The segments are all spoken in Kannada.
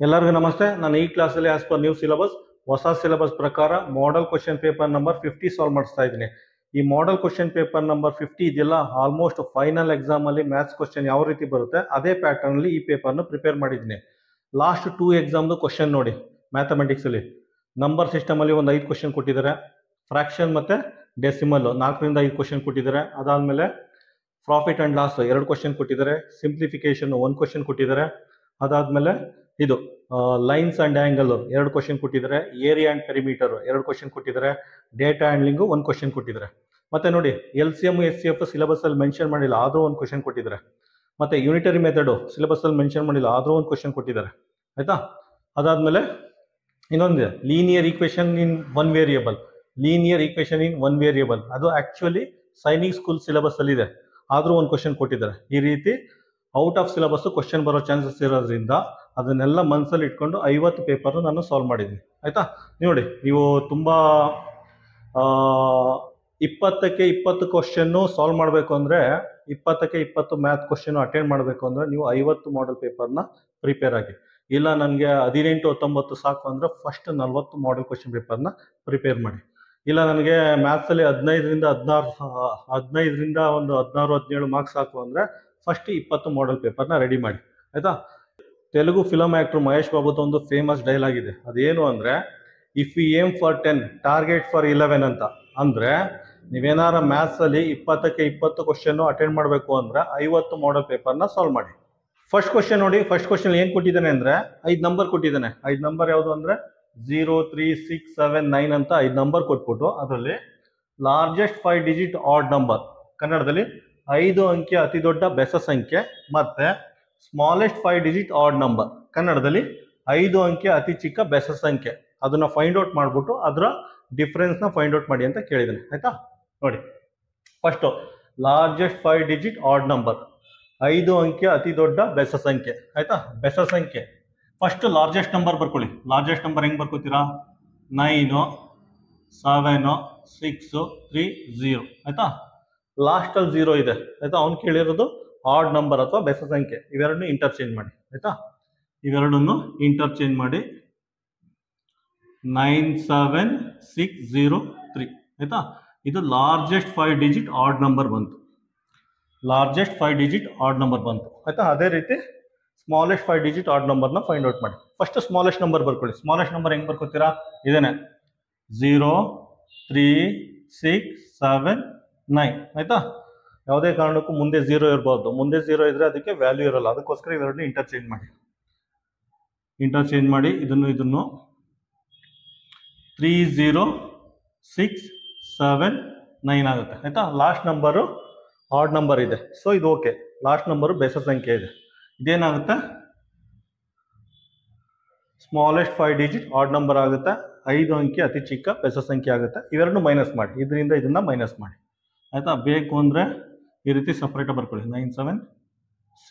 ಎಲ್ಲರಿಗೂ ನಮಸ್ತೆ. ನಾನು ಈ ಕ್ಲಾಸಲ್ಲಿ ಆಸ್ ಪರ್ ನ್ಯೂ ಸಿಲೆಬಸ್ ಹೊಸ ಸಿಲೆಬಸ್ ಪ್ರಕಾರ model question paper number 50 solve ಮಾಡಿಸ್ತಾ ಇದ್ದೀನಿ. ಈ ಮಾಡೆಲ್ ಕ್ವಶನ್ ಪೇಪರ್ ನಂಬರ್ 50 ಇದೆಯಲ್ಲ, ಆಲ್ಮೋಸ್ಟ್ ಫೈನಲ್ ಎಕ್ಸಾಮ್ ಅಲ್ಲಿ ಮ್ಯಾಥ್ಸ್ ಕ್ವಶನ್ ಯಾವ ರೀತಿ ಬರುತ್ತೆ ಅದೇ ಪ್ಯಾಟರ್ನ್ ಅಲ್ಲಿ ಈ ಪೇಪರ್ನ ಪ್ರಿಪೇರ್ ಮಾಡಿದ್ದೀನಿ. ಲಾಸ್ಟ್ 2 ಎಕ್ಸಾಮ್ದು ಕ್ವಶನ್ ನೋಡಿ. ಮ್ಯಾಥಮೆಟಿಕ್ಸ್ ಅಲ್ಲಿ ನಂಬರ್ ಸಿಸ್ಟಮ್ ಅಲ್ಲಿ ಒಂದು 5 ಕ್ವಶನ್ ಕೊಟ್ಟಿದ್ದಾರೆ. ಫ್ರಾಕ್ಷನ್ ಮತ್ತೆ ಡೆಸಿಮಲ್ 4 ರಿಂದ 5 ಕ್ವಶನ್ ಕೊಟ್ಟಿದ್ದಾರೆ. ಅದಾದ್ಮೇಲೆ ಪ್ರಾಫಿಟ್ ಅಂಡ್ ಲಾಸ್ 2 ಕ್ವಶನ್ ಕೊಟ್ಟಿದ್ದಾರೆ. ಸಿಂಪ್ಲಿಫಿಕೇಶನ್ 1 ಕ್ವಶನ್ ಕೊಟ್ಟಿದ್ದಾರೆ. ಅದಾದ್ಮೇಲೆ ಇದು ಲೈನ್ಸ್ ಅಂಡ್ ಆಂಗಲ್ 2 ಕ್ವಶನ್ ಕೊಟ್ಟಿದ್ದಾರೆ. ಏರಿಯಾ ಅಂಡ್ ಪೆರಿಮೀಟರ್ 2 ಕ್ವಶನ್ ಕೊಟ್ಟಿದ್ದಾರೆ. ಡೇಟಾ ಹ್ಯಾಂಡ್ಲಿಂಗ್ 1 ಕ್ವಶನ್ ಕೊಟ್ಟಿದ್ದಾರೆ. ಮತ್ತೆ ನೋಡಿ LCM SCF ಸಿಲೆಬಸ್ ಅಲ್ಲಿ ಮೆನ್ಷನ್ ಮಾಡಿಲ್ಲ, ಆದ್ರೂ 1 ಕ್ವಶನ್ ಕೊಟ್ಟಿದ್ದಾರೆ. ಮತ್ತೆ ಯೂನಿಟರಿ ಮೆಥಡ್ ಸಿಲೆಬಸ್ ಅಲ್ಲಿ ಮೆನ್ಷನ್ ಮಾಡಿಲ್ಲ, ಆದ್ರೂ 1 ಕ್ವಶನ್ ಕೊಟ್ಟಿದ್ದಾರೆ. ಆಯ್ತಾ? ಅದಾದ್ಮೇಲೆ ಇನ್ನೊಂದಿದೆ, ಲೀನಿಯರ್ ಈಕ್ವೇಶನ್ ಇನ್ 1 ವೇರಿಯೇಬಲ್. ಲೀನಿಯರ್ ಈಕ್ವೇಶನ್ ಇನ್ 1 ವೇರಿಯೇಬಲ್ ಅದು ಆಕ್ಚುಲಿ ಸೈನಿಕ್ ಸ್ಕೂಲ್ ಸಿಲೆಬಸ್ ಅಲ್ಲಿ ಇದೆ, ಆದ್ರೂ 1 ಕ್ವಶನ್ ಕೊಟ್ಟಿದ್ದಾರೆ. ಈ ರೀತಿ ಔಟ್ ಆಫ್ ಸಿಲೆಬಸ್ ಕ್ವಶನ್ ಬರೋ ಚಾನ್ಸಸ್ ಇರೋದ್ರಿಂದ ಅದನ್ನೆಲ್ಲ ಮನಸ್ಸಲ್ಲಿ ಇಟ್ಕೊಂಡು 50 ಪೇಪರ್ ನಾನು ಸಾಲ್ವ್ ಮಾಡಿದ್ದೀನಿ. ಆಯ್ತಾ? ನೋಡಿ, ನೀವು ತುಂಬಾ 20ಕ್ಕೆ 20 ಕ್ವಶನ್ ಸಾಲ್ವ್ ಮಾಡಬೇಕು ಅಂದ್ರೆ, 20ಕ್ಕೆ 20 ಮ್ಯಾಥ್ ಕ್ವಶನ್ ಅಟೆಂಡ್ ಮಾಡಬೇಕು ಅಂದ್ರೆ ನೀವು 50 ಮಾಡೆಲ್ ಪೇಪರ್ನ ಪ್ರಿಪೇರ್ ಆಗಿ. ಇಲ್ಲ ನನಗೆ 18, 19 ಸಾಕು ಅಂದ್ರೆ ಫಸ್ಟ್ 40 ಮಾಡೆಲ್ ಕ್ವಶನ್ ಪೇಪರ್ನ ಪ್ರಿಪೇರ್ ಮಾಡಿ. ಇಲ್ಲ ನನಗೆ ಮ್ಯಾಥ್ಸ್ ಅಲ್ಲಿ 15ರಿಂದ 16 17 ಮಾರ್ಕ್ಸ್ ಸಾಕು ಅಂದ್ರೆ ಫಸ್ಟ್ 20 ಮಾಡೆಲ್ ಪೇಪರ್ನ ರೆಡಿ ಮಾಡಿ. ಆಯ್ತಾ? ತೆಲುಗು ಫಿಲಮ್ ಆಕ್ಟರ್ ಮಹೇಶ್ ಬಾಬುದು ಒಂದು ಫೇಮಸ್ ಡೈಲಾಗ್ ಇದೆ. ಅದೇನು ಅಂದ್ರೆ, if you aim for 10 target for 11 ಅಂತ. ಅಂದ್ರೆ ನೀವೇನಾರ ಮ್ಯಾಥ್ಸ್ ಅಲ್ಲಿ 20ಕ್ಕೆ 20 ಕ್ವಶನ್ ಅಟೆಂಡ್ ಮಾಡಬೇಕು ಅಂದ್ರೆ 50 ಮಾಡೆಲ್ ಪೇಪರ್ನ ಸಾಲ್ವ್ ಮಾಡಿ. ಫಸ್ಟ್ ಕ್ವಶನ್ ನೋಡಿ. ಫಸ್ಟ್ ಕ್ವಶನ್ ಏನ್ ಕೊಟ್ಟಿದ್ದಾನೆ ಅಂದ್ರೆ 5 ನಂಬರ್ ಕೊಟ್ಟಿದ್ದಾನೆ. 5 ನಂಬರ್ ಯಾವುದು ಅಂದ್ರೆ 0, 3, 6, 7, 9 ಅಂತ 5 ನಂಬರ್ ಕೊಟ್ಬಿಟ್ಟು ಅದರಲ್ಲಿ ಲಾರ್ಜೆಸ್ಟ್ 5 ಡಿಜಿಟ್ ಆಡ್ ನಂಬರ್, ಕನ್ನಡದಲ್ಲಿ 5 ಅಂಕೆ ಅತಿ ದೊಡ್ಡ ಬೆಸ ಸಂಖ್ಯೆ, ಮತ್ತೆ ಸ್ಮಾಲೆಸ್ಟ್ 5 ಡಿಜಿಟ್ ಆಡ್ ನಂಬರ್, ಕನ್ನಡದಲ್ಲಿ 5 ಅಂಕೆ ಅತಿ ಚಿಕ್ಕ ಬೆಸ ಸಂಖ್ಯೆ, ಅದನ್ನ ಫೈಂಡ್ ಔಟ್ ಮಾಡ್ಬಿಟ್ಟು ಅದರ ಡಿಫರೆನ್ಸ್ ನ ಫೈಂಡ್ ಔಟ್ ಮಾಡಿ ಅಂತ ಕೇಳಿದ್ದಾನೆ. ಆಯ್ತಾ? ನೋಡಿ, first largest 5 digit odd number, 5 ಅಂಕೆ ಅತಿ ದೊಡ್ಡ ಬೆಸ ಸಂಖ್ಯೆ. ಆಯ್ತಾ? ಬೆಸ ಸಂಖ್ಯೆ ಫಸ್ಟ್ ಲಾರ್ಜೆಸ್ಟ್ ನಂಬರ್ ಬರ್ಕೊಳ್ಳಿ. ಲಾರ್ಜೆಸ್ಟ್ ನಂಬರ್ ಹೆಂಗ್ ಬರ್ಕೋತೀರಾ? 9, 7, 6, 3, 0. ಆಯ್ತಾ? ಲಾಸ್ಟ್ ಅಲ್ಲಿ 0 ಇದೆ. ಆಯ್ತಾ? ಅವ್ನು ಕೇಳಿರೋದು ಆಡ್ ನಂಬರ್ ಅಥವಾ ಬೆಸ ಸಂಖ್ಯೆ. ಇವೆರಡನ್ನು ಇಂಟರ್ಚೇಂಜ್ ಮಾಡಿ. ಆಯ್ತಾ? ಇವೆರಡನ್ನು ಇಂಟರ್ಚೇಂಜ್ ಮಾಡಿ 9, 7, 6, 0, 3. ಆಯ್ತಾ? ಇದು ಲಾರ್ಜೆಸ್ಟ್ 5 ಡಿಜಿಟ್ ಆಡ್ ನಂಬರ್ ಬಂತು. ಲಾರ್ಜೆಸ್ಟ್ 5 ಡಿಜಿಟ್ ಆಡ್ ನಂಬರ್ ಬಂತು. ಆಯ್ತಾ? ಅದೇ ರೀತಿ ಸ್ಮಾಲೆಸ್ಟ್ 5 ಡಿಜಿಟ್ ಆಡ್ ನಂಬರ್ನ ಫೈಂಡ್ ಔಟ್ ಮಾಡಿ. ಫಸ್ಟ್ ಸ್ಮಾಲೆಸ್ಟ್ ನಂಬರ್ ಬರ್ಕೊಳ್ಳಿ. ಸ್ಮಾಲೆಸ್ಟ್ ನಂಬರ್ ಹೆಂಗ್ ಬರ್ಕೋತೀರಾ? ಇದೇನೆ 0, 3, 6, 7, 9. ಆಯ್ತಾ? ಯಾವುದೇ ಕಾರಣಕ್ಕೂ ಮುಂದೆ 0 ಇರಬಹುದು. ಮುಂದೆ 0 ಇದ್ರೆ ಅದಕ್ಕೆ ವ್ಯಾಲ್ಯೂ ಇರಲ್ಲ. ಅದಕ್ಕೋಸ್ಕರ ಇವೆರಡನ್ನು ಇಂಟರ್ಚೇಂಜ್ ಮಾಡಿ. ಇಂಟರ್ಚೇಂಜ್ ಮಾಡಿ ಇದನ್ನು 3, 0, 6, 7, 9 ಆಗುತ್ತೆ. ಆಯ್ತಾ? ಲಾಸ್ಟ್ ನಂಬರು ಆಡ್ ನಂಬರ್ ಇದೆ, ಸೊ ಇದು ಓಕೆ. ಲಾಸ್ಟ್ ನಂಬರು ಬೆಸ ಸಂಖ್ಯೆ ಇದೆ. ಇದೇನಾಗುತ್ತೆ? ಸ್ಮಾಲೆಸ್ಟ್ 5 ಡಿಜಿಟ್ ಆಡ್ ನಂಬರ್ ಆಗುತ್ತೆ. 5 ಅಂಕೆ ಅತಿ ಚಿಕ್ಕ ಬೆಸ ಸಂಖ್ಯೆ ಆಗುತ್ತೆ. ಇವೆರಡನ್ನು ಮೈನಸ್ ಮಾಡಿ. ಇದರಿಂದ ಇದನ್ನ ಮೈನಸ್ ಮಾಡಿ. ಆಯ್ತಾ? ಬೇಕು ಅಂದ್ರೆ ಈ ರೀತಿ ಸಪ್ರೇಟ್ ಬರ್ಕೊಳ್ಳಿ. 9, 7,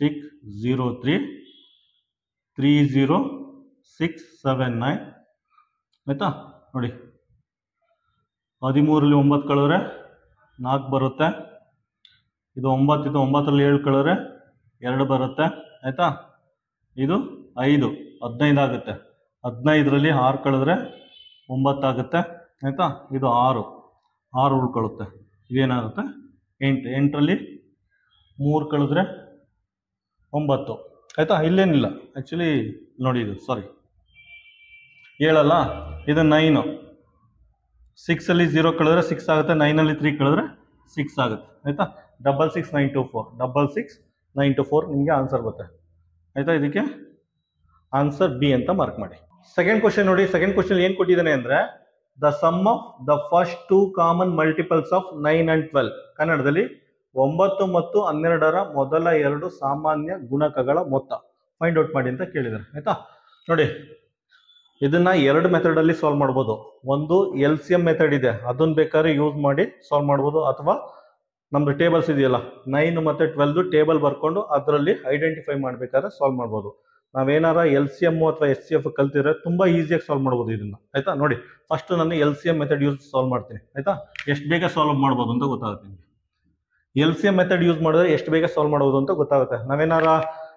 6, 0, 3, 3, 0, 6, 7, 9. ಆಯ್ತಾ? ನೋಡಿ, 13ರಲ್ಲಿ 9 ಕಳೆದ್ರೆ 4 ಬರುತ್ತೆ. ಇದು 9, ಇದು 9ರಲ್ಲಿ 7 ಕಳೆದ್ರೆ 2 ಬರುತ್ತೆ. ಆಯ್ತಾ? ಇದು 5, 15 ಆಗುತ್ತೆ. 15ರಲ್ಲಿ 6 ಕಳೆದ್ರೆ 9 ಆಗುತ್ತೆ. ಆಯ್ತಾ? ಇದು 6 ಉಳ್ಕೊಳ್ಳುತ್ತೆ. ಇದೇನಾಗುತ್ತೆ? 8, 8ರಲ್ಲಿ 3 ಕಳೆದ್ರೆ 9. ಆಯ್ತಾ? ಇಲ್ಲೇನಿಲ್ಲ ಆಕ್ಚುಲಿ, ನೋಡಿ ಇದು ಸಾರಿ 7 ಅಲ್ಲ, ಇದು 9. 6ಅಲ್ಲಿ 0 ಕಳೆದ್ರೆ 6 ಆಗುತ್ತೆ. 9ನಲ್ಲಿ 3 ಕಳೆದ್ರೆ 6 ಆಗುತ್ತೆ. ಆಯ್ತಾ? 66924 66924 ನಿಮಗೆ ಆನ್ಸರ್ ಬರುತ್ತೆ. ಆಯ್ತಾ? ಇದಕ್ಕೆ ಆನ್ಸರ್ ಬಿ ಅಂತ ಮಾರ್ಕ್ ಮಾಡಿ. ಸೆಕೆಂಡ್ ಕ್ವಶನ್ ನೋಡಿ. ಸೆಕೆಂಡ್ ಕ್ವಶನ್ ಏನ್ ಕೊಟ್ಟಿದ್ದಾನೆ ಅಂದ್ರೆ, the sum of the first 2 common multiples of 9 and 12, ಕನ್ನಡದಲ್ಲಿ 9 ಮತ್ತು 12ರ ಮೊದಲ 2 ಸಾಮಾನ್ಯ ಗುಣಕಗಳ ಮೊತ್ತ ಫೈಂಡ್ ಔಟ್ ಮಾಡಿ ಅಂತ ಕೇಳಿದ್ದಾರೆ. ಆಯ್ತಾ? ನೋಡಿ, ಇದನ್ನ 2 ಮೆಥಡ್ ಅಲ್ಲಿ ಸಾಲ್ವ್ ಮಾಡ್ಬೋದು. ಒಂದು LCM ಮೆಥಡ್ ಇದೆ, ಅದನ್ನ ಬೇಕಾದ್ರೆ ಯೂಸ್ ಮಾಡಿ ಸಾಲ್ವ್ ಮಾಡ್ಬೋದು. ಅಥವಾ ನಮ್ದು ಟೇಬಲ್ಸ್ ಇದೆಯಲ್ಲ, 9 ಮತ್ತೆ 12 ಟೇಬಲ್ ಬರ್ಕೊಂಡು ಅದರಲ್ಲಿ ಐಡೆಂಟಿಫೈ ಮಾಡ್ಬೇಕಾದ್ರೆ ಸಾಲ್ವ್ ಮಾಡ್ಬೋದು. ನಾವೇನಾರ LCM ಅಥವಾ SCF ಕಲ್ತಿದ್ರೆ ತುಂಬಾ ಈಸಿಯಾಗಿ ಸಾಲ್ವ್ ಮಾಡ್ಬೋದು ಇದನ್ನ. ಆಯ್ತಾ? ನೋಡಿ, ಫಸ್ಟ್ ನಾನು LCM ಮೆಥಡ್ ಯೂಸ್ ಸಾಲ್ವ್ ಮಾಡ್ತೀನಿ. ಆಯ್ತಾ? ಎಷ್ಟು ಬೇಗ ಸಾಲ್ವ್ ಮಾಡ್ಬೋದು ಅಂತ ಗೊತ್ತಾಗುತ್ತೆ ನಿಮಗೆ. LCM ಮೆಥಡ್ ಯೂಸ್ ಮಾಡಿದ್ರೆ ಎಷ್ಟು ಬೇಗ ಸಾಲ್ವ್ ಮಾಡ್ಬೋದು ಅಂತ ಗೊತ್ತಾಗುತ್ತೆ. ನಾವೇನಾರ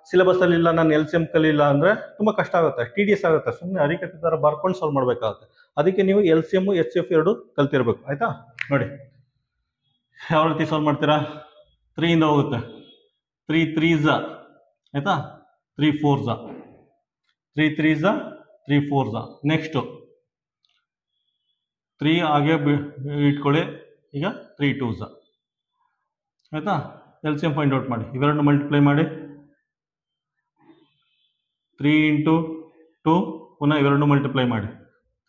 ಸಿಲೆಬಸ್ಸಲ್ಲಿ ಇಲ್ಲ, ನಾನು LCM ಕಲಿಲ್ಲ ಅಂದರೆ ತುಂಬ ಕಷ್ಟ ಆಗುತ್ತೆ, TDS ಆಗುತ್ತೆ. ಸುಮ್ಮನೆ ಹರಿಕತೆ ಥರ ಬರ್ಕೊಂಡು ಸಾಲ್ವ್ ಮಾಡಬೇಕಾಗುತ್ತೆ. ಅದಕ್ಕೆ ನೀವು LCM HCF ಎರಡು ಕಲ್ತಿರ್ಬೇಕು. ಆಯಿತಾ? ನೋಡಿ ಯಾವ ರೀತಿ ಸಾಲ್ವ್ ಮಾಡ್ತೀರಾ. 3 ಇಂದ ಹೋಗುತ್ತೆ, 3 3s ಆಯಿತಾ, 3 4s, 3 3s 3 4s. ನೆಕ್ಸ್ಟು 3 ಹಾಗೆ ಇಟ್ಕೊಳ್ಳಿ. ಈಗ 3 2s ಆಯಿತಾ. LCM ಫೈಂಡ್ ಔಟ್ ಮಾಡಿ, ಇವೆರಡು ಮಲ್ಟಿಪ್ಲೈ ಮಾಡಿ. 3 ಇಂಟು 2 ಪುನಃ ಇವೆರಡು ಮಲ್ಟಿಪ್ಲೈ ಮಾಡಿ.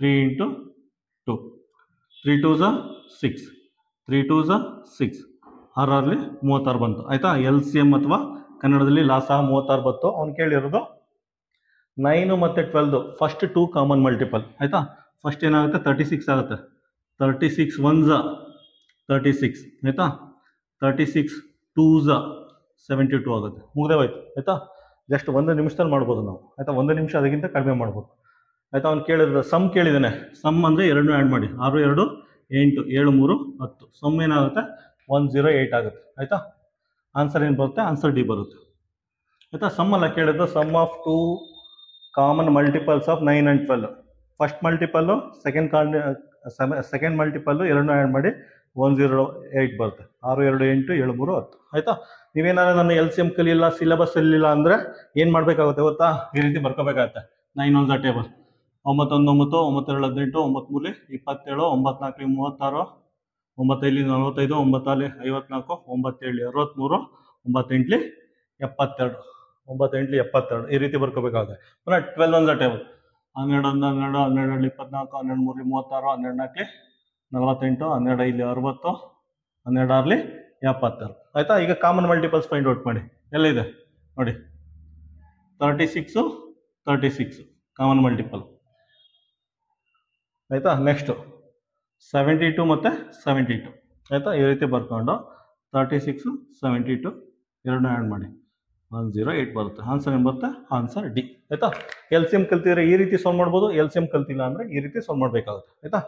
3 ಇಂಟು 2, 3 2s 6, 3 2s 6, 6 36 ಬಂತು. ಆಯಿತಾ? LCM ಅಥವಾ ಕನ್ನಡದಲ್ಲಿ ಲಾಸ 36 ಬಂತು. ಅವ್ನು ಕೇಳಿರೋದು 9 ಮತ್ತು 12 ಫಸ್ಟ್ 2 ಕಾಮನ್ ಮಲ್ಟಿಪಲ್. ಆಯಿತಾ? ಫಸ್ಟ್ ಏನಾಗುತ್ತೆ, 36 ಆಗುತ್ತೆ. 36 1s 36 ಆಯಿತಾ. 36 2s 72 ಆಗುತ್ತೆ. ಮುಗ್ದೇ ಹೋಯ್ತು. ಆಯಿತಾ? ಜಸ್ಟ್ 1 ನಿಮಿಷದಲ್ಲಿ ಮಾಡ್ಬೋದು ನಾವು. ಆಯಿತಾ? 1 ನಿಮಿಷ ಅದಕ್ಕಿಂತ ಕಡಿಮೆ ಮಾಡ್ಬೋದು. ಆಯಿತಾ? ಅವ್ನು ಕೇಳಿದ್ರೆ ಸಮ್ ಕೇಳಿದ್ದಾನೆ. ಸಮ್ ಅಂದರೆ ಎರಡನ್ನೂ ಆ್ಯಡ್ ಮಾಡಿ. 6 2 8, 7 3 10. ಸಮ್ ಏನಾಗುತ್ತೆ, 108 ಆಗುತ್ತೆ. ಆಯಿತಾ? ಆನ್ಸರ್ ಏನು ಬರುತ್ತೆ, ಆನ್ಸರ್ ಡಿ ಬರುತ್ತೆ. ಆಯಿತಾ? ಸಮ್ ಅಲ್ಲ ಕೇಳಿದ್ದು, sum of 2 common multiples of 9 and 12. First multiple second multiple ಎರಡನ್ನೂ ಆ್ಯಡ್ ಮಾಡಿ 108 ಬರುತ್ತೆ. 6 2 8 7 3 10. ಆಯಿತಾ? ನೀವೇನಾದ್ರು ನನ್ನ LCM ಕಲಿಯಿಲ್ಲ, ಸಿಲೆಬಸ್ ಇರಲಿಲ್ಲ ಅಂದರೆ ಏನು ಮಾಡಬೇಕಾಗುತ್ತೆ ಗೊತ್ತಾ, ಈ ರೀತಿ ಬರ್ಕೋಬೇಕಾಗತ್ತೆ. 9 1s ಟೇಬಲ್, 9 1 9, 9 2 18, 9 3 27, 9 4 36, 9 5 45, 9 6 54, 9 7 63, 9 8 72, 9 8 72 ಈ ರೀತಿ ಬರ್ಕೋಬೇಕಾಗುತ್ತೆ. ಪುನಃ 12 1s ಟೇಬಲ್, 12 1 12, 12 24, 12 3 36, 12 4 48, 12 5 60, 12 6 76. ಆಯಿತಾ? ಈಗ ಕಾಮನ್ ಮಲ್ಟಿಪಲ್ಸ್ ಫೈಂಡ್ ಔಟ್ ಮಾಡಿ. ಎಲ್ಲಿದೆ ನೋಡಿ, 36 36 ಕಾಮನ್ ಮಲ್ಟಿಪಲ್. ಆಯಿತಾ? ನೆಕ್ಸ್ಟು 72 ಮತ್ತು 72. ಆಯಿತಾ? ಈ ರೀತಿ ಬರ್ಕೊಂಡು 36 72 ಎರಡನ್ನೂ ಆ್ಯಡ್ ಮಾಡಿ 108 ಬರುತ್ತೆ. ಆನ್ಸರ್ ಏನು ಬರುತ್ತೆ, ಆನ್ಸರ್ ಡಿ. ಆಯಿತಾ? LCM ಕಲ್ತಿದ್ರೆ ಈ ರೀತಿ ಸಾಲ್ವ್ ಮಾಡ್ಬೋದು, LCM ಕಲ್ತಿಲ್ಲ ಅಂದರೆ ಈ ರೀತಿ ಸಾಲ್ವ್ ಮಾಡಬೇಕಾಗುತ್ತೆ. ಆಯಿತಾ?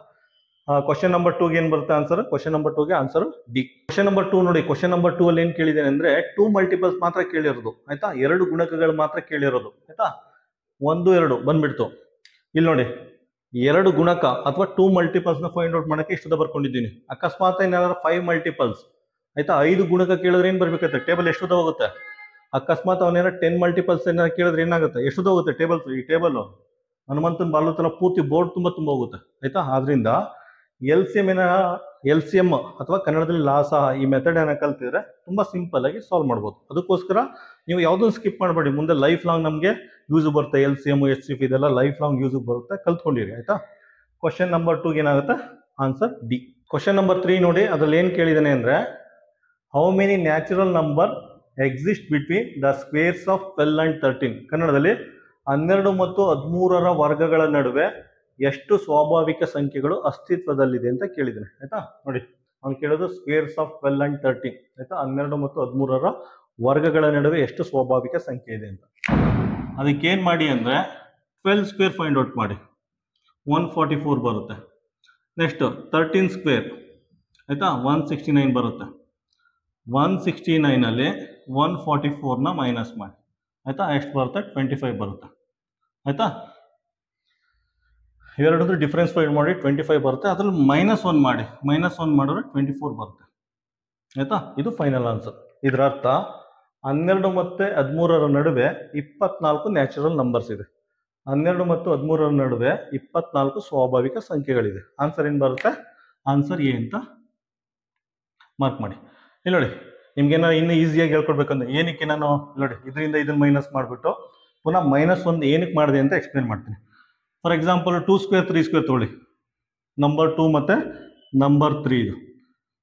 ಕ್ವಶನ್ ನಂಬರ್ 2ಗೆ ಏನು ಬರುತ್ತೆ ಆನ್ಸರ್, ಕ್ವಶನ್ ನಂಬರ್ 2ಗೆ ಆನ್ಸರ್ ಡಿ. ಕ್ವಶನ್ ನಂಬರ್ 2 ನೋಡಿ, ಕ್ವಶನ್ ನಂಬರ್ 2 ಅಲ್ಲಿ ಏನು ಕೇಳಿದ್ದೇನೆ ಅಂದರೆ 2 ಮಲ್ಟಿಪಲ್ಸ್ ಮಾತ್ರ ಕೇಳಿರೋದು. ಆಯಿತಾ? 2 ಗುಣಕಗಳು ಮಾತ್ರ ಕೇಳಿರೋದು. ಆಯಿತಾ? 1 2 ಬಂದ್ಬಿಡ್ತು. ಇಲ್ಲಿ ನೋಡಿ, 2 ಗುಣಕ ಅಥವಾ 2 ಮಲ್ಟಿಪಲ್ಸ್ನ ಫೈಂಡ್ ಔಟ್ ಮಾಡೋಕ್ಕೆ ಇಷ್ಟದ ಬರ್ಕೊಂಡಿದ್ದೀನಿ. ಅಕಸ್ಮಾತ್ ಏನಾದ್ರು 5 ಮಲ್ಟಿಪಲ್ಸ್, ಆಯಿತಾ, 5 ಗುಣಕ ಕೇಳಿದ್ರೆ ಏನು ಬರಬೇಕಾಗುತ್ತೆ, ಟೇಬಲ್ ಎಷ್ಟುದ ಹೋಗುತ್ತೆ. ಅಕಸ್ಮಾತ್ ಅವನೇನಾರು 10 ಮಲ್ಟಿಪಲ್ಸ್ ಏನಾರು ಕೇಳಿದ್ರೆ ಏನಾಗುತ್ತೆ, ಎಷ್ಟುದ ಹೋಗುತ್ತೆ ಟೇಬಲ್ಸ್. ಈ ಟೇಬಲ್ ಹನುಮಂತನ ಬಾಲುತನ ಪೂರ್ತಿ ಬೋರ್ಡ್ ತುಂಬ ಹೋಗುತ್ತೆ. ಆಯಿತಾ? ಆದ್ರಿಂದ LCM ಅಥವಾ ಕನ್ನಡದಲ್ಲಿ ಲಾಸ ಈ ಮೆಥಡ್ ಏನ ಕಲ್ತಿದ್ರೆ ತುಂಬ ಸಿಂಪಲ್ ಆಗಿ ಸಾಲ್ವ್ ಮಾಡ್ಬೋದು. ಅದಕ್ಕೋಸ್ಕರ ನೀವು ಯಾವುದನ್ನು ಸ್ಕಿಪ್ ಮಾಡಬೇಡಿ. ಮುಂದೆ ಲೈಫ್ ಲಾಂಗ್ ನಮಗೆ ಯೂಸ್ ಬರುತ್ತೆ. LCM HCF ಇದೆಲ್ಲ ಲೈಫ್ ಲಾಂಗ್ ಯೂಸ್ ಬರುತ್ತೆ, ಕಲ್ತ್ಕೊಂಡಿರಿ. ಆಯಿತಾ? ಕ್ವಶನ್ ನಂಬರ್ 2ಗೆ ಏನಾಗುತ್ತೆ, ಆನ್ಸರ್ ಡಿ. ಕ್ವಶನ್ ನಂಬರ್ 3 ನೋಡಿ, ಅದ್ರಲ್ಲಿ ಏನು ಕೇಳಿದ್ದಾನೆ ಅಂದರೆ how many natural number exist between the squares of 12 and 13. ಕನ್ನಡದಲ್ಲಿ 12 ಮತ್ತು 13ರ ವರ್ಗಗಳ ನಡುವೆ ಎಷ್ಟು ಸ್ವಾಭಾವಿಕ ಸಂಖ್ಯೆಗಳು ಅಸ್ತಿತ್ವದಲ್ಲಿದೆ ಅಂತ ಕೇಳಿದ್ದೇನೆ. ಆಯಿತಾ? ನೋಡಿ, ಅವ್ನು ಕೇಳೋದು ಸ್ಕ್ವೇರ್ಸ್ ಆಫ್ 12 and 13. ಆಯಿತಾ? 12 ಮತ್ತು 13ರ ವರ್ಗಗಳ ನಡುವೆ ಎಷ್ಟು ಸ್ವಾಭಾವಿಕ ಸಂಖ್ಯೆ ಇದೆ ಅಂತ. ಅದಕ್ಕೇನು ಮಾಡಿ ಅಂದರೆ 12 ಸ್ಕ್ವೇರ್ ಫೈಂಡ್ ಔಟ್ ಮಾಡಿ, 144 ಬರುತ್ತೆ. ನೆಕ್ಸ್ಟು 13 ಸ್ಕ್ವೇರ್, ಆಯಿತಾ, 169 ಬರುತ್ತೆ. 169ಅಲ್ಲಿ 144ನ ಮೈನಸ್ ಮಾಡಿ. ಆಯಿತಾ? ಎಷ್ಟು ಬರುತ್ತೆ, 25 ಬರುತ್ತೆ. ಆಯಿತಾ? ಇವೆರಡದ್ದು ಡಿಫ್ರೆನ್ಸ್ ಫೈಂಡ್ ಮಾಡಿ 25 ಬರುತ್ತೆ. ಅದ್ರಲ್ಲಿ -1 ಮಾಡಿ, -1 ಮಾಡಿದ್ರೆ 24 ಬರುತ್ತೆ. ಆಯಿತಾ? ಇದು ಫೈನಲ್ ಆನ್ಸರ್. ಇದರ ಅರ್ಥ 12 ಮತ್ತು 13ರ ನಡುವೆ 24 ನ್ಯಾಚುರಲ್ ನಂಬರ್ಸ್ ಇದೆ. 12 ಮತ್ತು 13ರ ನಡುವೆ 24 ಸ್ವಾಭಾವಿಕ ಸಂಖ್ಯೆಗಳಿದೆ. ಆನ್ಸರ್ ಏನು ಬರುತ್ತೆ, ಆನ್ಸರ್ ಎ ಅಂತ ಮಾರ್ಕ್ ಮಾಡಿ. ಇಲ್ಲಿ ನೋಡಿ, ನಿಮ್ಗೇನಾದ್ರು ಇನ್ನೂ ಈಸಿಯಾಗಿ ಹೇಳ್ಕೊಡ್ಬೇಕಂದ್ರೆ ಏನಕ್ಕೆ ನಾನು ನೋಡಿ ಇದರಿಂದ ಇದನ್ನು ಮೈನಸ್ ಮಾಡಿಬಿಟ್ಟು ಪುನಃ -1 ಏನಕ್ಕೆ ಮಾಡಿದೆ ಅಂತ ಎಕ್ಸ್ಪ್ಲೇನ್ ಮಾಡ್ತೀನಿ. ಫಾರ್ ಎಕ್ಸಾಂಪಲ್ 2 ಸ್ಕ್ವೇರ್ 3 ಸ್ಕ್ವೇರ್ ತೊಗೊಳ್ಳಿ. ನಂಬರ್ 2 ಮತ್ತು ನಂಬರ್ 3 ಇದು.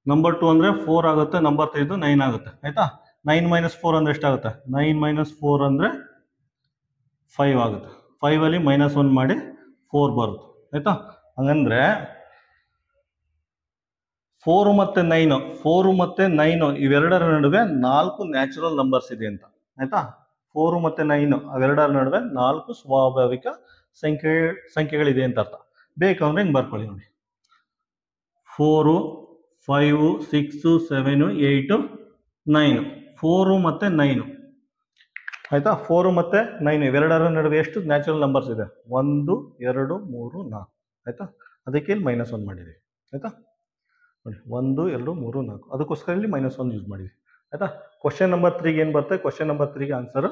ನಂಬರ್ 2 ಅಂದರೆ 4 ಆಗುತ್ತೆ, ನಂಬರ್ 3 ಇದು 9 ಆಗುತ್ತೆ. ಆಯಿತಾ? 9 - 4 ಅಂದರೆ ಎಷ್ಟಾಗುತ್ತೆ, 9 - 4 ಅಂದರೆ 5 ಆಗುತ್ತೆ. 5ಅಲ್ಲಿ -1 ಮಾಡಿ 4 ಬರುತ್ತೆ. ಆಯಿತಾ? ಹಂಗಂದ್ರೆ 4 ಮತ್ತು 9 ಇವೆರಡರ ನಡುವೆ 4 ನ್ಯಾಚುರಲ್ ನಂಬರ್ಸ್ ಇದೆ ಅಂತ. ಆಯಿತಾ? 4 ಮತ್ತು 9 ಅವೆರಡರ ನಡುವೆ 4 ಸ್ವಾಭಾವಿಕ ಸಂಖ್ಯೆಗಳಿದೆ ಅಂತ ಅರ್ಥ. ಬೇಕಂದ್ರೆ ಹಿಂಗೆ ಬರ್ಕೊಳ್ಳಿ ನೋಡಿ, 4 5 6 7 8 9. 4 ಮತ್ತು 9 ಆಯಿತಾ. 4 ಮತ್ತು 9 ಇವೆರಡರ ನಡುವೆ ಎಷ್ಟು ನ್ಯಾಚುರಲ್ ನಂಬರ್ಸ್ ಇದೆ? 1 2 3 4 ಆಯಿತಾ. ಅದಕ್ಕೆ ಇಲ್ಲಿ -1 ಮಾಡಿದ್ದೀವಿ ಆಯಿತಾ. ನೋಡಿ 1 2 3 4 ಅದಕ್ಕೋಸ್ಕರ ಇಲ್ಲಿ -1 ಯೂಸ್ ಮಾಡಿದ್ವಿ ಆಯಿತಾ. ಕ್ವಶನ್ ನಂಬರ್ 3ಗೆ ಏನು ಬರುತ್ತೆ? ಕ್ವಶನ್ ನಂಬರ್ 3ಗೆ ಆನ್ಸರ್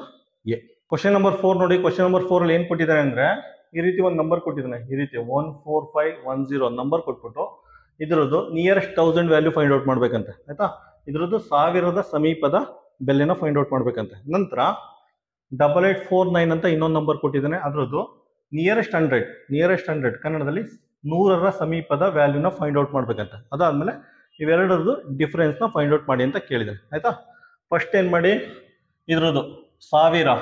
ಎ. ಕ್ವಶನ್ ನಂಬರ್ 4 ನೋಡಿ. ಕ್ವಶನ್ ನಂಬರ್ 4 ಏನು ಕೊಟ್ಟಿದ್ದಾರೆ ಅಂದರೆ ಈ ರೀತಿ ಒಂದು ನಂಬರ್ ಕೊಟ್ಟಿದ್ದಾನೆ. ಈ ರೀತಿ 14510 ನಂಬರ್ ಕೊಟ್ಬಿಟ್ಟು ಇದರದ್ದು ನಿಯರೆಸ್ಟ್ 1000 ವ್ಯಾಲ್ಯೂ ಫೈಂಡ್ ಔಟ್ ಮಾಡ್ಬೇಕಂತೆ ಆಯಿತಾ. ಇದರದ್ದು 1000ದ ಸಮೀಪದ ಬೆಲೆನ ಫೈಂಡ್ ಔಟ್ ಮಾಡ್ಬೇಕಂತೆ. ನಂತರ 8849 ಅಂತ ಇನ್ನೊಂದು ನಂಬರ್ ಕೊಟ್ಟಿದ್ದಾನೆ. ಅದರದ್ದು ನಿಯರೆಸ್ಟ್ 100 ಕನ್ನಡದಲ್ಲಿ 100ರ ಸಮೀಪದ ವ್ಯಾಲ್ಯೂನ ಫೈಂಡ್ ಔಟ್ ಮಾಡ್ಬೇಕಂತೆ. ಅದಾದಮೇಲೆ ಇವೆರಡರದ್ದು ಡಿಫ್ರೆನ್ಸ್ನ ಫೈಂಡ್ ಔಟ್ ಮಾಡಿ ಅಂತ ಕೇಳಿದ್ದಾರೆ ಆಯಿತಾ. ಫಸ್ಟ್ ಏನು ಮಾಡಿ, ಇದರದ್ದು 1000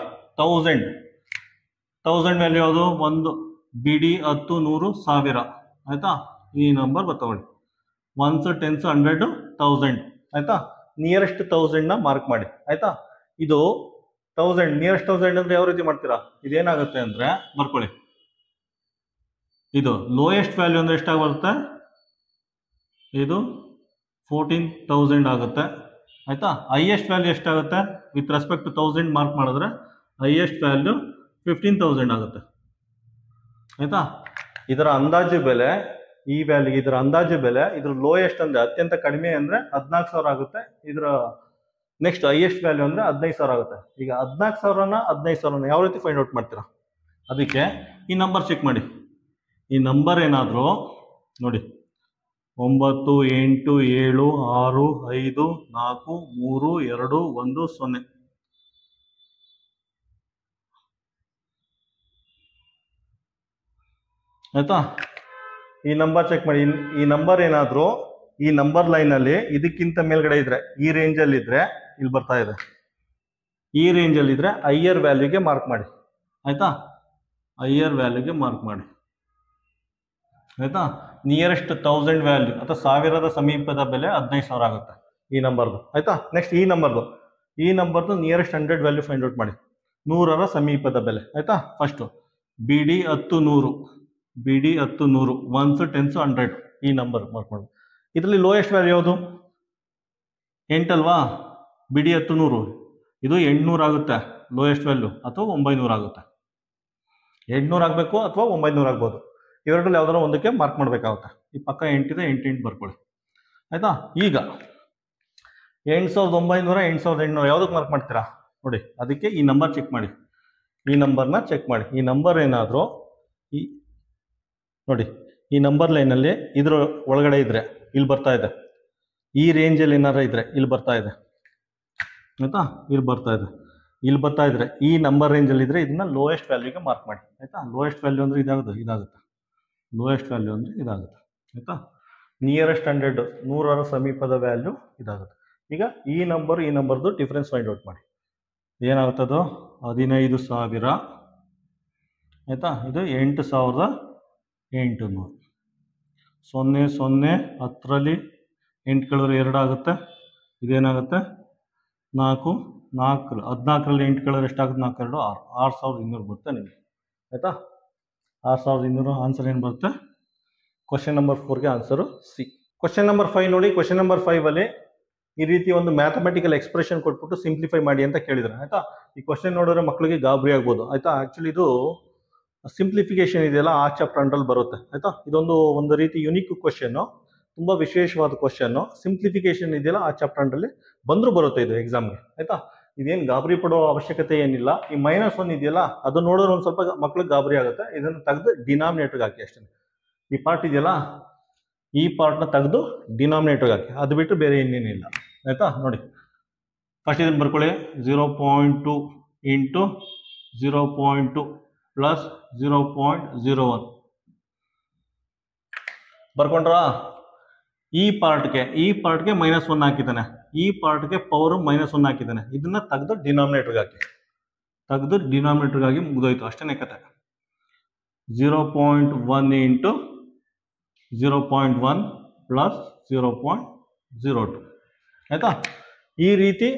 ವ್ಯಾಲ್ಯೂ ಯಾವುದು? 1 BD 10 100 1000 ಆಯಿತಾ. ಈ ನಂಬರ್ ಬರ್ತಾವಳಿ 1s 10s 100 1000 ಆಯಿತಾ. ನಿಯರೆಸ್ಟ್ 1000ನ ಮಾರ್ಕ್ ಮಾಡಿ ಆಯಿತಾ. ಇದು 1000 ನಿಯರೆಸ್ಟ್ 1000 ಅಂದರೆ ಯಾವ ರೀತಿ ಮಾಡ್ತೀರಾ? ಇದೇನಾಗುತ್ತೆ ಅಂದರೆ ಬರ್ಕೊಳ್ಳಿ. ಇದು ಲೋಯೆಸ್ಟ್ ವ್ಯಾಲ್ಯೂ ಅಂದರೆ ಎಷ್ಟಾಗಿ ಬರುತ್ತೆ? ಇದು 14000 ಆಗುತ್ತೆ ಆಯಿತಾ. ಹೈಯೆಸ್ಟ್ ವ್ಯಾಲ್ಯೂ ಎಷ್ಟಾಗುತ್ತೆ? ವಿತ್ ರೆಸ್ಪೆಕ್ಟ್ ಟು 1000 ಮಾರ್ಕ್ ಮಾಡಿದ್ರೆ ಹೈಯೆಸ್ಟ್ ವ್ಯಾಲ್ಯೂ 15000 ಆಗುತ್ತೆ ಆಯಿತಾ. ಇದರ ಅಂದಾಜು ಬೆಲೆ ಈ ವ್ಯಾಲ್ಯೂಗೆ ಇದರ ಅಂದಾಜು ಬೆಲೆ ಇದ್ರ ಲೋಯೆಸ್ಟ್ ಅಂದರೆ ಅತ್ಯಂತ ಕಡಿಮೆ ಅಂದರೆ 14000 ಆಗುತ್ತೆ. ಇದರ ನೆಕ್ಸ್ಟ್ ಹೈಯೆಸ್ಟ್ ವ್ಯಾಲ್ಯೂ ಅಂದರೆ 15000 ಆಗುತ್ತೆ. ಈಗ 14000ನ 15000ನ ಯಾವ ರೀತಿ ಫೈಂಡ್ ಔಟ್ ಮಾಡ್ತೀರಾ? ಅದಕ್ಕೆ ಈ ನಂಬರ್ ಚೆಕ್ ಮಾಡಿ. ಈ ನಂಬರ್ ಏನಾದರೂ ನೋಡಿ 9 8 7 6 5 4 3 2 1 0 ಆಯಿತಾ. ಈ ನಂಬರ್ ಚೆಕ್ ಮಾಡಿ. ಈ ನಂಬರ್ ಏನಾದರೂ ಈ ನಂಬರ್ ಲೈನಲ್ಲಿ ಇದಕ್ಕಿಂತ ಮೇಲ್ಗಡೆ ಇದ್ರೆ, ಈ ರೇಂಜಲ್ಲಿ ಇದ್ರೆ ಇಲ್ಲಿ ಬರ್ತಾ ಇದೆ, ಈ ರೇಂಜಲ್ಲಿ ಇದ್ರೆ ಹೈಯರ್ ವ್ಯಾಲ್ಯೂಗೆ ಮಾರ್ಕ್ ಮಾಡಿ ಆಯಿತಾ. ಹೈಯರ್ ವ್ಯಾಲ್ಯೂಗೆ ಮಾರ್ಕ್ ಮಾಡಿ ಆಯಿತಾ. ನಿಯರೆಸ್ಟ್ 1000 ವ್ಯಾಲ್ಯೂ ಅಥವಾ 1000ದ ಸಮೀಪದ ಬೆಲೆ 15000 ಆಗುತ್ತೆ ಈ ನಂಬರ್ದು ಆಯಿತಾ. ನೆಕ್ಸ್ಟ್ ಈ ನಂಬರ್ದು ನಿಯರೆಸ್ಟ್ 100 ವ್ಯಾಲ್ಯೂ ಫೈಂಡ್ ಔಟ್ ಮಾಡಿ, 100ರ ಸಮೀಪದ ಬೆಲೆ ಆಯಿತಾ. ಫಸ್ಟು BD 10 100 1s 10s 100 ಈ ನಂಬರ್ ಮಾರ್ಕ್ ಮಾಡಿ. ಇದರಲ್ಲಿ ಲೋಯೆಸ್ಟ್ ವ್ಯಾಲ್ಯೂ ಯಾವುದು? 8 ಅಲ್ವಾ. BD 10 100 ಇದು 800 ಆಗುತ್ತೆ ಲೋಯೆಸ್ಟ್ ವ್ಯಾಲ್ಯೂ, ಅಥವಾ 900 ಆಗುತ್ತೆ. 800 ಆಗಬೇಕು ಅಥವಾ 900 ಆಗ್ಬೋದು. ಇವೆರಡರಲ್ಲಿ ಯಾವ್ದಾರ ಒಂದಕ್ಕೆ ಮಾರ್ಕ್ ಮಾಡಬೇಕಾಗುತ್ತೆ. ಈ ಪಕ್ಕ 8 ಇದೆ, 8 ಬರ್ಕೊಳ್ಳಿ ಆಯಿತಾ. ಈಗ 8900 8800 ಯಾವುದಕ್ಕೆ ಮಾರ್ಕ್ ಮಾಡ್ತೀರಾ ನೋಡಿ. ಅದಕ್ಕೆ ಈ ನಂಬರ್ ಚೆಕ್ ಮಾಡಿ. ಈ ನಂಬರ್ನ ಚೆಕ್ ಮಾಡಿ. ಈ ನಂಬರ್ ಏನಾದರೂ ಈ ನೋಡಿ ಈ ನಂಬರ್ ಲೈನಲ್ಲಿ ಇದ್ರ ಒಳಗಡೆ ಇದ್ರೆ ಇಲ್ಲಿ ಬರ್ತಾ ಇದೆ, ಈ ರೇಂಜಲ್ಲಿ ಏನಾರ ಇದ್ರೆ ಇಲ್ಲಿ ಬರ್ತಾ ಇದೆ ಆಯಿತಾ. ಇಲ್ಲಿ ಬರ್ತಾ ಇದ್ರೆ ಈ ನಂಬರ್ ರೇಂಜಲ್ಲಿ ಇದ್ರೆ ಇದನ್ನ ಲೋಯೆಸ್ಟ್ ವ್ಯಾಲ್ಯೂಗೆ ಮಾರ್ಕ್ ಮಾಡಿ ಆಯಿತಾ. ಲೋಯೆಸ್ಟ್ ವ್ಯಾಲ್ಯೂ ಅಂದರೆ ಇದಾಗುತ್ತೆ ಲೋಯೆಸ್ಟ್ ವ್ಯಾಲ್ಯೂ ಅಂದರೆ ಇದಾಗುತ್ತೆ ಆಯಿತಾ. ನಿಯರೆಸ್ಟ್ 100ರ ಸಮೀಪದ ವ್ಯಾಲ್ಯೂ ಇದಾಗುತ್ತೆ. ಈಗ ಈ ನಂಬರ್ದು ಡಿಫ್ರೆನ್ಸ್ ಫೈಂಡ್ ಔಟ್ ಮಾಡಿ. ಏನಾಗುತ್ತದು? 15000 ಆಯಿತಾ. ಇದು 8800 0 0 10ರಲ್ಲಿ 8 ಕಳೆದ್ರೆ 2 ಆಗುತ್ತೆ. ಇದೇನಾಗುತ್ತೆ? 4 14ರಲ್ಲಿ 8 ಕಳೆದ್ರೆ ಎಷ್ಟಾಗುತ್ತೆ? 4 2 6 6200 ಬರುತ್ತೆ ನಿಮಗೆ ಆಯಿತಾ. 6200 ಆನ್ಸರ್ ಏನು ಬರುತ್ತೆ? ಕ್ವಶನ್ ನಂಬರ್ 4ಗೆ ಆನ್ಸರು ಸಿ. ಕ್ವಶನ್ ನಂಬರ್ 5 ನೋಡಿ. ಕ್ವಶನ್ ನಂಬರ್ 5ಅಲ್ಲಿ ಈ ರೀತಿ ಒಂದು ಮ್ಯಾಥಮೆಟಿಕಲ್ ಎಕ್ಸ್ಪ್ರೆಷನ್ ಕೊಟ್ಬಿಟ್ಟು ಸಿಂಪ್ಲಿಫೈ ಮಾಡಿ ಅಂತ ಕೇಳಿದ್ರೆ ಆಯಿತಾ. ಈ ಕ್ವಶನ್ ನೋಡಿದ್ರೆ ಮಕ್ಕಳಿಗೆ ಗಾಬರಿ ಆಗ್ಬೋದು ಆಯಿತಾ. ಆ್ಯಕ್ಚುಲಿ ಇದು ಸಿಂಪ್ಲಿಫಿಕೇಶನ್ ಇದೆಯಲ್ಲ ಆ ಚಾಪ್ಟರ್ ಅಂಡರಲ್ಲಿ ಬರುತ್ತೆ ಆಯಿತಾ. ಒಂದು ರೀತಿ ಯುನಿಕ್ ಕ್ವಶನ್ನು, ತುಂಬ ವಿಶೇಷವಾದ ಕ್ವಶನ್ನು. ಸಿಂಪ್ಲಿಫಿಕೇಶನ್ ಇದೆಯಲ್ಲ ಆ ಚಾಪ್ಟರ್ ಅಂಡರಲ್ಲಿ ಬಂದರೂ ಬರುತ್ತೆ ಇದು ಎಕ್ಸಾಮ್ಗೆ ಆಯಿತಾ. ಇದೇನು ಗಾಬರಿ ಪಡೋ ಅವಶ್ಯಕತೆ ಏನಿಲ್ಲ. ಈ -1 ಇದೆಯಲ್ಲ ಅದು ನೋಡೋರು ಒಂದು ಸ್ವಲ್ಪ ಮಕ್ಳಿಗೆ ಗಾಬರಿ ಆಗುತ್ತೆ. ಇದನ್ನು ತೆಗೆದು ಡಿನಾಮಿನೇಟರ್ಗೆ ಹಾಕಿ ಅಷ್ಟೇ. ಈ ಪಾರ್ಟ್ ಇದೆಯಲ್ಲ ಈ ಪಾರ್ಟ್ನ ತೆಗೆದು ಡಿನಾಮಿನೇಟರ್ಗೆ ಹಾಕಿ, ಅದು ಬಿಟ್ಟು ಬೇರೆ ಇನ್ನೇನಿಲ್ಲ ಆಯಿತಾ. ನೋಡಿ ಫಸ್ಟ್ ಇದನ್ನು ಬರ್ಕೊಳ್ಳಿ. 0.2 ಇಂಟು 0.2 ಪ್ಲಸ್ 0.01 ಬರ್ಕೊಂಡ್ರಾ. ಈ ಪಾರ್ಟ್ಗೆ -1 ಹಾಕಿದ್ದಾನೆ, ಈ ಪಾರ್ಟ್ಗೆ ಪವರ್ -1 ಹಾಕಿದ್ದಾನೆ. ಇದನ್ನ ತೆಗೆದು ಡಿನಾಮಿನೇಟರ್ಗೆ ಹಾಕಿ ಮುಗಿದೋಯ್ತು ಅಷ್ಟೇ ಕತೆ. 0.1 ಇಂಟು 0.1 ಪ್ಲಸ್ 0.02 ಆಯಿತಾ. ಈ ರೀತಿ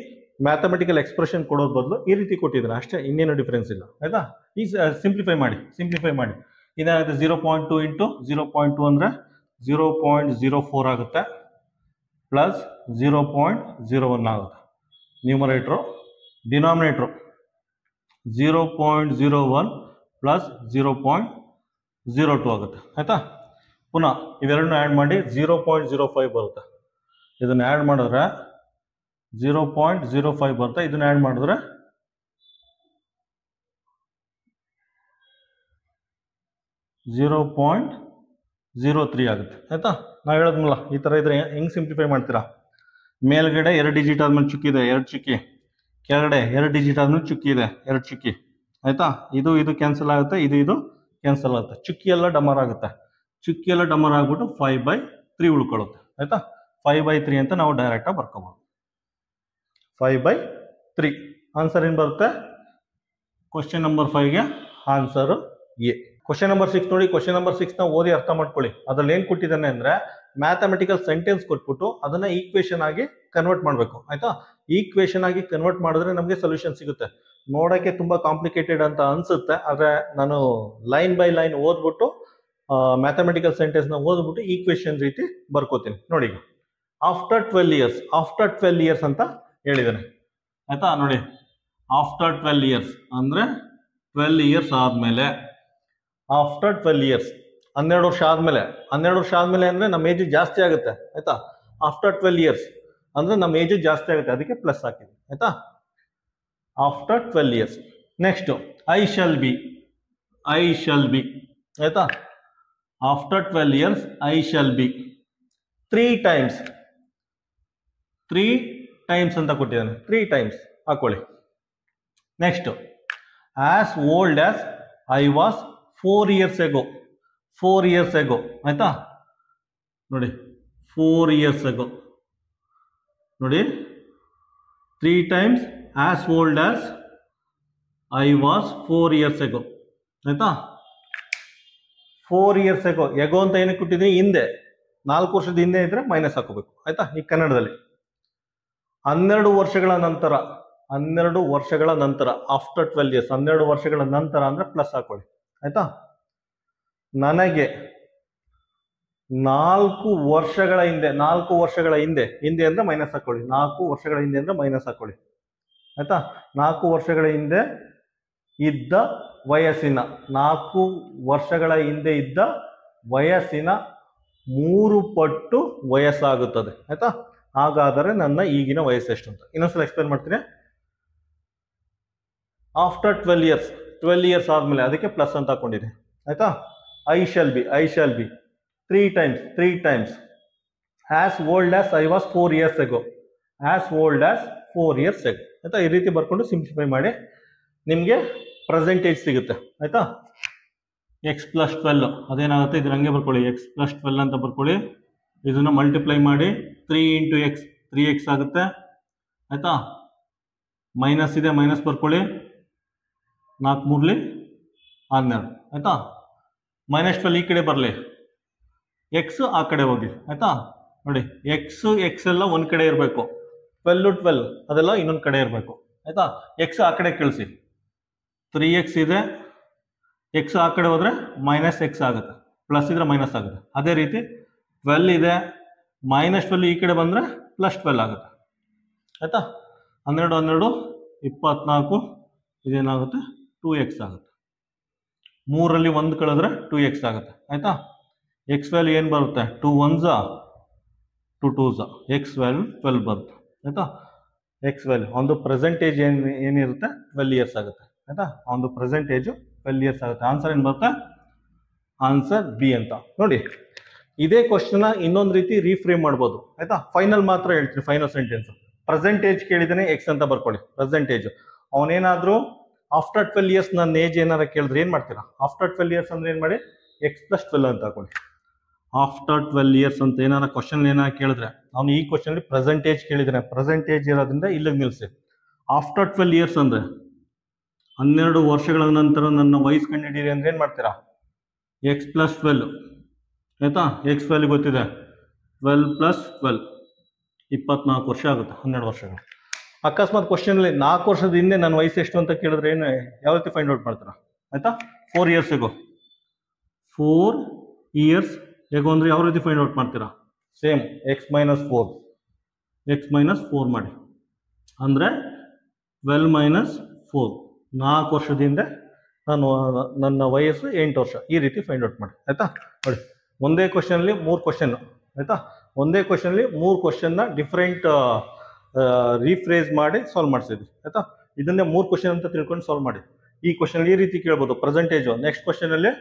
ಮ್ಯಾಥಮೆಟಿಕಲ್ ಎಕ್ಸ್ಪ್ರೆಷನ್ ಕೊಡೋದು ಬದಲು ಈ ರೀತಿ ಕೊಟ್ಟಿದ್ದಾರೆ ಅಷ್ಟೇ, ಇನ್ನೇನು ಡಿಫ್ರೆನ್ಸ್ ಇಲ್ಲ ಆಯಿತಾ. ಈ ಸಿಂಪ್ಲಿಫೈ ಮಾಡಿ. ಇದಾಗುತ್ತೆ 0.2 ಇಂಟು 0.2 ಅಂದರೆ 0.04 ಆಗುತ್ತೆ ಪ್ಲಸ್ 0.01 ಆಗುತ್ತೆ. ನ್ಯೂಮರೇಟ್ರು ಡಿನಾಮಿನೇಟ್ರು 0.01 ಪ್ಲಸ್ 0.02 ಆಗುತ್ತೆ ಆಯಿತಾ. ಪುನಃ ಇವೆರಡನ್ನೂ ಆ್ಯಡ್ ಮಾಡಿ 0.05 ಬರುತ್ತೆ. ಇದನ್ನು ಆ್ಯಡ್ ಮಾಡಿದ್ರೆ 0.05 ಬರುತ್ತೆ. ಇದನ್ನು ಆ್ಯಡ್ ಮಾಡಿದ್ರೆ 0.03 ಆಗುತ್ತೆ ಆಯಿತಾ. ನಾವು ಹೇಳೋದ್ಮಲ್ಲ ಈ ಥರ ಇದ್ರೆ ಹೆಂಗೆ ಸಿಂಪ್ಲಿಫೈ ಮಾಡ್ತೀರಾ? ಮೇಲ್ಗಡೆ 2 ಡಿಜಿಟ್ ಆದ್ಮೇಲೆ ಚುಕ್ಕಿ ಇದೆ 2 ಚುಕ್ಕಿ, ಕೆಳಗಡೆ 2 ಡಿಜಿಟ್ ಆದ್ಮೇಲೆ ಚುಕ್ಕಿ ಇದೆ 2 ಚುಕ್ಕಿ ಆಯಿತಾ. ಇದು ಕ್ಯಾನ್ಸಲ್ ಆಗುತ್ತೆ, ಇದು ಕ್ಯಾನ್ಸಲ್ ಆಗುತ್ತೆ, ಚುಕ್ಕಿ ಎಲ್ಲ ಡಮರ್ ಆಗುತ್ತೆ. ಚುಕ್ಕಿ ಎಲ್ಲ ಡಮರ್ ಆಗಿಬಿಟ್ಟು 5/3 ಉಳ್ಕೊಳ್ಳುತ್ತೆ ಆಯಿತಾ. 5/3 ಅಂತ ನಾವು ಡೈರೆಕ್ಟಾಗಿ ಬರ್ಕೋಬೋದು. 5/3 ಆನ್ಸರ್ ಏನು ಬರುತ್ತೆ? ಕ್ವಶನ್ ನಂಬರ್ 5ಗೆ ಆನ್ಸರು ಎ. ಕ್ವಶನ್ ನಂಬರ್ 6 ನೋಡಿ. ಕ್ವಶನ್ ನಂಬರ್ 6ನ ಓದಿ ಅರ್ಥ ಮಾಡ್ಕೊಳ್ಳಿ. ಅದ್ರಲ್ಲಿ ಏನು ಕೊಟ್ಟಿದ್ದಾನೆ ಅಂದರೆ ಮ್ಯಾಥಮೆಟಿಕಲ್ ಸೆಂಟೆನ್ಸ್ ಕೊಟ್ಬಿಟ್ಟು ಅದನ್ನ ಈಕ್ವೇಶನ್ ಆಗಿ ಕನ್ವರ್ಟ್ ಮಾಡಬೇಕು ಆಯ್ತಾ. ಈಕ್ವೇಶನ್ ಆಗಿ ಕನ್ವರ್ಟ್ ಮಾಡಿದ್ರೆ ನಮಗೆ ಸೊಲ್ಯೂಷನ್ ಸಿಗುತ್ತೆ. ನೋಡೋಕ್ಕೆ ತುಂಬಾ ಕಾಂಪ್ಲಿಕೇಟೆಡ್ ಅಂತ ಅನ್ಸುತ್ತೆ, ಆದರೆ ನಾನು ಲೈನ್ ಬೈ ಲೈನ್ ಓದ್ಬಿಟ್ಟು ಮ್ಯಾಥಮೆಟಿಕಲ್ ಸೆಂಟೆನ್ಸ್ನ ಓದ್ಬಿಟ್ಟು ಈಕ್ವೇಶನ್ ರೀತಿ ಬರ್ಕೋತೀನಿ ನೋಡಿ. ಆಫ್ಟರ್ 12 ಇಯರ್ಸ್ ಅಂತ ಹೇಳಿದ್ದಾನೆ ಆಯ್ತಾ. ನೋಡಿ, ಆಫ್ಟರ್ 12 ಇಯರ್ಸ್ ಅಂದರೆ 12 ಇಯರ್ಸ್ ಆದಮೇಲೆ, ಆಫ್ಟರ್ 12 ಇಯರ್ಸ್ 12 ವರ್ಷ ಆದಮೇಲೆ, 12 ವರ್ಷ ಆದಮೇಲೆ ಅಂದರೆ ನಮ್ಮ ಏಜ್ ಜಾಸ್ತಿ ಆಗುತ್ತೆ ಆಯ್ತಾ. ಆಫ್ಟರ್ 12 ಇಯರ್ಸ್ ಅಂದರೆ ನಮ್ಮ ಏಜ್ ಜಾಸ್ತಿ ಆಗುತ್ತೆ, ಅದಕ್ಕೆ ಪ್ಲಸ್ ಹಾಕಿದ್ವಿ ಆಯ್ತಾ. After 12 years. Next I shall be ಆಯ್ತಾ. After 12 years I shall be 3 times ಅಂತ ಕೊಟ್ಟಿದ್ದಾನೆ. 3 ಟೈಮ್ಸ್ ಹಾಕೊಳ್ಳಿ. Next as old as I was 4 years ago. 4 years ago ಆಯ್ತಾ. ನೋಡಿ 4 years ago ನೋಡಿ 3 times as old as I was 4 years ago ಆಯ್ತಾ. 4 years ago ಅಂತ ಏನಕ್ಕೆ ಕೊಟ್ಟಿದ್ದೀನಿ? ಹಿಂದೆ 4 ವರ್ಷದ ಹಿಂದೆ ಇದ್ರೆ ಮೈನಸ್ ಹಾಕೋಬೇಕು ಆಯ್ತಾ. ಈ ಕನ್ನಡದಲ್ಲಿ 12 ವರ್ಷಗಳ ನಂತರ ಆಫ್ಟರ್ 12 ಇಯರ್ಸ್ 12 ವರ್ಷಗಳ ನಂತರ ಅಂದ್ರೆ ಪ್ಲಸ್ ಹಾಕೊಳ್ಳಿ ಆಯ್ತಾ. ನನಗೆ 4 ವರ್ಷಗಳ ಹಿಂದೆ ಅಂದ್ರೆ ಮೈನಸ್ ಹಾಕೊಳ್ಳಿ. 4 ವರ್ಷಗಳ ಹಿಂದೆ ಅಂದ್ರೆ ಮೈನಸ್ ಹಾಕೊಳ್ಳಿ ಆಯ್ತಾ. 4 ವರ್ಷಗಳ ಹಿಂದೆ ಇದ್ದ ವಯಸ್ಸಿನ 4 ವರ್ಷಗಳ ಹಿಂದೆ ಇದ್ದ ವಯಸ್ಸಿನ 3 ಪಟ್ಟು ವಯಸ್ಸಾಗುತ್ತದೆ ಆಯ್ತಾ. ಹಾಗಾದರೆ ನನ್ನ ಈಗಿನ ವಯಸ್ಸು ಎಷ್ಟು ಅಂತ ಇನ್ನೊಂದ್ಸಲ ಎಕ್ಸ್ಪ್ಲೇನ್ ಮಾಡ್ತೀನಿ. ಆಫ್ಟರ್ 12 ಇಯರ್ಸ್ ಆದ್ಮೇಲೆ ಅದಕ್ಕೆ ಪ್ಲಸ್ ಅಂತ ಹಾಕೊಂಡಿದೆ ಆಯ್ತಾ. I shall be 3 times as old as I was 4 years ago ಆಯ್ತಾ. ಈ ರೀತಿ ಬರ್ಕೊಂಡು ಸಿಂಪ್ಲಿಫೈ ಮಾಡಿ ನಿಮಗೆ ಪ್ರೆಸೆಂಟೇಜ್ ಸಿಗುತ್ತೆ ಆಯ್ತಾ. x+12 ಅದೇನಾಗುತ್ತೆ, ಇದನ್ನ ಹಂಗೆ ಬರ್ಕೊಳ್ಳಿ. x+12 ಅಂತ ಬರ್ಕೊಳ್ಳಿ. ಇದನ್ನ ಮಲ್ಟಿಪ್ಲೈ ಮಾಡಿ 3 × x 3x ಆಗುತ್ತೆ ಆಯ್ತಾ. ಮೈನಸ್ ಇದೆ, ಮೈನಸ್ ಬರ್ಕೊಳ್ಳಿ. 4 3 12 ಆಯ್ತಾ. -12 ಈ ಕಡೆ ಬರಲಿ, ಎಕ್ಸ್ ಆ ಕಡೆ ಹೋಗಿ ಆಯ್ತಾ. ನೋಡಿ ಎಕ್ಸ್ ಎಲ್ಲ ಒಂದ್ ಕಡೆ ಇರಬೇಕು, 12 ಅದೆಲ್ಲ ಇನ್ನೊಂದು ಕಡೆ ಇರಬೇಕು ಆಯ್ತಾ. ಎಕ್ಸ್ ಆ ಕಡೆ ಕಳಿಸಿ, 3x ಇದೆ, ಎಕ್ಸ್ ಆ ಕಡೆ ಹೋದ್ರೆ -x ಆಗುತ್ತೆ, ಪ್ಲಸ್ ಇದ್ರೆ ಮೈನಸ್ ಆಗುತ್ತೆ. ಅದೇ ರೀತಿ 12 ಇದೆ, -12 ಈ ಕಡೆ ಬಂದ್ರೆ +12 ಆಗುತ್ತೆ ಆಯ್ತಾ. 12 24 ಇದೇನಾಗುತ್ತೆ 2x ಆಗುತ್ತೆ. 3ರಲ್ಲಿ 1 ಕಳೆದ್ರೆ 2x ಆಗುತ್ತೆ ಆಯ್ತಾ. ಎಕ್ಸ್ ವ್ಯಾಲ್ಯೂ ಏನು ಬರುತ್ತೆ? 2 1s 2 2s, ಎಕ್ಸ್ ವ್ಯಾಲ್ಯೂ 12 ಬರುತ್ತೆ ಆಯ್ತಾ. ಎಕ್ಸ್ ವ್ಯಾಲ್ಯೂ ಒಂದು ಪ್ರೆಸೆಂಟೇಜ್ ಏನಿರುತ್ತೆ 12 ಇಯರ್ಸ್ ಆಗುತ್ತೆ ಆಯ್ತಾ. ಒಂದು ಪ್ರೆಸೆಂಟೇಜು 12 ಇಯರ್ಸ್ ಆಗುತ್ತೆ. ಆನ್ಸರ್ ಏನು ಬರುತ್ತೆ? ಆನ್ಸರ್ ಬಿ ಅಂತ. ನೋಡಿ ಇದೇ ಕ್ವಶನ್ ಇನ್ನೊಂದು ರೀತಿ ರೀಫ್ರೇಮ್ ಮಾಡ್ಬೋದು ಆಯ್ತಾ. ಫೈನಲ್ ಮಾತ್ರ ಹೇಳ್ತೀನಿ, ಫೈನಲ್ ಸೆಂಟೆನ್ಸ್. ಪ್ರೆಸೆಂಟೇಜ್ ಕೇಳಿದಾನೆ ಎಕ್ಸ್ ಅಂತ ಬರ್ಕೊಳ್ಳಿ, ಪ್ರೆಸೆಂಟೇಜ್. ಅವನೇನಾದ್ರೂ ಆಫ್ಟರ್ 12 ಇಯರ್ಸ್ ನನ್ನ ಏಜ್ ಏನಾರ ಕೇಳಿದ್ರೆ ಏನ್ ಮಾಡ್ತೀರಾ? ಆಫ್ಟರ್ 12 ಇಯರ್ಸ್ ಅಂದ್ರೆ ಏನ್ ಮಾಡಿ, x+12 ಅಂತ ಹಾಕೊಳ್ಳಿ. ಆಫ್ಟರ್ 12 ಇಯರ್ಸ್ ಅಂತ ಏನಾರ ಕ್ವಶನ್ ಏನಾರ ಕೇಳಿದ್ರೆ, ಅವ್ನು ಈ ಕ್ವಶನ್ ಅಲ್ಲಿ ಪ್ರೆಸೆಂಟೇಜ್ ಕೇಳಿದಾನೆ, ಪ್ರೆಸೆಂಟೇಜ್ ಇರೋದ್ರಿಂದ ಇಲ್ಲಿಗೆ ನಿಲ್ಸಿ. ಆಫ್ಟರ್ 12 ಇಯರ್ಸ್ ಅಂದ್ರೆ 12 ವರ್ಷಗಳ ನಂತರ ನನ್ನ ವಯಸ್ಸು ಕಂಡಿದ್ದೀರಿ ಅಂದ್ರೆ ಏನ್ ಮಾಡ್ತೀರಾ? x+12 ಆಯ್ತಾ. ಎಕ್ಸ್ ವ್ಯಾಲ್ಯೂ ಗೊತ್ತಿದೆ, 12 + 12 24 ವರ್ಷ ಆಗುತ್ತೆ, 12 ವರ್ಷಗಳು. ಅಕಸ್ಮಾತ್ ಕ್ವಶನ್ ಅಲ್ಲಿ 4 ವರ್ಷದ ಹಿಂದೆ ನನ್ನ ವಯಸ್ಸು ಎಷ್ಟು ಅಂತ ಕೇಳಿದ್ರೆ ಏನು, ಯಾವ ರೀತಿ ಫೈಂಡ್ ಔಟ್ ಮಾಡ್ತೀರಾ ಆಯ್ತಾ? 4 years ago 4 years ago ಅಂದ್ರೆ ಯಾವ ರೀತಿ ಫೈಂಡ್ ಔಟ್ ಮಾಡ್ತೀರಾ? ಸೇಮ್ x - 4 ಮಾಡಿ, ಅಂದ್ರೆ 12 - 4 4 ವರ್ಷದ ಹಿಂದೆ ನಾನು ನನ್ನ ವಯಸ್ಸು 8 ವರ್ಷ, ಈ ರೀತಿ ಫೈಂಡ್ ಔಟ್ ಮಾಡಿ. ಆಯಿತಾ? ನೋಡಿ, ಒಂದೇ ಕ್ವಶನಲ್ಲಿ 3 ಕ್ವಶನ್. ಆಯಿತಾ? ಒಂದೇ ಕ್ವಶನಲ್ಲಿ 3 ಕ್ವಶನ್ನ ಡಿಫ್ರೆಂಟ್ ರೀಫ್ರೇಸ್ ಮಾಡಿ ಸಾಲ್ವ್ ಮಾಡಿಸಿದ್ವಿ. ಆಯಿತಾ? ಇದನ್ನೇ 3 ಕ್ವಶನ್ ಅಂತ ತಿಳ್ಕೊಂಡು ಸಾಲ್ವ್ ಮಾಡಿ. ಈ ಕ್ವಶನ್ ಈ ರೀತಿ ಕೇಳ್ಬೋದು, ಪ್ರೆಸೆಂಟೇಜು. ನೆಕ್ಸ್ಟ್ ಕ್ವಶನಲ್ಲಿ,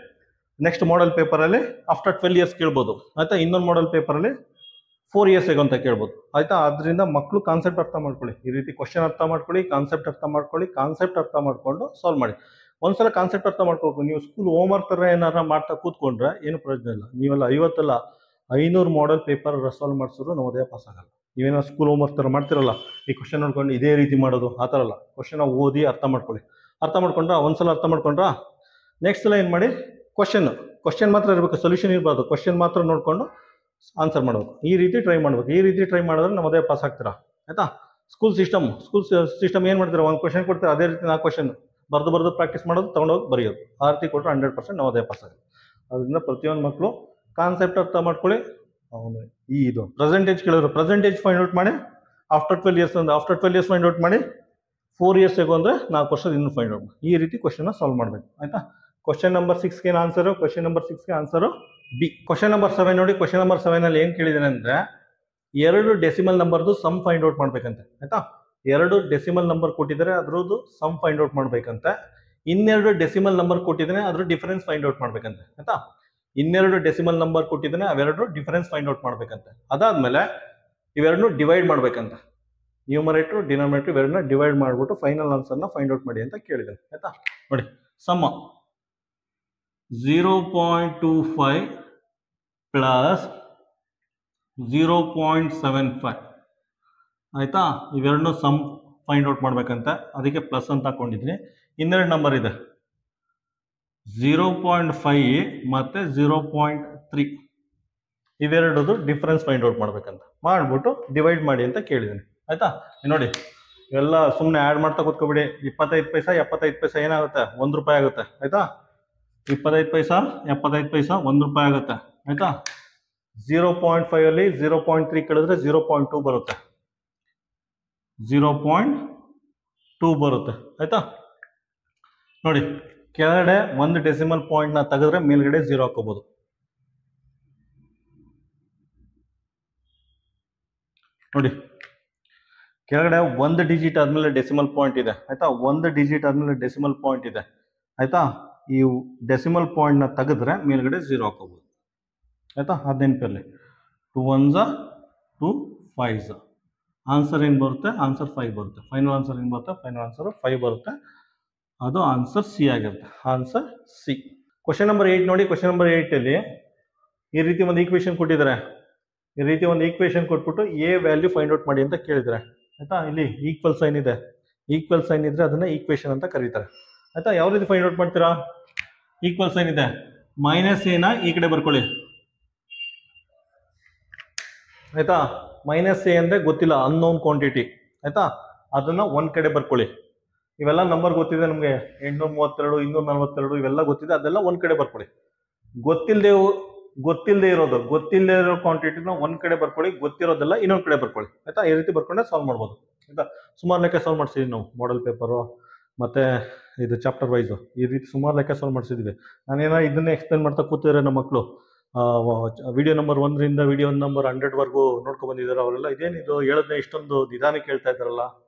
ನೆಕ್ಸ್ಟ್ ಮಾಡೆಲ್ ಪೇಪರಲ್ಲಿ ಆಫ್ಟರ್ 12 ಇಯರ್ಸ್ ಕೇಳ್ಬೋದು. ಆಯಿತಾ? ಇನ್ನೊಂದು ಮಾಡೆಲ್ ಪೇಪರಲ್ಲಿ 4 ಇಯರ್ಸ್ ಹೇಗೋ ಅಂತ ಕೇಳ್ಬೋದು. ಆಯಿತಾ? ಅದರಿಂದ ಮಕ್ಕಳು ಕಾನ್ಸೆಪ್ಟ್ ಅರ್ಥ ಮಾಡ್ಕೊಳ್ಳಿ. ಈ ರೀತಿ ಕ್ವಶನ್ ಅರ್ಥ ಮಾಡ್ಕೊಳ್ಳಿ, ಕಾನ್ಸೆಪ್ಟ್ ಅರ್ಥ ಮಾಡ್ಕೊಳ್ಳಿ, ಕಾನ್ಸೆಪ್ಟ್ ಅರ್ಥ ಮಾಡ್ಕೊಂಡು ಸಾಲ್ವ್ ಮಾಡಿ. ಒಂದ್ಸಲ ಕಾನ್ಸೆಪ್ಟ್ ಅರ್ಥ ಮಾಡ್ಕೋಬೇಕು. ನೀವು ಸ್ಕೂಲ್ ಹೋಮ್ವರ್ಕ್ ಥರ ಏನಾರ ಮಾಡ್ತಾ ಕೂತ್ಕೊಂಡ್ರೆ ಏನು ಪ್ರಯೋಜನ ಇಲ್ಲ. ನೀವೆಲ್ಲ 50 ಅಲ್ಲ 500 ಮಾಡೆಲ್ ಪೇಪರ್ ಸಾಲ್ವ್ ಮಾಡಿಸಿದ್ರು ನವೋದಯ ಪಾಸ್ ಆಗಲ್ಲ. ನೀವೇನೋ ಸ್ಕೂಲ್ ಹೋಮ್ವರ್ಕ್ ಥರ ಮಾಡ್ತಿರಲ್ಲ, ಈ ಕ್ವಶನ್ ನೋಡ್ಕೊಂಡು ಇದೇ ರೀತಿ ಮಾಡೋದು, ಆ ಥರ ಅಲ್ಲ. ಕ್ವಶನ್ ಓದಿ ಅರ್ಥ ಮಾಡ್ಕೊಳ್ಳಿ. ಅರ್ಥ ಮಾಡ್ಕೊಂಡ್ರೆ ಒಂದ್ಸಲ ಅರ್ಥ ಮಾಡ್ಕೊಂಡ್ರ ನೆಕ್ಸ್ಟ್ ಸಲ ಏನು ಮಾಡಿ, ಕ್ವಶನ್ ಮಾತ್ರ ಇರಬೇಕು, ಸೊಲ್ಯೂಷನ್ ಇರಬಾರ್ದು. ಕ್ವಶನ್ ಮಾತ್ರ ನೋಡಿಕೊಂಡು ಆನ್ಸರ್ ಮಾಡಬೇಕು. ಈ ರೀತಿ ಟ್ರೈ ಮಾಡ್ಬೇಕು. ಈ ರೀತಿ ಟ್ರೈ ಮಾಡಿದ್ರೆ ನವೋದಯ ಪಾಸ್ ಆಗ್ತೀರಾ. ಆಯಿತಾ? ಸ್ಕೂಲ್ ಸಿಸ್ಟಮ್ ಏನು ಮಾಡ್ತೀರಾ, ಒಂದು ಕ್ವಶನ್ ಕೊಡ್ತೀರಾ, ಅದೇ ರೀತಿ 4 ಕ್ವಶನ್ ಬರೆದು ಪ್ರಾಕ್ಟೀಸ್ ಮಾಡೋದು, ತೊಗೊಂಡೋಗಿ ಬರೆಯೋದು. ಆ ರೀತಿ ಕೊಟ್ಟರೆ 100% ನವೋದಯ ಪಾಸ್ ಆಗುತ್ತೆ. ಅದರಿಂದ ಪ್ರತಿಯೊಂದು ಮಕ್ಕಳು ಕಾನ್ಸೆಪ್ಟ್ ಅರ್ಥ ಮಾಡ್ಕೊಳ್ಳಿ. ಅವನು ಇದು ಪ್ರೆಸೆಂಟೇಜ್ ಕೇಳಿದ್ರು, ಪ್ರೆಸೆಂಟೇಜ್ ಫೈಂಡ್ ಔಟ್ ಮಾಡಿ. ಆಫ್ಟರ್ 12 ಇಯರ್ಸ್ ಅಂದ್ರೆ ಆಫ್ಟರ್ 12 ಇಯರ್ಸ್ ಫೈಂಡ್ ಔಟ್ ಮಾಡಿ. 4 ಇಯರ್ಸ್ ಹೇಗೋ ಅಂದರೆ 4 ವರ್ಷದ ಇನ್ನೂ ಫೈಂಡ್ ಔಟ್ ಮಾಡಿ. ಈ ರೀತಿ ಕ್ವಶನ್ನ ಸಾಲ್ವ್ ಮಾಡಬೇಕು. ಆಯಿತಾ? ಕ್ವಶನ್ ನಂಬರ್ 6ಗೆ ಆನ್ಸರು, ಕ್ವಶನ್ ನಂಬರ್ 6ಗೆ ಆನ್ಸರು ಬಿ. ಕ್ವಶನ್ ನಂಬರ್ 7 ನೋಡಿ. ಕ್ವಶನ್ ನಂಬರ್ 7 ಏನು ಕೇಳಿದ್ದೇನೆ ಅಂದರೆ 2 ಡೆಸಿಮಲ್ ನಂಬರ್ದು ಸಮ್ ಫೈಂಡ್ ಔಟ್ ಮಾಡ್ಬೇಕಂತೆ. ಆಯಿತಾ? 2 ಡೆಸಿಮಲ್ ನಂಬರ್ ಕೊಟ್ಟಿದ್ದಾರೆ, ಅದ್ರದ್ದು ಸಮ್ ಫೈಂಡ್ ಔಟ್ ಮಾಡ್ಬೇಕಂತೆ. ಇನ್ನೆರಡು ಡೆಸಿಮಲ್ ನಂಬರ್ ಕೊಟ್ಟಿದ್ದಾನೆ, ಅದ್ರ ಡಿಫರೆನ್ಸ್ ಫೈಂಡ್ ಔಟ್ ಮಾಡ್ಬೇಕಂತೆ. ಆಯ್ತಾ? ಇನ್ನೆರಡು ಡೆಸಿಮಲ್ ನಂಬರ್ ಕೊಟ್ಟಿದ್ದಾನೆ, ಅವೆರಡು ಡಿಫರೆನ್ಸ್ ಫೈಂಡ್ ಔಟ್ ಮಾಡ್ಬೇಕಂತೆ. ಅದಾದ್ಮೇಲೆ ಇವೆರಡನ್ನು ಡಿವೈಡ್ ಮಾಡ್ಬೇಕಂತ. ನ್ಯೂಮರೇಟರ್ ಡಿನಾಮಿನೇಟರ್ ಇವೆರಡನ್ನ ಡಿವೈಡ್ ಮಾಡ್ಬಿಟ್ಟು ಫೈನಲ್ ಆನ್ಸರ್ನ ಫೈಂಡ್ ಔಟ್ ಮಾಡಿ ಅಂತ ಕೇಳಿದ್ದಾನೆ. ಆಯ್ತಾ? ನೋಡಿ, ಸಮ 0.25 ಪ್ಲಸ್ 0.75. ಆಯ್ತಾ? ಇವೆರಡನ್ನೂ ಸಮ್ ಫೈಂಡ್ ಔಟ್ ಮಾಡ್ಬೇಕಂತ, ಅದಕ್ಕೆ ಪ್ಲಸ್ ಅಂತ ಹಾಕೊಂಡಿದ್ದೀನಿ. ಇನ್ನೆರಡು ನಂಬರ್ ಇದೆ, 0.5 ಮತ್ತೆ 0.3. ಇವೆರಡದು ಡಿಫ್ರೆನ್ಸ್ ಫೈಂಡ್ ಔಟ್ ಮಾಡ್ಬೇಕಂತ ಮಾಡ್ಬಿಟ್ಟು ಡಿವೈಡ್ ಮಾಡಿ ಅಂತ ಕೇಳಿದ್ದೀನಿ. ಆಯ್ತಾ? ನೋಡಿ, ಎಲ್ಲ ಸುಮ್ಮನೆ ಆ್ಯಡ್ ಮಾಡ್ತಾ ಕೂತ್ಕೊಬಿಡಿ. 25 ಪೈಸಾ 75 ಪೈಸಾ ಏನಾಗುತ್ತೆ? 1 ರೂಪಾಯಿ ಆಗುತ್ತೆ. ಆಯ್ತಾ? 25 ಪೈಸಾ 75 ಪೈಸಾ 1 ರೂಪಾಯಿ ಆಗುತ್ತೆ. ಆಯ್ತಾ? 0.5 ಅಲ್ಲಿ 0.3 ಕಳೆದ್ರೆ 0.2 ಬರುತ್ತೆ. 0.2 ಬರುತ್ತೆ. ಆಯ್ತಾ? ನೋಡಿ, ಕೆಳಗಡೆ ಒಂದು ಡೆಸಿಮಲ್ ಪಾಯಿಂಟ್ ನ ತೆಗೆದ್ರೆ ಮೇಲ್ಗಡೆ 0 ಹಾಕೋಬಹುದು. ನೋಡಿ, ಕೆಳಗಡೆ ಒಂದು ಡಿಜಿಟ್ ಆದ್ಮೇಲೆ ಡೆಸಿಮಲ್ ಪಾಯಿಂಟ್ ಇದೆ. ಆಯ್ತಾ? ಒಂದು ಡಿಜಿಟ್ ಆದ್ಮೇಲೆ ಡೆಸಿಮಲ್ ಪಾಯಿಂಟ್ ಇದೆ. ಆಯ್ತಾ? ಈ ಡೆಸಿಮಲ್ ಪಾಯಿಂಟ್ ನ ತೆಗೆದ್ರೆ ಮೇಲ್ಗಡೆ 0 ಹಾಕೋಬಹುದು. ಆಯ್ತಾ? ಅದು ನೆನಪಿರಲಿ. 2 1s 2 5s. ಆನ್ಸರ್ ಏನು ಬರುತ್ತೆ? ಆನ್ಸರ್ 5 ಬರುತ್ತೆ. ಫೈನಲ್ ಆನ್ಸರ್ ಏನು ಬರುತ್ತೆ? ಫೈನಲ್ ಆನ್ಸರ್ 5 ಬರುತ್ತೆ. ಅದು ಆನ್ಸರ್ ಸಿ ಆಗಿರುತ್ತೆ. Answer C. ಕ್ವಶನ್ ನಂಬರ್ 8 ನೋಡಿ. ಕ್ವಶನ್ ನಂಬರ್ 8 ಅಲ್ಲಿ ಈ ರೀತಿ ಒಂದು ಈಕ್ವೇಶನ್ ಕೊಟ್ಟಿದ್ದಾರೆ. ಈ ರೀತಿ ಒಂದು ಈಕ್ವೇಶನ್ ಕೊಟ್ಬಿಟ್ಟು ಎ ವ್ಯಾಲ್ಯೂ ಫೈಂಡ್ ಔಟ್ ಮಾಡಿ ಅಂತ ಕೇಳಿದ್ದಾರೆ. ಆಯ್ತಾ? ಇಲ್ಲಿ ಈಕ್ವಲ್ ಸೈನ್ ಇದೆ. ಈಕ್ವಲ್ ಸೈನ್ ಇದ್ರೆ ಅದನ್ನ ಈಕ್ವೇಶನ್ ಅಂತ ಕರೀತಾರೆ. ಆಯ್ತಾ? ಯಾವ ರೀತಿ ಫೈಂಡ್ ಔಟ್ ಮಾಡ್ತೀರಾ? ಈಕ್ವಲ್ ಸೈನ್ ಇದೆ, ಮೈನಸ್ ಎನ ಈ ಕಡೆ ಬರ್ಕೊಳ್ಳಿ. ಆಯ್ತಾ? ಮೈನಸ್ ಎ ಅಂದ್ರೆ ಗೊತ್ತಿಲ್ಲ, ಅನ್ನೋನ್ ಕ್ವಾಂಟಿಟಿ. ಆಯ್ತಾ? ಅದನ್ನ ಒಂದ್ ಕಡೆ ಬರ್ಕೊಳ್ಳಿ. ಇವೆಲ್ಲ ನಂಬರ್ ಗೊತ್ತಿದೆ ನಮಗೆ, 832 242 ಇವೆಲ್ಲ ಗೊತ್ತಿದೆ. ಅದೆಲ್ಲ ಒಂದ್ ಕಡೆ ಬರ್ಕೊಳ್ಳಿ. ಗೊತ್ತಿಲ್ಲದೆ ಇರೋ ಕ್ವಾಂಟಿಟಿನ ಒಂದ್ ಕಡೆ ಬರ್ಕೊಳ್ಳಿ, ಗೊತ್ತಿರೋದೆಲ್ಲ ಇನ್ನೊಂದ್ ಕಡೆ ಬರ್ಕೊಳ್ಳಿ. ಆಯ್ತಾ? ಈ ರೀತಿ ಬರ್ಕೊಂಡೆ ಸಾಲ್ವ್ ಮಾಡ್ಬೋದು. ಆಯ್ತಾ? ಸುಮಾರು ಲೆಕ್ಕ ಸಾಲ್ವ್ ಮಾಡ್ಸಿದ್ವಿ ನಾವು, ಮಾಡೆಲ್ ಪೇಪರು ಮತ್ತೆ ಇದು ಚಾಪ್ಟರ್ ವೈಸ್. ಈ ರೀತಿ ಸುಮಾರು ಲೆಕ್ಕ ಸಾಲ್ವ್ ಮಾಡಿಸಿದ್ವಿ. ನಾನೇನೋ ಇದನ್ನೇ ಎಕ್ಸ್ಪ್ಲೇನ್ ಮಾಡ್ತಾ ಕೂತಿದ್ರೆ ನಮ್ಮ ಮಕ್ಕಳು ವಿಡಿಯೋ ನಂಬರ್ 1 ರಿಂದ ವಿಡಿಯೋ ನಂಬರ್ 100 ನೋಡ್ಕೊಂಡ್ ಬಂದಿದ್ದಾರೆ. ಅವರೆಲ್ಲ ಇದೇನಿದು ಹೇಳೋದನ್ನ ಇಷ್ಟೊಂದು ನಿಧಾನಕ್ಕೆ ಹೇಳ್ತಾ ಇದ್ದಾರಲ್ಲ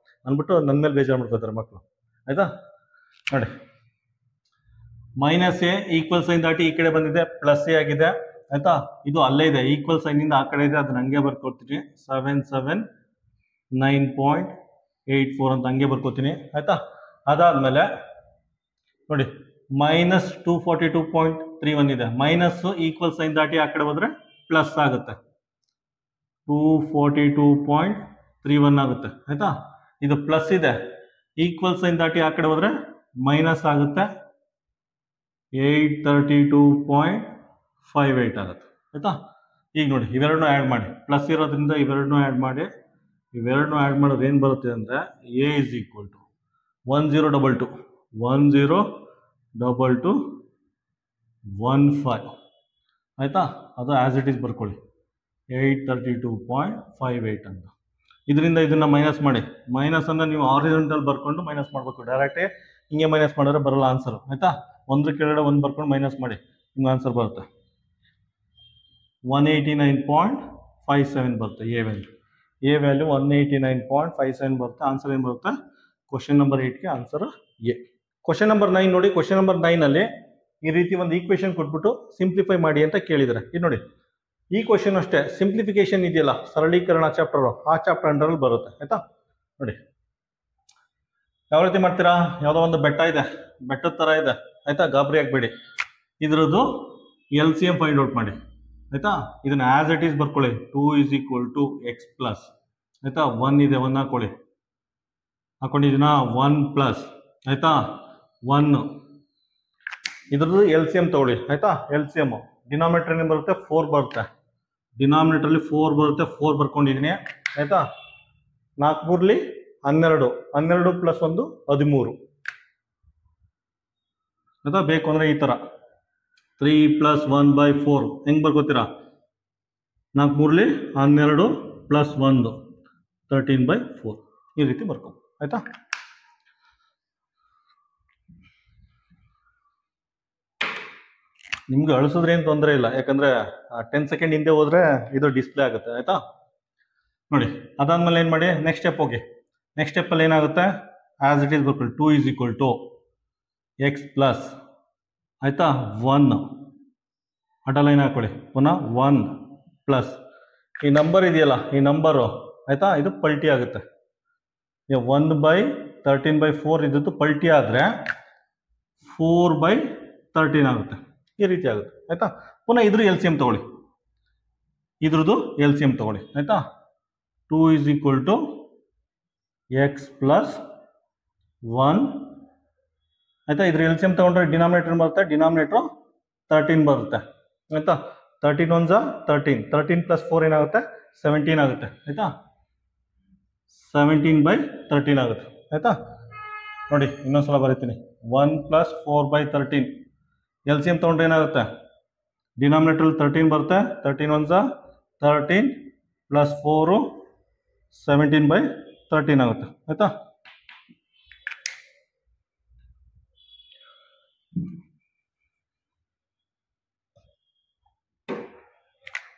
ಅಂದ್ಬಿಟ್ಟು ನನ್ನ ಮೇಲೆ ಬೇಜಾರು ಮಾಡ್ಕೋತಾರೆ ಮಕ್ಕಳು. ಆಯ್ತಾ? ನೋಡಿ, ಮೈನಸ್ ಎ ಈಕ್ವಲ್ ಸೈನ್ ದಾಟಿ ಈ ಕಡೆ ಬಂದಿದೆ, ಪ್ಲಸ್ ಎ ಆಗಿದೆ. ಆಯ್ತಾ? ಇದು ಅಲ್ಲೇ ಇದೆ, ಈಕ್ವಲ್ ಸೈನ್ ಇಂದ ಆ ಕಡೆ ಇದೆ, ಅದನ್ನ ಹಂಗೆ ಬರ್ಕೊಡ್ತೀನಿ. 779.84 ಅಂತ ಹಂಗೆ ಬರ್ಕೋತೀನಿ. ಆಯ್ತಾ? ಅದಾದ್ಮೇಲೆ ನೋಡಿ, ಮೈನಸ್ 242.31 ಇದೆ. ಮೈನಸ್ ಈಕ್ವಲ್ ಸೈನ್ ದಾಟಿ ಆ ಕಡೆ ಹೋದ್ರೆ ಪ್ಲಸ್ ಆಗುತ್ತೆ, 242.31 ಆಗುತ್ತೆ. ಆಯ್ತಾ? ಇದು ಪ್ಲಸ್ ಇದೆ, ಈಕ್ವಲ್ ಸೈನ್ ದಾಟಿ ಆ ಕಡೆ ಹೋದ್ರೆ ಮೈನಸ್ ಆಗುತ್ತೆ, 832.58 ಆಗುತ್ತೆ. ಆಯ್ತಾ? ಈಗ ನೋಡಿ, ಇವೆರಡನ್ನೂ ಆ್ಯಡ್ ಮಾಡಿ, ಪ್ಲಸ್ ಇರೋದ್ರಿಂದ ಇವೆರಡನ್ನೂ ಆ್ಯಡ್ ಮಾಡಿ. ಇವೆರಡನ್ನೂ ಆ್ಯಡ್ ಮಾಡೋದು ಏನು ಬರುತ್ತೆ ಅಂದರೆ ಎ ಇಸ್ ಈಕ್ವಲ್ ಟು 1022.15. ಆಯ್ತಾ? ಅದು ಆ್ಯಸ್ ಇಟ್ ಈಸ್ ಬರ್ಕೊಳ್ಳಿ, 832.58 ಅಂತ. ಇದರಿಂದ ಇದನ್ನ ಮೈನಸ್ ಮಾಡಿ. ಮೈನಸ್ ಅಂದ್ರೆ ನೀವು ಆರಿಜೆಂಟಲ್ ಬರ್ಕೊಂಡು ಮೈನಸ್ ಮಾಡಬೇಕು. ಡೈರೆಕ್ಟೇ ಹಿಂಗೆ ಮೈನಸ್ ಮಾಡಿದ್ರೆ ಬರಲ್ಲ ಆನ್ಸರ್ ಆಯ್ತಾ. ಒಂದ್ರ ಕೆಳಗಡೆ ಒಂದು ಬರ್ಕೊಂಡು ಮೈನಸ್ ಮಾಡಿ ನಿಮ್ಗೆ ಆನ್ಸರ್ ಬರುತ್ತೆ. 189.57 ಬರುತ್ತೆ ಎ ವ್ಯಾಲ್ಯೂ 189.57 ಬರುತ್ತೆ. ಆನ್ಸರ್ ಏನು ಬರುತ್ತೆ? ಕ್ವಶನ್ ನಂಬರ್ 8ಗೆ ಆನ್ಸರ್ ಎ. ಕ್ವಶನ್ ನಂಬರ್ 9 ನೋಡಿ. ಕ್ವಶನ್ ನಂಬರ್ 9 ಅಲ್ಲಿ ಈ ರೀತಿ ಒಂದು ಈಕ್ವೇಶನ್ ಕೊಟ್ಬಿಟ್ಟು ಸಿಂಪ್ಲಿಫೈ ಮಾಡಿ ಅಂತ ಕೇಳಿದರೆ, ಇದು ನೋಡಿ ಈ ಕ್ವಶನ್ ಅಷ್ಟೇ ಸಿಂಪ್ಲಿಫಿಕೇಶನ್ ಇದೆಯಲ್ಲ ಸರಳೀಕರಣ ಚಾಪ್ಟರ್, ಆ ಚಾಪ್ಟರ್ ಅಂಡರಲ್ಲಿ ಬರುತ್ತೆ ಆಯ್ತಾ. ನೋಡಿ ಯಾವ ರೀತಿ ಮಾಡ್ತೀರಾ, ಯಾವುದೋ ಒಂದು ಬೆಟ್ಟ ಇದೆ, ಬೆಟ್ಟದ ಥರ ಇದೆ ಆಯ್ತಾ, ಗಾಬರಿ ಆಗಬೇಡಿ. ಇದ್ರದ್ದು LCM ಫೈಂಡ್ ಔಟ್ ಮಾಡಿ ಆಯ್ತಾ. ಇದನ್ನ ಆಸ್ ಇಟ್ ಈಸ್ ಬರ್ಕೊಳ್ಳಿ. 2 = x ಪ್ಲಸ್ ಆಯ್ತಾ. 1 ಇದೆ, 1 ಹಾಕೊಂಡಿದ್ದೀನ 1 ಪ್ಲಸ್ ಆಯ್ತಾ 1. ಇದ್ರದ್ದು LCM ತಗೊಳ್ಳಿ ಆಯ್ತಾ. LCM ಡಿನಾಮಿನೇಟರ್ ಏನು ಬರುತ್ತೆ? 4 ಬರುತ್ತೆ. ಡಿನಾಮಿನೇಟರ್ಲಿ 4 ಬರುತ್ತೆ, 4 ಬರ್ಕೊಂಡಿದ್ದೀನಿ ಆಯ್ತಾ. 4 3 12, 12 ಪ್ಲಸ್ 1 13 ಆಯ್ತಾ. ಬೇಕು ಅಂದರೆ ಈ ಥರ 3 + 1/4 ಹೆಂಗೆ ಬರ್ಕೋತೀರಾ? 4 3 12 ಪ್ಲಸ್ 1 13/4 ಈ ರೀತಿ ಬರ್ಕೊ ಆಯ್ತಾ. ನಿಮ್ಗೆ ಅಳಿಸಿದ್ರೆ ಏನು ತೊಂದರೆ ಇಲ್ಲ, ಯಾಕಂದ್ರೆ 10 ಸೆಕೆಂಡ್ ಹಿಂದೆ ಹೋದ್ರೆ ಇದು ಡಿಸ್ಪ್ಲೇ ಆಗುತ್ತೆ ಆಯ್ತಾ. ನೋಡಿ ಅದಾದ್ಮೇಲೆ ಏನು ಮಾಡಿ, ನೆಕ್ಸ್ಟ್ ಸ್ಟೆಪ್ ಹೋಗಿ. ನೆಕ್ಸ್ಟ್ ಸ್ಟೆಪ್ಪಲ್ಲಿ ಏನಾಗುತ್ತೆ? ಆಸ್ ಇಟ್ ಈಸ್ ಬರ್ಕೊಳ್ಳಿ. 2 = x ಪ್ಲಸ್ ಆಯ್ತಾ 1 ಅಡ್ಡ ಲೈನ್ ಹಾಕೊಳ್ಳಿ. ಪುನಃ 1 ಪ್ಲಸ್ ಈ ನಂಬರ್ ಇದೆಯಲ್ಲ, ಈ ನಂಬರು ಆಯ್ತಾ, ಇದು ಪಲ್ಟಿ ಆಗುತ್ತೆ. 1/13/4 ಇದ್ದದ್ದು ಪಲ್ಟಿ ಆದರೆ 4/13 ಆಗುತ್ತೆ. ಈ ರೀತಿ ಆಗುತ್ತೆ ಆಯ್ತಾ. ಪುನಃ ಇದ್ರ LCM ತಗೊಳ್ಳಿ, ಇದ್ರದ್ದು LCM ತಗೊಳ್ಳಿ ಆಯ್ತಾ. 2 = x ಪ್ಲಸ್ 1 ಆಯ್ತಾ. ಇದ್ರ LCM ತಗೊಂಡ್ರೆ ಡಿನಾಮಿನೇಟರ್ ಬರುತ್ತೆ, ಡಿನಾಮಿನೇಟರ್ 13 ಬರುತ್ತೆ ಆಯ್ತಾ. 13 1 13, 13 + 4 ಏನಾಗುತ್ತೆ? 17 ಆಗುತ್ತೆ ಆಯ್ತಾ. 17/13 ಆಗುತ್ತೆ ಆಯ್ತಾ. ನೋಡಿ ಇನ್ನೊಂದ್ಸಲ ಬರೀತೀನಿ. 1 + 4/13 LCM ತಗೊಂಡ್ರೆ ಏನಾಗುತ್ತೆ? ಡಿನಾಮಿನೇಟರ್ 13 ಬರುತ್ತೆ, 13 1 13 + 4 17/13 ಆಗುತ್ತೆ ಆಯ್ತಾ.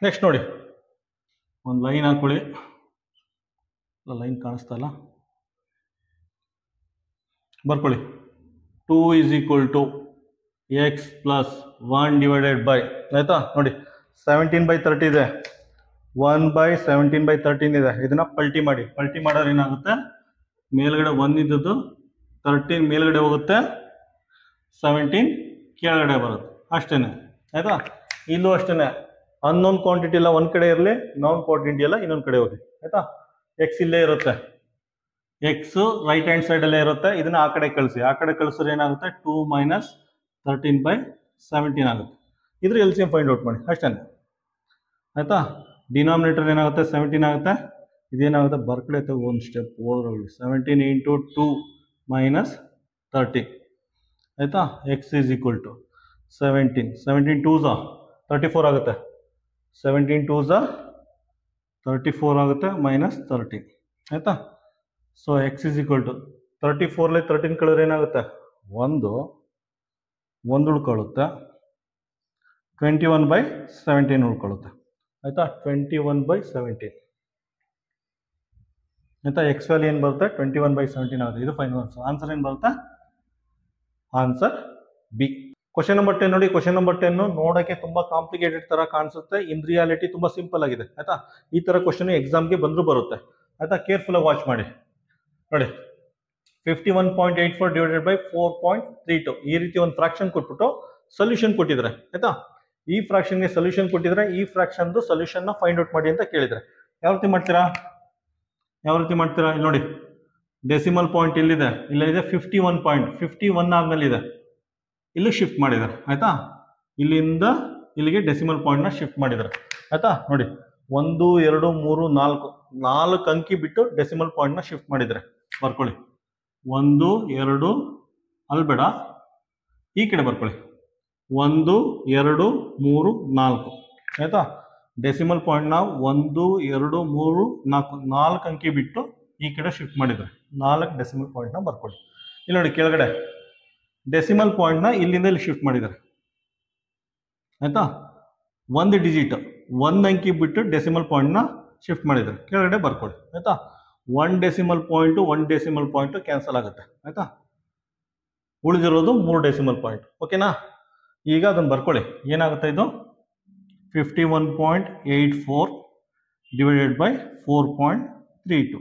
ನೆಕ್ಸ್ಟ್ ನೋಡಿ, ಒಂದು ಲೈನ್ ಹಾಕೊಳ್ಳಿ. ಲೈನ್ ಕಾಣಿಸ್ತಾ ಇಲ್ಲ, ಬರ್ಕೊಳ್ಳಿ. 2 = x ಪ್ಲಸ್ 1 / ಆಯ್ತಾ. ನೋಡಿ 17/30 ಇದೆ, 1/17/13 ಇದೆ. ಇದನ್ನ ಪಲ್ಟಿ ಮಾಡಿ. ಪಲ್ಟಿ ಮಾಡೋರು ಏನಾಗುತ್ತೆ? ಮೇಲ್ಗಡೆ 1 ಇದ್ದದ್ದು 13 ಮೇಲ್ಗಡೆ ಹೋಗುತ್ತೆ, 17 ಕೆಳಗಡೆ ಬರುತ್ತೆ ಅಷ್ಟೇನೆ ಆಯ್ತಾ. ಇಲ್ಲೂ ಅಷ್ಟೇನೆ, ಅನ್ನೋನ್ ಕ್ವಾಂಟಿಟಿ ಎಲ್ಲ ಒಂದ್ ಕಡೆ ಇರಲಿ, ನಾನ್ ಕ್ವಾಂಟಿಟಿ ಎಲ್ಲ ಇನ್ನೊಂದು ಕಡೆ ಹೋಗಿ ಆಯ್ತಾ. ಎಕ್ಸ್ ಇಲ್ಲೇ ಇರುತ್ತೆ, ಎಕ್ಸ್ ರೈಟ್ ಹ್ಯಾಂಡ್ ಸೈಡ್ ಅಲ್ಲೇ ಇರುತ್ತೆ. ಇದನ್ನ ಆ ಕಡೆ ಕಳಿಸಿ, ಆ ಕಡೆ ಕಳಿಸಿದ್ರೆ ಏನಾಗುತ್ತೆ? 2 - 13/17 ಆಗುತ್ತೆ. ಇದ್ರ LCM ಫೈಂಡ್ ಔಟ್ ಮಾಡಿ ಅಷ್ಟೇನೆ ಆಯ್ತಾ. ಡಿನಾಮಿನೇಟರ್ ಏನಾಗುತ್ತೆ? 17 ಆಗುತ್ತೆ. ಇದೇನಾಗುತ್ತೆ? ಬರ್ಕಡೆ ತಗೋ ಒಂದು ಸ್ಟೆಪ್ ಹೋದ್ರಲ್ಲಿ 17 × 2 - 30 ಆಯ್ತಾ. x = 17, 17 2s 34 ಆಗುತ್ತೆ, 17 2s 34 ಆಗುತ್ತೆ -30 ಆಯ್ತಾ. ಸೊ x = 34 13 ಕಳೆದ್ರೆ ಏನಾಗುತ್ತೆ? 1 ಉಳ್ಕೊಳ್ಳುತ್ತೆ, 21/17 ಉಳ್ಕೊಳ್ಳುತ್ತೆ ಆಯ್ತಾ. 21/17 ಆಯ್ತಾ. ಎಕ್ಸ್ ವ್ಯಾಲ್ಯೂ ಏನು ಬರುತ್ತೆ? 21/17 ಆಗುತ್ತೆ. ಇದು ಫೈನಲ್ ಆನ್ಸರ್ ಏನು ಬರುತ್ತೆ? Answer B. ಕ್ವಶನ್ ನಂಬರ್ 10 ನೋಡಿ. ಕ್ವಶನ್ ನಂಬರ್ 10 ನೋಡೋಕ್ಕೆ ತುಂಬಾ ಕಾಂಪ್ಲಿಕೇಟೆಡ್ ತರ ಕಾಣಿಸುತ್ತೆ, ಇನ್ ರಿಯಾಲಿಟಿ ತುಂಬಾ ಸಿಂಪಲ್ ಆಗಿದೆ ಆಯ್ತಾ. ಈ ತರ ಕ್ವಶನ್ ಎಕ್ಸಾಮ್ಗೆ ಬಂದರೂ ಬರುತ್ತೆ ಆಯ್ತಾ. ಕೇರ್ಫುಲ್ ಆಗಿ ವಾಚ್ ಮಾಡಿ. ನೋಡಿ 51.84 / 4.32 ಈ ರೀತಿ ಒಂದು ಫ್ರಾಕ್ಷನ್ ಕೊಟ್ಬಿಟ್ಟು ಸೊಲ್ಯೂಷನ್ ಕೊಟ್ಟಿದ್ರೆ ಆಯ್ತಾ. ಈ ಫ್ರಾಕ್ಷನ್ಗೆ ಸೊಲ್ಯೂಷನ್ ಕೊಟ್ಟಿದ್ರೆ ಈ ಫ್ರಾಕ್ಷನ್ದು ಸೊಲ್ಯೂಷನ್ ನ ಫೈಂಡ್ ಔಟ್ ಮಾಡಿ ಅಂತ ಕೇಳಿದ್ರೆ ಯಾವ ರೀತಿ ಮಾಡ್ತೀರಾ? ಇಲ್ಲಿ ನೋಡಿ, ಡೆಸಿಮಲ್ ಪಾಯಿಂಟ್ ಇಲ್ಲಿದೆ, ಇಲ್ಲಿದೆ 51 ಪಾಯಿಂಟ್, 51 ಆದ್ಮೇಲೆ ಇದೆ, ಇಲ್ಲಿ ಶಿಫ್ಟ್ ಮಾಡಿದ್ದಾರೆ ಆಯ್ತಾ. ಇಲ್ಲಿಂದ ಇಲ್ಲಿಗೆ ಡೆಸಿಮಲ್ ಪಾಯಿಂಟ್ ನ ಶಿಫ್ಟ್ ಮಾಡಿದ್ದಾರೆ ಆಯ್ತಾ. ನೋಡಿ 1 2 3 4 4 ಅಂಕಿ ಬಿಟ್ಟು ಡೆಸಿಮಲ್ ಪಾಯಿಂಟ್ ನ ಶಿಫ್ಟ್ ಮಾಡಿದ್ದಾರೆ. ಬರ್ಕೊಳ್ಳಿ. 1 2 ಅಲ್ಲಿ ಬೇಡ, ಈ ಕಡೆ ಬರ್ಕೊಳ್ಳಿ. 1 2 3 4 ಆಯ್ತಾ. ಡೆಸಿಮಲ್ ಪಾಯಿಂಟ್ ನ 1 2 3 4 4 ಅಂಕಿ ಬಿಟ್ಟು ಈ ಕಡೆ ಶಿಫ್ಟ್ ಮಾಡಿದ್ದಾರೆ. 4 ಡೆಸಿಮಲ್ ಪಾಯಿಂಟ್ ನ ಬರ್ಕೊಳ್ಳಿ. ಇಲ್ಲಿ ನೋಡಿ ಕೆಳಗಡೆ ಡೆಸಿಮಲ್ ಪಾಯಿಂಟ್ನ ಇಲ್ಲಿಂದ ಇಲ್ಲಿ ಶಿಫ್ಟ್ ಮಾಡಿದ್ದಾರೆ ಆಯ್ತಾ. ಒಂದು ಡಿಜಿಟ್ ಒಂದು ಅಂಕಿ ಬಿಟ್ಟು ಡೆಸಿಮಲ್ ಪಾಯಿಂಟ್ನ ಶಿಫ್ಟ್ ಮಾಡಿದ್ದಾರೆ, ಕೆಳಗಡೆ ಬರ್ಕೊಳ್ಳಿ ಆಯ್ತಾ. 1 ಡೆಸಿಮಲ್ ಪಾಯಿಂಟು ಕ್ಯಾನ್ಸಲ್ ಆಗುತ್ತೆ ಆಯ್ತಾ. ಉಳಿದಿರೋದು 3 ಡೆಸಿಮಲ್ ಪಾಯಿಂಟ್. ಓಕೆನಾ. ಈಗ ಅದನ್ನು ಬರ್ಕೊಳ್ಳಿ. ಏನಾಗುತ್ತೆ ಇದು 51.84 ಡಿವೈಡೆಡ್ ಬೈ 4.32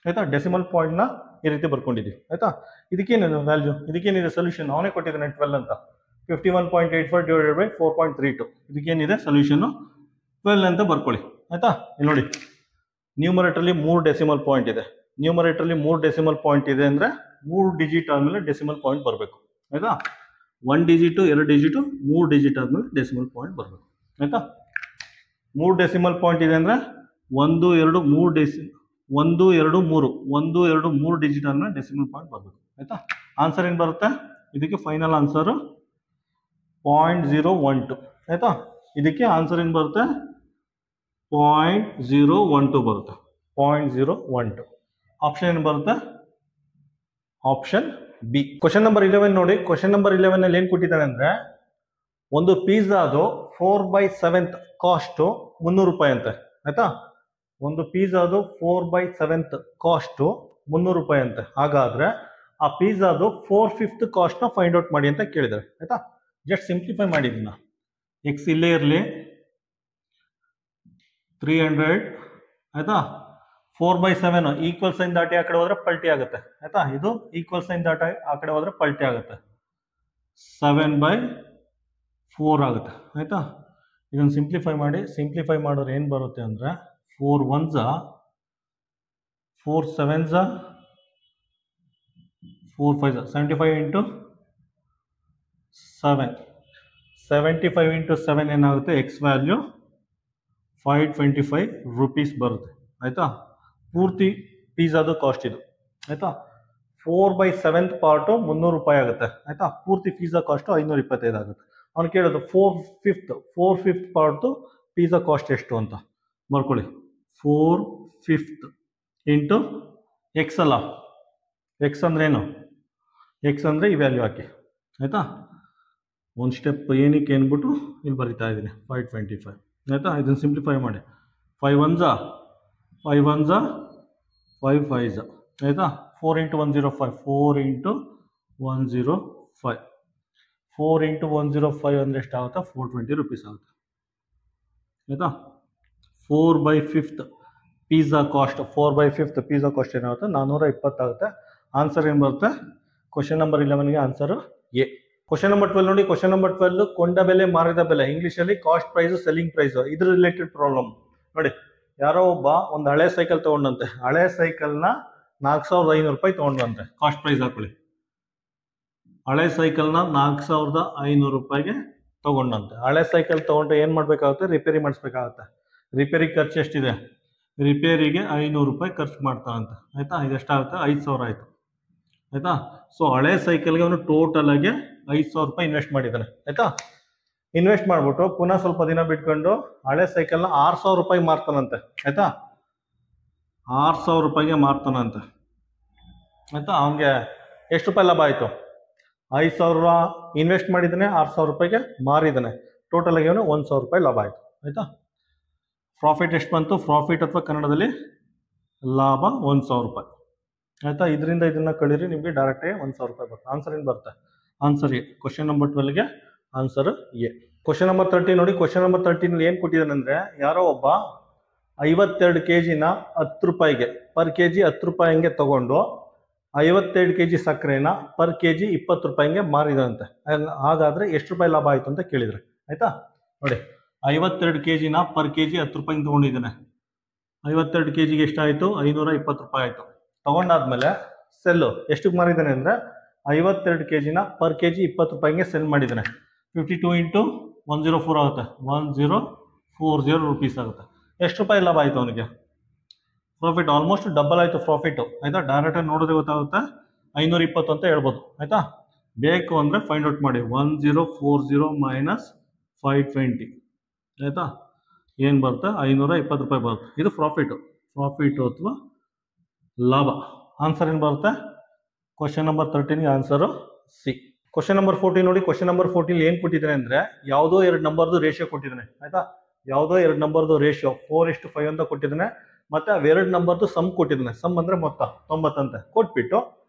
ಆಯ್ತಾ. ಡೆಸಿಮಲ್ ಪಾಯಿಂಟ್ನ ಈ ರೀತಿ ಬರ್ಕೊಂಡಿದ್ದೀವಿ ಆಯ್ತಾ. ಇದಕ್ಕೇನಿದೆ ವ್ಯಾಲ್ಯೂ, ಇದಕ್ಕೇನಿದೆ ಸೊಲ್ಯೂಷನ್, ಅವನೇ ಕೊಟ್ಟಿದ್ದಾನೆ 12 ಅಂತ. 51.84 ಡಿವೈಡೆಡ್ ಬೈ 4.32 ಇದಕ್ಕೇನಿದೆ ಸೊಲ್ಯೂಷನ್ನು 12 ಅಂತ ಬರ್ಕೊಳ್ಳಿ ಆಯ್ತಾ. ಇಲ್ಲಿ ನೋಡಿ, ನ್ಯೂಮರೇಟರ್ಲಿ 3 ಡೆಸಿಮಲ್ ಪಾಯಿಂಟ್ ಇದೆ. ನ್ಯೂಮರೇಟರ್ಲಿ 3 ಡೆಸಿಮಲ್ ಪಾಯಿಂಟ್ ಇದೆ ಅಂದರೆ 3 ಡಿಜಿಟ್ ಆದಮೇಲೆ ಡೆಸಿಮಲ್ ಪಾಯಿಂಟ್ ಬರಬೇಕು ಆಯ್ತಾ. 1 ಡಿಜಿಟು 2 ಡಿಜಿಟು 3 ಡಿಜಿಟ್ ಆದಮೇಲೆ ಡೆಸಿಮಲ್ ಪಾಯಿಂಟ್ ಬರಬೇಕು ಆಯ್ತಾ. 3 ಡೆಸಿಮಲ್ ಪಾಯಿಂಟ್ ಇದೆ ಅಂದರೆ 1 2 3 ಡಿಜಿಟ್ ಆದಮೇಲೆ ಡೆಸಿಮಲ್ ಪಾಯಿಂಟ್ ಬರಬೇಕು ಆಯ್ತಾ. ಆನ್ಸರ್ ಏನು ಬರುತ್ತೆ ಇದಕ್ಕೆ? ಫೈನಲ್ ಆನ್ಸರು 0.012 ಆಯ್ತಾ. ಇದಕ್ಕೆ ಆನ್ಸರ್ ಏನು ಬರುತ್ತೆ? 0.012 ಬರುತ್ತೆ. 0.012 ಆಪ್ಷನ್ ಏನು ಬರುತ್ತೆ? Option B. ಕ್ವಶನ್ ನಂಬರ್ 11 ನೋಡಿ. ಕ್ವಶನ್ ನಂಬರ್ 11 ಅಲ್ಲಿ ಏನು ಕೊಟ್ಟಿದ್ದಾನೆ ಅಂದ್ರೆ, ಒಂದು ಪಿಜ್ಜಾದು 4/7 ಕಾಸ್ಟ್ 300 ರೂಪಾಯಿ ಅಂತೆ ಆಯ್ತಾ. ಒಂದು ಪಿಜ್ಜಾದು 4/7 ಕಾಸ್ಟ್ 300 ರೂಪಾಯಿ ಅಂತೆ. ಹಾಗಾದ್ರೆ ಆ ಪಿಜ್ಜಾದು 4/5 ಕಾಸ್ಟ್ ನ ಫೈಂಡ್ ಔಟ್ ಮಾಡಿ ಅಂತ ಕೇಳಿದ್ದಾರೆ ಆಯ್ತಾ. Just simplify ಮಾಡಿದ್ದೀನ. ಎಕ್ಸ್ ಇಲ್ಲೇ ಇರಲಿ 300 ಆಯ್ತಾ. 4/7 ಈಕ್ವಲ್ ಸೈನ್ ದಾಟಿ ಆ ಕಡೆ ಹೋದ್ರೆ ಪಲ್ಟಿ ಆಗುತ್ತೆ ಆಯ್ತಾ. ಇದು ಈಕ್ವಲ್ ಸೈನ್ ದಾಟಿ ಆ ಕಡೆ ಹೋದ್ರೆ ಪಲ್ಟಿ ಆಗುತ್ತೆ. 7/4 ಆಗುತ್ತೆ ಆಯ್ತಾ. ಇದನ್ನು ಸಿಂಪ್ಲಿಫೈ ಮಾಡಿ. ಸಿಂಪ್ಲಿಫೈ ಮಾಡೋರು ಏನು ಬರುತ್ತೆ ಅಂದರೆ 4 1s 4 7s 4 5s 75 into 7 75 into 7 ಏನಾಗುತ್ತೆ? ಎಕ್ಸ್ ವ್ಯಾಲ್ಯೂ 525 ರೂಪೀಸ್ ಬರುತ್ತೆ ಆಯ್ತಾ. ಪೂರ್ತಿ ಪಿಜ್ಜಾದು ಕಾಸ್ಟ್ ಇದು ಆಯ್ತಾ. 4/7 ಪಾರ್ಟು 300 ರೂಪಾಯಿ ಆಗುತ್ತೆ ಆಯ್ತಾ. ಪೂರ್ತಿ ಪಿಜ್ಜಾ ಕಾಸ್ಟು 525 ಆಗುತ್ತೆ. ಅವ್ನು ಕೇಳೋದು 4/5 ಪಾರ್ಟು ಪಿಜ್ಜಾ ಕಾಸ್ಟ್ ಎಷ್ಟು ಅಂತ ಬರ್ಕೊಳ್ಳಿ. 4/5 ಇಂಟು ಎಕ್ಸ್ ಅಲ್ಲ. ಎಕ್ಸ್ ಅಂದ್ರೆ ಏನು? ಎಕ್ಸ್ ಅಂದರೆ ಈ ವ್ಯಾಲ್ಯೂ ಹಾಕಿ ಆಯಿತಾ. ಒಂದು ಸ್ಟೆಪ್ ಏನಕ್ಕೆ ಅಂದ್ಬಿಟ್ಟು ಇಲ್ಲಿ ಬರಿತಾ ಇದ್ದೀನಿ 525 ಆಯಿತಾ. ಇದನ್ನು ಸಿಂಪ್ಲಿಫೈ ಮಾಡಿ. 5 1s 5 1s 5 5s ಆಯಿತಾ. 4 ಇಂಟು 105 4 ಇಂಟು 105 4 ಇಂಟು 105 ಅಂದರೆ ಎಷ್ಟಾಗುತ್ತೆ? 420 ರೂಪೀಸ್ ಆಗುತ್ತೆ ಆಯಿತಾ. 4/5 ಪಿಜ್ಜಾ ಕಾಸ್ಟ್ 4/5 ಪಿಜ್ಜಾ ಕಾಸ್ಟ್ ಏನಾಗುತ್ತೆ? 420 ಆಗುತ್ತೆ. ಆನ್ಸರ್ ಏನು ಬರುತ್ತೆ? ಕ್ವಶನ್ ನಂಬರ್ 11ಗೆ ಆನ್ಸರು ಎ. ಕ್ವಶನ್ ನಂಬರ್ 12 ನೋಡಿ. ಕ್ವಶನ್ ನಂಬರ್ 12 ಕೊಂಡ ಬೆಲೆ ಮಾರಿದ ಬೆಲೆ, ಇಂಗ್ಲೀಷಲ್ಲಿ ಕಾಸ್ಟ್ ಪ್ರೈಸ್ ಸೆಲ್ಲಿಂಗ್ ಪ್ರೈಸ್, ಇದ್ರ ರಿಲೇಟೆಡ್ ಪ್ರಾಬ್ಲಮ್ ನೋಡಿ. ಯಾರೋ ಒಬ್ಬ ಒಂದು ಹಳೆ ಸೈಕಲ್ ತೊಗೊಂಡಂತೆ. ಹಳೆ ಸೈಕಲ್ನ 4500 ರೂಪಾಯಿ ತೊಗೊಂಡಂತೆ. ಕಾಸ್ಟ್ ಪ್ರೈಸ್ ಹಾಕೊಳ್ಳಿ. ಹಳೆ ಸೈಕಲ್ನ 4500 ರೂಪಾಯಿಗೆ ತೊಗೊಂಡಂತೆ. ಹಳೆ ಸೈಕಲ್ ತೊಗೊಂಡ್ರೆ ಏನು ಮಾಡಬೇಕಾಗುತ್ತೆ? ರಿಪೇರಿ ಮಾಡಿಸ್ಬೇಕಾಗುತ್ತೆ. ರಿಪೇರಿ ಖರ್ಚು ಎಷ್ಟಿದೆ? ರಿಪೇರಿಗೆ 500 ರೂಪಾಯಿ ಖರ್ಚು ಮಾಡ್ತಾನಂತೆ ಆಯಿತಾ. ಇದೆಷ್ಟಾಗುತ್ತೆ? 5000 ಆಯಿತು ಆಯಿತಾ. ಸೊ ಹಳೆ ಸೈಕಲ್ಗೆ ಅವನು ಟೋಟಲ್ ಆಗಿ 5000 ರೂಪಾಯಿ ಇನ್ವೆಸ್ಟ್ ಮಾಡಿದ್ದಾನೆ ಆಯಿತಾ. ಇನ್ವೆಸ್ಟ್ ಮಾಡಿಬಿಟ್ಟು ಪುನಃ ಸ್ವಲ್ಪ ದಿನ ಬಿಟ್ಕೊಂಡು ಹಳೆ ಸೈಕಲ್ನ 6000 ರೂಪಾಯಿ ಮಾರ್ತಾನಂತೆ ಆಯಿತಾ. 6000 ರೂಪಾಯಿಗೆ ಮಾರ್ತಾನಂತೆ ಆಯಿತಾ. ಅವನಿಗೆ ಎಷ್ಟು ರೂಪಾಯಿ ಲಾಭ ಆಯಿತು? 5000 ಇನ್ವೆಸ್ಟ್ ಮಾಡಿದ್ದಾನೆ, 6000 ರೂಪಾಯಿಗೆ ಮಾರಿದ್ದಾನೆ. ಟೋಟಲ್ ಆಗಿ ಅವನು 1000 ರೂಪಾಯಿ ಲಾಭ ಆಯಿತು ಆಯಿತಾ. ಪ್ರಾಫಿಟ್ ಎಷ್ಟು ಬಂತು? ಪ್ರಾಫಿಟ್ ಅಥವಾ ಕನ್ನಡದಲ್ಲಿ ಲಾಭ 1000 ರೂಪಾಯಿ ಆಯಿತಾ. ಇದರಿಂದ ಇದನ್ನು ಕಳೀರಿ, ನಿಮಗೆ ಡೈರೆಕ್ಟಾಗಿ 1000 ರೂಪಾಯಿ ಬರುತ್ತೆ. ಆನ್ಸರ್ ಏನು ಬರುತ್ತೆ? Answer A. ಕ್ವಶನ್ ನಂಬರ್ 12ಗೆ ಆನ್ಸರ್ ಎ. ಕ್ವಶನ್ ನಂಬರ್ 13 ನೋಡಿ. ಕ್ವಶನ್ ನಂಬರ್ 13 ಏನು ಕೊಟ್ಟಿದ್ದಾನೆ ಅಂದರೆ, ಯಾರೋ ಒಬ್ಬ 52 kgನ 10 ರೂಪಾಯಿಗೆ ಪರ್ ಕೆ ಜಿ 10 ರೂಪಾಯಿ ಹಂಗೆ ತೊಗೊಂಡು 52 kg ಸಕ್ಕರೆನ ಪರ್ ಕೆ ಜಿ 20 ರೂಪಾಯಿಗೆ ಮಾರಿದಂತೆ. ಹಾಗಾದರೆ ಎಷ್ಟು ರೂಪಾಯಿ ಲಾಭ ಆಯಿತು ಅಂತ ಕೇಳಿದರೆ ಆಯಿತಾ. ನೋಡಿ, 52 kgನ ಪರ್ ಕೆ ಜಿ 10 ರೂಪಾಯಿಗೆ ತೊಗೊಂಡಿದ್ದಾನೆ. 52 kgಗೆ ಎಷ್ಟಾಯಿತು? 520 ರೂಪಾಯಿ ಆಯಿತು. ತೊಗೊಂಡಾದ್ಮೇಲೆ ಸೆಲ್ಲು ಎಷ್ಟಕ್ಕೆ ಮಾರಿದ್ದಾನೆ ಅಂದರೆ 52 kgನ ಪರ್ ಕೆ ಜಿ 20 ರೂಪಾಯಿಗೆ ಸೆಲ್ ಮಾಡಿದ್ದಾನೆ. 52 ಇಂಟು 104 ಆಗುತ್ತೆ. 1040 ರೂಪೀಸ್ ಆಗುತ್ತೆ. ಎಷ್ಟು ರೂಪಾಯಿ ಲಾಭ ಆಯಿತು ಅವನಿಗೆ? ಪ್ರಾಫಿಟ್ ಆಲ್ಮೋಸ್ಟ್ ಡಬಲ್ ಆಯಿತು ಪ್ರಾಫಿಟು ಆಯಿತಾ. ಡೈರೆಕ್ಟಾಗಿ ನೋಡಿದ್ರೆ ಗೊತ್ತಾಗುತ್ತೆ 520 ಅಂತ ಹೇಳ್ಬೋದು ಆಯಿತಾ. ಬೇಕು ಅಂದರೆ ಫೈಂಡ್ ಔಟ್ ಮಾಡಿ. 1040 ಮೈನಸ್ 520 ಆಯಿತಾ. ಏನು ಬರುತ್ತೆ? 520 ರೂಪಾಯಿ ಬರುತ್ತೆ. ಇದು ಪ್ರಾಫಿಟು ಅಥವಾ ಲಾಭ. ಆನ್ಸರ್ ಏನು ಬರುತ್ತೆ? ಕ್ವಶನ್ ನಂಬರ್ 13ಗೆ ಆನ್ಸರು ಸಿ. ಕ್ವಶನ್ ನಂಬರ್ 14 ನೋಡಿ. ಕ್ವಶನ್ ನಂಬರ್ 14 ಏನ್ ಕೊಟ್ಟಿದ್ದಾನೆ ಅಂದ್ರೆ ಯಾವುದೋ ಎರಡು ನಂಬರ್ದು ರೇಷಿಯೋ ಕೊಟ್ಟಿದ್ದಾನೆ. ಆಯ್ತಾ, ಯಾವುದೋ ಎರಡು ನಂಬರ್ದು ರೇಷಿಯೋ 4:5 ಅಂತ ಕೊಟ್ಟಿದ್ದಾನೆ. ಮತ್ತೆ ಅವೆರಡು ನಂಬರ್ದು ಸಮ್ ಕೊಟ್ಟಿದ್ದಾನೆ. ಸಮ್ ಅಂದ್ರೆ ಮೊತ್ತ 90 ಅಂತ ಕೊಟ್ಬಿಟ್ಟು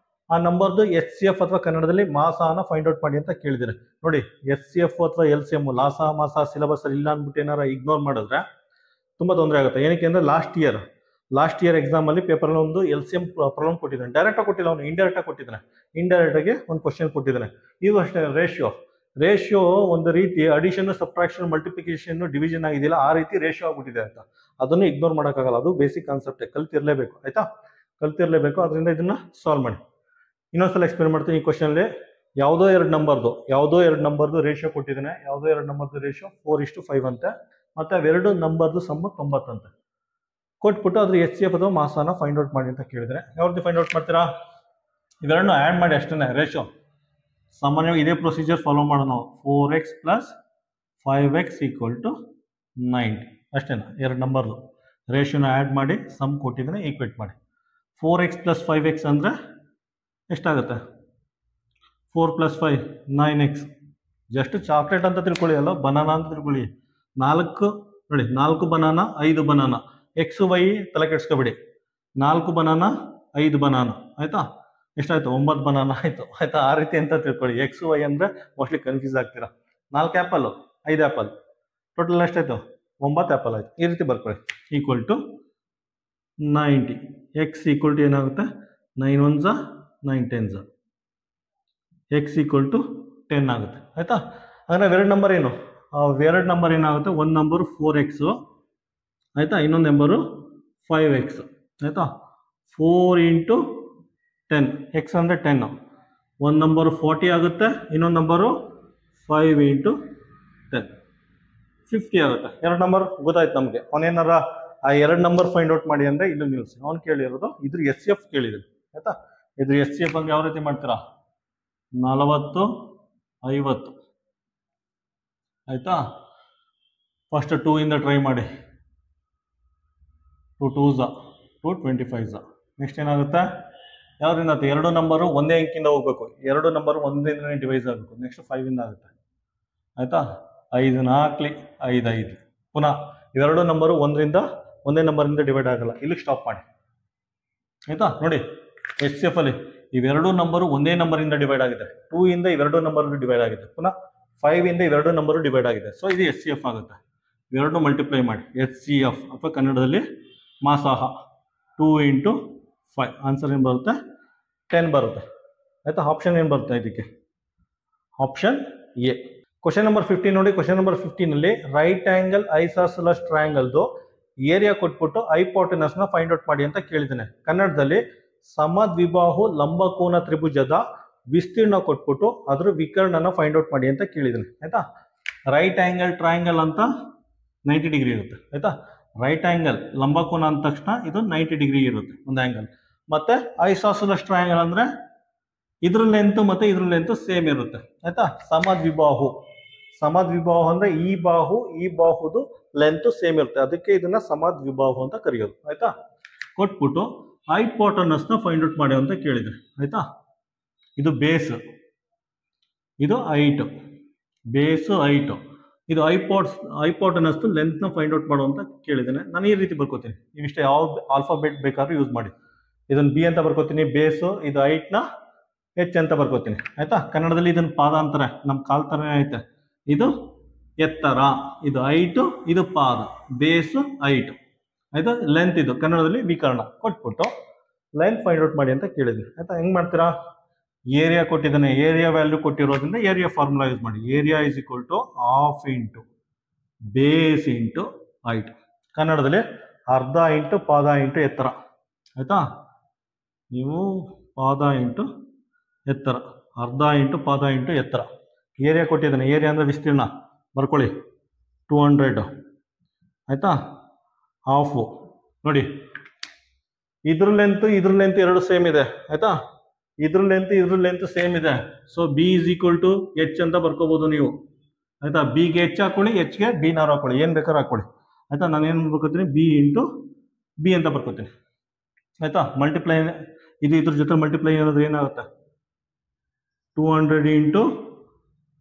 ಆ ನಂಬರ್ದು HCF ಅಥವಾ ಕನ್ನಡದಲ್ಲಿ ಮಾಸನ ಫೈಂಡ್ ಔಟ್ ಮಾಡಿ ಅಂತ ಕೇಳಿದ್ದಾರೆ. ನೋಡಿ, HCF ಅಥವಾ LCM ಲಾಸ ಮಾಸ ಸಿಲೆಬಸ್ ಇಲ್ಲ ಅಂದ್ಬಿಟ್ಟು ಏನಾರ ಇಗ್ನೋರ್ ಮಾಡಿದ್ರೆ ತುಂಬಾ ತೊಂದರೆ ಆಗುತ್ತೆ. ಏನಕ್ಕೆ ಅಂದ್ರೆ ಲಾಸ್ಟ್ ಇಯರ್ ಎಕ್ಸಾಮ್ ಅಲ್ಲಿ ಪೇಪರ್ ಒಂದು LCM ಪ್ರಾಬ್ಲಮ್ ಕೊಟ್ಟಿದ್ದಾನೆ. ಡೈರೆಕ್ಟ್ ಆಗಿ ಕೊಟ್ಟಿಲ್ಲ, ಅವನು ಇಂಡೈರೆಕ್ಟ್ ಆಗಿ ಕೊಟ್ಟಿದ್ದಾನೆ. ಇಂಡೈರೆಕ್ಟ್ ಆಗಿ ಒಂದು ಕ್ವಶನ್ ಕೊಟ್ಟಿದ್ದಾನೆ. ಇದು ಅಷ್ಟೇ, ರೇಷಿಯೋ ಒಂದು ರೀತಿ ಅಡಿಷನ್, ಸಬ್ಟ್ರಾಕ್ಷನ್, ಮಲ್ಟಿಪ್ಲಿಕೇಶನ್, ಡಿವಿಷನ್ ಆಗಿದೆಯಲ್ಲ ಆ ರೀತಿ ರೇಷಿಯೋ ಆಗ್ಬಿಟ್ಟಿದೆ ಅಂತ. ಅದನ್ನು ಇಗ್ನೋರ್ ಮಾಡೋಕ್ಕಾಗಲ್ಲ. ಅದು ಬೇಸಿಕ್ ಕಾನ್ಸೆಪ್ಟ್, ಕಲ್ತಿರ್ಲೇಬೇಕು. ಆಯ್ತಾ, ಕಲ್ತಿರ್ಲೇಬೇಕು. ಅದರಿಂದ ಇದನ್ನ ಸಾಲ್ವ್ ಮಾಡಿ. ಇನ್ನೊಂದ್ಸಲ ಎಕ್ಸ್ಪ್ಲೇನ್ ಮಾಡ್ತೀನಿ. ಈ ಕ್ವಶನ್ ಅಲ್ಲಿ ಯಾವುದೋ ಎರಡು ನಂಬರ್ದು ರೇಷಿಯೋ ಕೊಟ್ಟಿದ್ದಾನೆ. ಯಾವುದೋ ಎರಡು ನಂಬರ್ದು ರೇಷಿಯೋ 4:5 ಅಂತೆ. ಮತ್ತೆ ಅವೆರಡು ನಂಬರ್ದು ಸಮ್ 90 ಅಂತೆ ಕೊಟ್ಬಿಟ್ಟು ಅದ್ರ HCF ಅಥವಾ ಮಾಸನ ಫೈಂಡ್ ಔಟ್ ಮಾಡಿ ಅಂತ ಕೇಳಿದ್ರೆ ಯಾವ್ದು ಫೈಂಡ್ ಔಟ್ ಮಾಡ್ತೀರಾ? ಇವೆರಡನ್ನು ಆ್ಯಡ್ ಮಾಡಿ ಅಷ್ಟೇ. ರೇಷಿಯೋ ಸಾಮಾನ್ಯವಾಗಿ ಇದೇ ಪ್ರೊಸೀಜರ್ ಫಾಲೋ ಮಾಡೋಣ ನಾವು. 4x + 5x = 90 ಅಷ್ಟೇನಾ? ಎರಡು ನಂಬರ್ದು ರೇಷಿಯೋನ ಆ್ಯಡ್ ಮಾಡಿ ಸಮ್ ಕೊಟ್ಟಿದ್ದಾನೆ, ಈಕ್ವೇಟ್ ಮಾಡಿ. 4x + 5x ಅಂದರೆ ಎಷ್ಟಾಗುತ್ತೆ? 4 + 5 9x. ಜಸ್ಟ್ ಚಾಕ್ಲೇಟ್ ಅಂತ ತಿಳ್ಕೊಳ್ಳಿ, ಅಲ್ಲ ಬನಾನಾ ಅಂತ ತಿಳ್ಕೊಳ್ಳಿ. 4 ನೋಡಿ, 4 ಬನಾನಾ 5 ಬನಾನಾ. XY ತಲೆ ಕೆಡ್ಸ್ಕೊಬೇಡಿ. 4 ಬನಾನಾ 5 ಬನಾನಾ ಆಯ್ತಾ? ಎಷ್ಟಾಯ್ತು? 9 ಬನಾನಾ ಆಯ್ತು. ಆಯ್ತಾ, ಆ ರೀತಿ ಅಂತ ತಿಳ್ಕೊಳ್ಳಿ. XY ಅಂದ್ರೆ ಮೋಸ್ಟ್ಲಿ ಕನ್ಫ್ಯೂಸ್ ಆಗ್ತೀರಾ. 4 ಆ್ಯಪಲ್ 5 ಆ್ಯಪಲ್ ಟೋಟಲ್ ಎಷ್ಟಾಯ್ತು? 9 ಆ್ಯಪಲ್ ಆಯ್ತು. ಈ ರೀತಿ ಬರ್ಕೊಳ್ಳಿ. = 90. x = ಏನಾಗುತ್ತೆ? 9 1s 9 10s. x = 10 ಆಗುತ್ತೆ. ಆಯ್ತಾ, ಅಂದ್ರೆ ಎರಡು ನಂಬರ್ ಏನು? ಎರಡು ನಂಬರ್ ಏನಾಗುತ್ತೆ? ಒಂದು ನಂಬರು 4x ಆಯ್ತಾ, ಇನ್ನೊಂದು ನಂಬರು 5x ಆಯ್ತಾ. 4 × 10, x ಅಂದರೆ 10. ಒಂದು ನಂಬರು 40 ಆಗುತ್ತೆ, ಇನ್ನೊಂದು ನಂಬರು 5 × 10 50 ಆಗುತ್ತೆ. ಎರಡು ನಂಬರ್ ಗೊತ್ತಾಯ್ತು ನಮಗೆ. ಅವನೇನಾರ ಆ ಎರಡು ನಂಬರ್ ಫೈಂಡ್ ಔಟ್ ಮಾಡಿ ಅಂದ್ರೆ ಇಲ್ಲಿ ನಿಲ್ಸಿ. ಅವ್ನು ಕೇಳಿರೋದು ಇದ್ರ HCF ಕೇಳಿದ್ರು. ಆಯ್ತಾ, ಇದ್ರ HCF ಅಂದ್ರೆ ಯಾವ ರೀತಿ ಮಾಡ್ತೀರಾ? 40 50 ಆಯ್ತಾ. ಫಸ್ಟ್ 2 ಇಂದ ಟ್ರೈ ಮಾಡಿ. 2 2s 2 25s. ನೆಕ್ಸ್ಟ್ ಏನಾಗುತ್ತೆ? ಯಾವ್ದ್ರಿಂದ ಆಗುತ್ತೆ? ಎರಡು ನಂಬರು ಒಂದೇ ಅಂಕಿಂದ ಹೋಗ್ಬೇಕು. ಎರಡು ನಂಬರು ಒಂದರಿಂದನೇ ಡಿವೈಸ್ ಆಗಬೇಕು. ನೆಕ್ಸ್ಟ್ 5 ಇಂದ ಆಗುತ್ತೆ. ಆಯ್ತಾ, 5 4 5 5. ಪುನಃ ಇವೆರಡು ನಂಬರು ಒಂದೇ ನಂಬರಿಂದ ಡಿವೈಡ್ ಆಗಲ್ಲ. ಇಲ್ಲಿ ಸ್ಟಾಪ್ ಮಾಡಿ. ಆಯ್ತಾ, ನೋಡಿ HCF ಅಲ್ಲಿ ಇವೆರಡು ನಂಬರು ಒಂದೇ ನಂಬರಿಂದ ಡಿವೈಡ್ ಆಗಿದೆ. 2 ಇಂದ ಇವೆರಡು ನಂಬರ್ ಡಿವೈಡ್ ಆಗಿದೆ. ಪುನಃ 5 ಇಂದ ಇವೆರಡು ನಂಬರು ಡಿವೈಡ್ ಆಗಿದೆ. ಸೊ ಇದು HCF ಆಗುತ್ತೆ. ಇವೆರಡು ಮಲ್ಟಿಪ್ಲೈ ಮಾಡಿ. HCF ಅಥವಾ ಕನ್ನಡದಲ್ಲಿ ಮಾಸಾಹ 2 × 5. ಆನ್ಸರ್ ಏನು ಬರುತ್ತೆ? 10 ಬರುತ್ತೆ. ಆಯ್ತಾ, ಆಪ್ಷನ್ ಏನು ಬರುತ್ತೆ ಇದಕ್ಕೆ? Option A. ಕ್ವಶನ್ ನಂಬರ್ 15 ನೋಡಿ. ಕ್ವಶನ್ ನಂಬರ್ 15 ಅಲ್ಲಿ ರೈಟ್ ಆಂಗಲ್ ಐಸಾಸೆಲಸ್ ಟ್ರಯಾಂಗಲ್ದು ಏರಿಯಾ ಕೊಟ್ಬಿಟ್ಟು ಹೈಪೋಟೆನಸ್ ನ ಫೈಂಡ್ ಔಟ್ ಮಾಡಿ ಅಂತ ಕೇಳಿದ್ದಾನೆ. ಕನ್ನಡದಲ್ಲಿ ಸಮದ್ವಿಬಾಹು ಲಂಬಕೋನ ತ್ರಿಭುಜದ ವಿಸ್ತೀರ್ಣ ಕೊಟ್ಬಿಟ್ಟು ಅದ್ರ ವಿಕರ್ಣನ ಫೈಂಡ್ ಔಟ್ ಮಾಡಿ ಅಂತ ಕೇಳಿದ್ದಾನೆ. ಆಯ್ತಾ, ರೈಟ್ ಆಂಗಲ್ ಟ್ರಯಾಂಗಲ್ ಅಂತ 90 ಡಿಗ್ರಿ ಇರುತ್ತೆ. ಆಯ್ತಾ, ರೈಟ್ ಆಂಗಲ್ ಲಂಬಕೋನ ಅಂದ ತಕ್ಷಣ ಇದು 90 ಡಿಗ್ರಿ ಇರುತ್ತೆ ಒಂದು ಆಂಗಲ್. ಮತ್ತೆ ಐಸಾಸೆಲಸ್ ಟ್ರಯಾಂಗಲ್ ಅಂದ್ರೆ ಇದ್ರ ಲೆಂತ್ ಮತ್ತೆ ಇದ್ರ ಲೆಂತ್ ಸೇಮ್ ಇರುತ್ತೆ. ಆಯ್ತಾ, ಸಮದ್ವಿಬಾಹು ಅಂದ್ರೆ ಈ ಬಾಹುದು ಲೆಂತ್ ಸೇಮ್ ಇರುತ್ತೆ. ಅದಕ್ಕೆ ಇದನ್ನ ಸಮದ್ವಿಬಾಹು ಅಂತ ಕರೆಯೋದು. ಆಯ್ತಾ, ಕೊಟ್ಬಿಟ್ಟು ಹೈಪೋಟೆನಸ್ ನ ಫೈಂಡ್ ಔಟ್ ಮಾಡಿ ಅಂತ ಕೇಳಿದ್ರೆ. ಆಯ್ತಾ, ಇದು ಬೇಸ್, ಇದು ಹೈಟ್, ಬೇಸ್ ಹೈಟ್, ಇದು ಹೈಪೋಟೆನಸ್ ಲೆಂತ್ ನ ಫೈಂಡ್ ಔಟ್ ಮಾಡು ಅಂತ ಕೇಳಿದ್ದೇನೆ. ನಾನು ಈ ರೀತಿ ಬರ್ಕೋತೀನಿ. ನೀವಿಷ್ಟ ಯಾವ ಆಲ್ಫಾಬೆಟ್ ಬೇಕಾದ್ರೂ ಯೂಸ್ ಮಾಡಿ. ಇದನ್ನ B ಅಂತ ಬರ್ಕೋತೀನಿ, ಬೇಸು. ಇದು ಹೈಟ್ ನ H ಅಂತ ಬರ್ಕೋತೀನಿ. ಆಯ್ತಾ, ಕನ್ನಡದಲ್ಲಿ ಇದನ್ನ ಪಾದ ಅಂತಾರೆ, ನಮ್ ಕಾಲ್ ತರನೇ ಐತೆ. ಇದು ಎತ್ತರ, ಇದು ಹೈಟ್, ಇದು ಪಾದ, ಬೇಸು ಹೈಟ್. ಆಯ್ತಾ, ಲೆಂತ್ ಇದು ಕನ್ನಡದಲ್ಲಿ ವಿಕರ್ಣ. ಕೊಟ್ಬಿಟ್ಟು ಲೆಂತ್ ಫೈಂಡ್ ಔಟ್ ಮಾಡಿ ಅಂತ ಕೇಳಿದ್ವಿ. ಆಯ್ತಾ, ಹೆಂಗ್ ಮಾಡ್ತೀರಾ? ಏರಿಯಾ ಕೊಟ್ಟಿದ್ದಾನೆ, ಏರಿಯಾ ವ್ಯಾಲ್ಯೂ ಕೊಟ್ಟಿರೋದ್ರಿಂದ ಏರಿಯಾ ಫಾರ್ಮುಲಾ ಯೂಸ್ ಮಾಡಿ. Area = ½ × base × height. ಕನ್ನಡದಲ್ಲಿ ಅರ್ಧ × ಪಾದ × ಎತ್ತರ. ಆಯ್ತಾ, ನೀವು ಪಾದ × ಎತ್ತರ, ಅರ್ಧ × ಪಾದ × ಎತ್ತರ. ಏರಿಯಾ ಕೊಟ್ಟಿದ್ದಾನೆ. ಏರಿಯಾ ಅಂದ್ರೆ ವಿಸ್ತೀರ್ಣ ಬರ್ಕೊಳ್ಳಿ, 200. ಆಯ್ತಾ, ಹಾಫ್ ನೋಡಿ, ಇದ್ರ ಲೆಂತ್ ಎರಡು ಸೇಮ್ ಇದೆ. ಆಯ್ತಾ, ಇದ್ರ ಲೆಂತ್ ಸೇಮ್ ಇದೆ. ಸೊ B = H ಅಂತ ಬರ್ಕೋಬಹುದು ನೀವು. ಆಯ್ತಾ, B ಗೆ H ಹಾಕೊಳ್ಳಿ, H ಗೆ B ನಾರು ಹಾಕೊಳ್ಳಿ, ಏನ್ ಬೇಕಾದ್ರೂ ಹಾಕೊಳ್ಳಿ. ಆಯ್ತಾ, ನಾನು ಏನು ಬರ್ಕೋತೀನಿ? B × B ಅಂತ ಬರ್ಕೋತೀನಿ. ಆಯ್ತಾ, ಮಲ್ಟಿಪ್ಲೈ ಇದು ಇದ್ರ ಜೊತೆ ಮಲ್ಟಿಪ್ಲೈ ಏನಾದ್ರೆ ಏನಾಗುತ್ತೆ? 200 into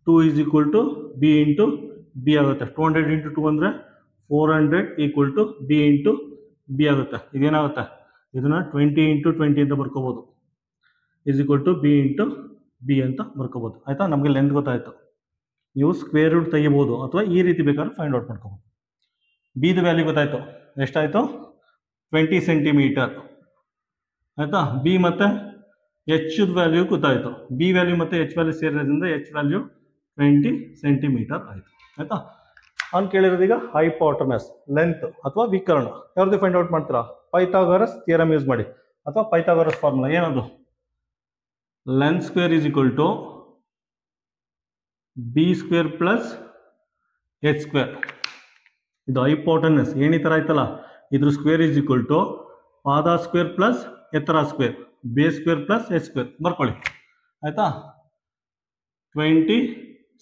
2 is equal to B into B ಆಗುತ್ತೆ. 200 ಇಂಟು 2 ಅಂದರೆ 400 equal to B into B ಆಗುತ್ತೆ. ಇದೇನಾಗುತ್ತೆ, ಇದನ್ನು 20 ಇಂಟು 20 ಅಂತ ಬರ್ಕೋಬೋದು, is equal to B into B ಅಂತ ಬರ್ಕೋಬೋದು. ಆಯಿತಾ, ನಮಗೆ ಲೆಂತ್ ಗೊತ್ತಾಯಿತು. ನೀವು ಸ್ಕ್ವೇರ್ ರೂಟ್ ತೆಗಿಬೋದು ಅಥವಾ ಈ ರೀತಿ ಬೇಕಾದ್ರೆ ಫೈಂಡ್ ಔಟ್ ಮಾಡ್ಕೋಬೋದು. ಬಿದು ವ್ಯಾಲ್ಯೂ ಗೊತ್ತಾಯಿತು, ಎಷ್ಟಾಯಿತು 20 ಸೆಂಟಿಮೀಟರ್. ಆಯಿತಾ, ಬಿ ಮತ್ತು ಎಚ್ ವ್ಯಾಲ್ಯೂ ಗೊತ್ತಾಯಿತು. ಬಿ ವ್ಯಾಲ್ಯೂ ಮತ್ತು ಎಚ್ ವ್ಯಾಲ್ಯೂ ಸೇರಿರೋದ್ರಿಂದ ಎಚ್ ವ್ಯಾಲ್ಯೂ 20 ಸೆಂಟಿಮೀಟರ್ ಆಯಿತು. ಆಯಿತಾ, ಅವ್ನು ಕೇಳಿರೋದೀಗ ಹೈಪೋಟನಸ್ ಲೆಂತ್ ಅಥವಾ ವಿಕರ್ಣ ಯಾವ್ದು ಫೈಂಡ್ ಔಟ್ ಮಾಡ್ತೀರಾ, ಪೈಥಾಗರಸ್ ಥಿಯರಮ್ ಯೂಸ್ ಮಾಡಿ ಅಥವಾ ಪೈಥಾಗರಸ್ ಫಾರ್ಮುಲಾ ಏನದು, length square is equal to B square plus H square. ಇದು ಹೈಪೋಟನಸ್ ಏಣಿ ಥರ ಆಯ್ತಲ್ಲ, ಇದ್ರ ಸ್ಕ್ವೇರ್ ಈಸ್ ಈಕ್ವಲ್ ಟು ಪಾದ ಸ್ಕ್ವೇರ್ ಪ್ಲಸ್ ಎತ್ತರ square, base square plus H square ಬರ್ಕೊಳ್ಳಿ. ಆಯಿತಾ, 20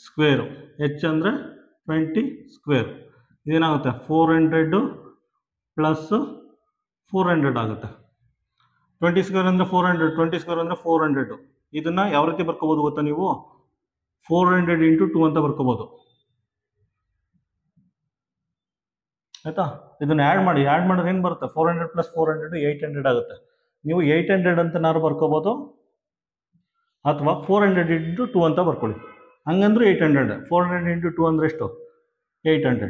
ಸ್ಕ್ವೇರು, ಎಚ್ ಅಂದರೆ 20 ಸ್ಕ್ವೇರ್, ಇದೇನಾಗುತ್ತೆ 400 ಪ್ಲಸ್ 400 ಆಗುತ್ತೆ. 20 ಸ್ಕ್ವೇರ್ ಅಂದರೆ 400, 20 ಸ್ಕ್ವೇರ್ ಅಂದರೆ 400. ಇದನ್ನು ಯಾವ ರೀತಿ ಬರ್ಕೋಬೋದು ಗೊತ್ತಾ ನೀವು, 400 ಇಂಟು 2 ಅಂತ ಬರ್ಕೋಬೋದು. ಆಯಿತಾ, ಇದನ್ನು ಆ್ಯಡ್ ಮಾಡಿದ್ರೆ ಏನು ಬರುತ್ತೆ, 400 ಪ್ಲಸ್ 400 800 ಆಗುತ್ತೆ. ನೀವು 800 ಅಂತ ನಾರು ಬರ್ಕೋಬೋದು ಅಥವಾ 400 ಇಂಟು 2 ಅಂತ ಬರ್ಕೊಳ್ಳಿ. ಹಂಗಂದ್ರೆ 800, 400 ಇಂಟು 2 ಅಂದರೆ ಎಷ್ಟು 800.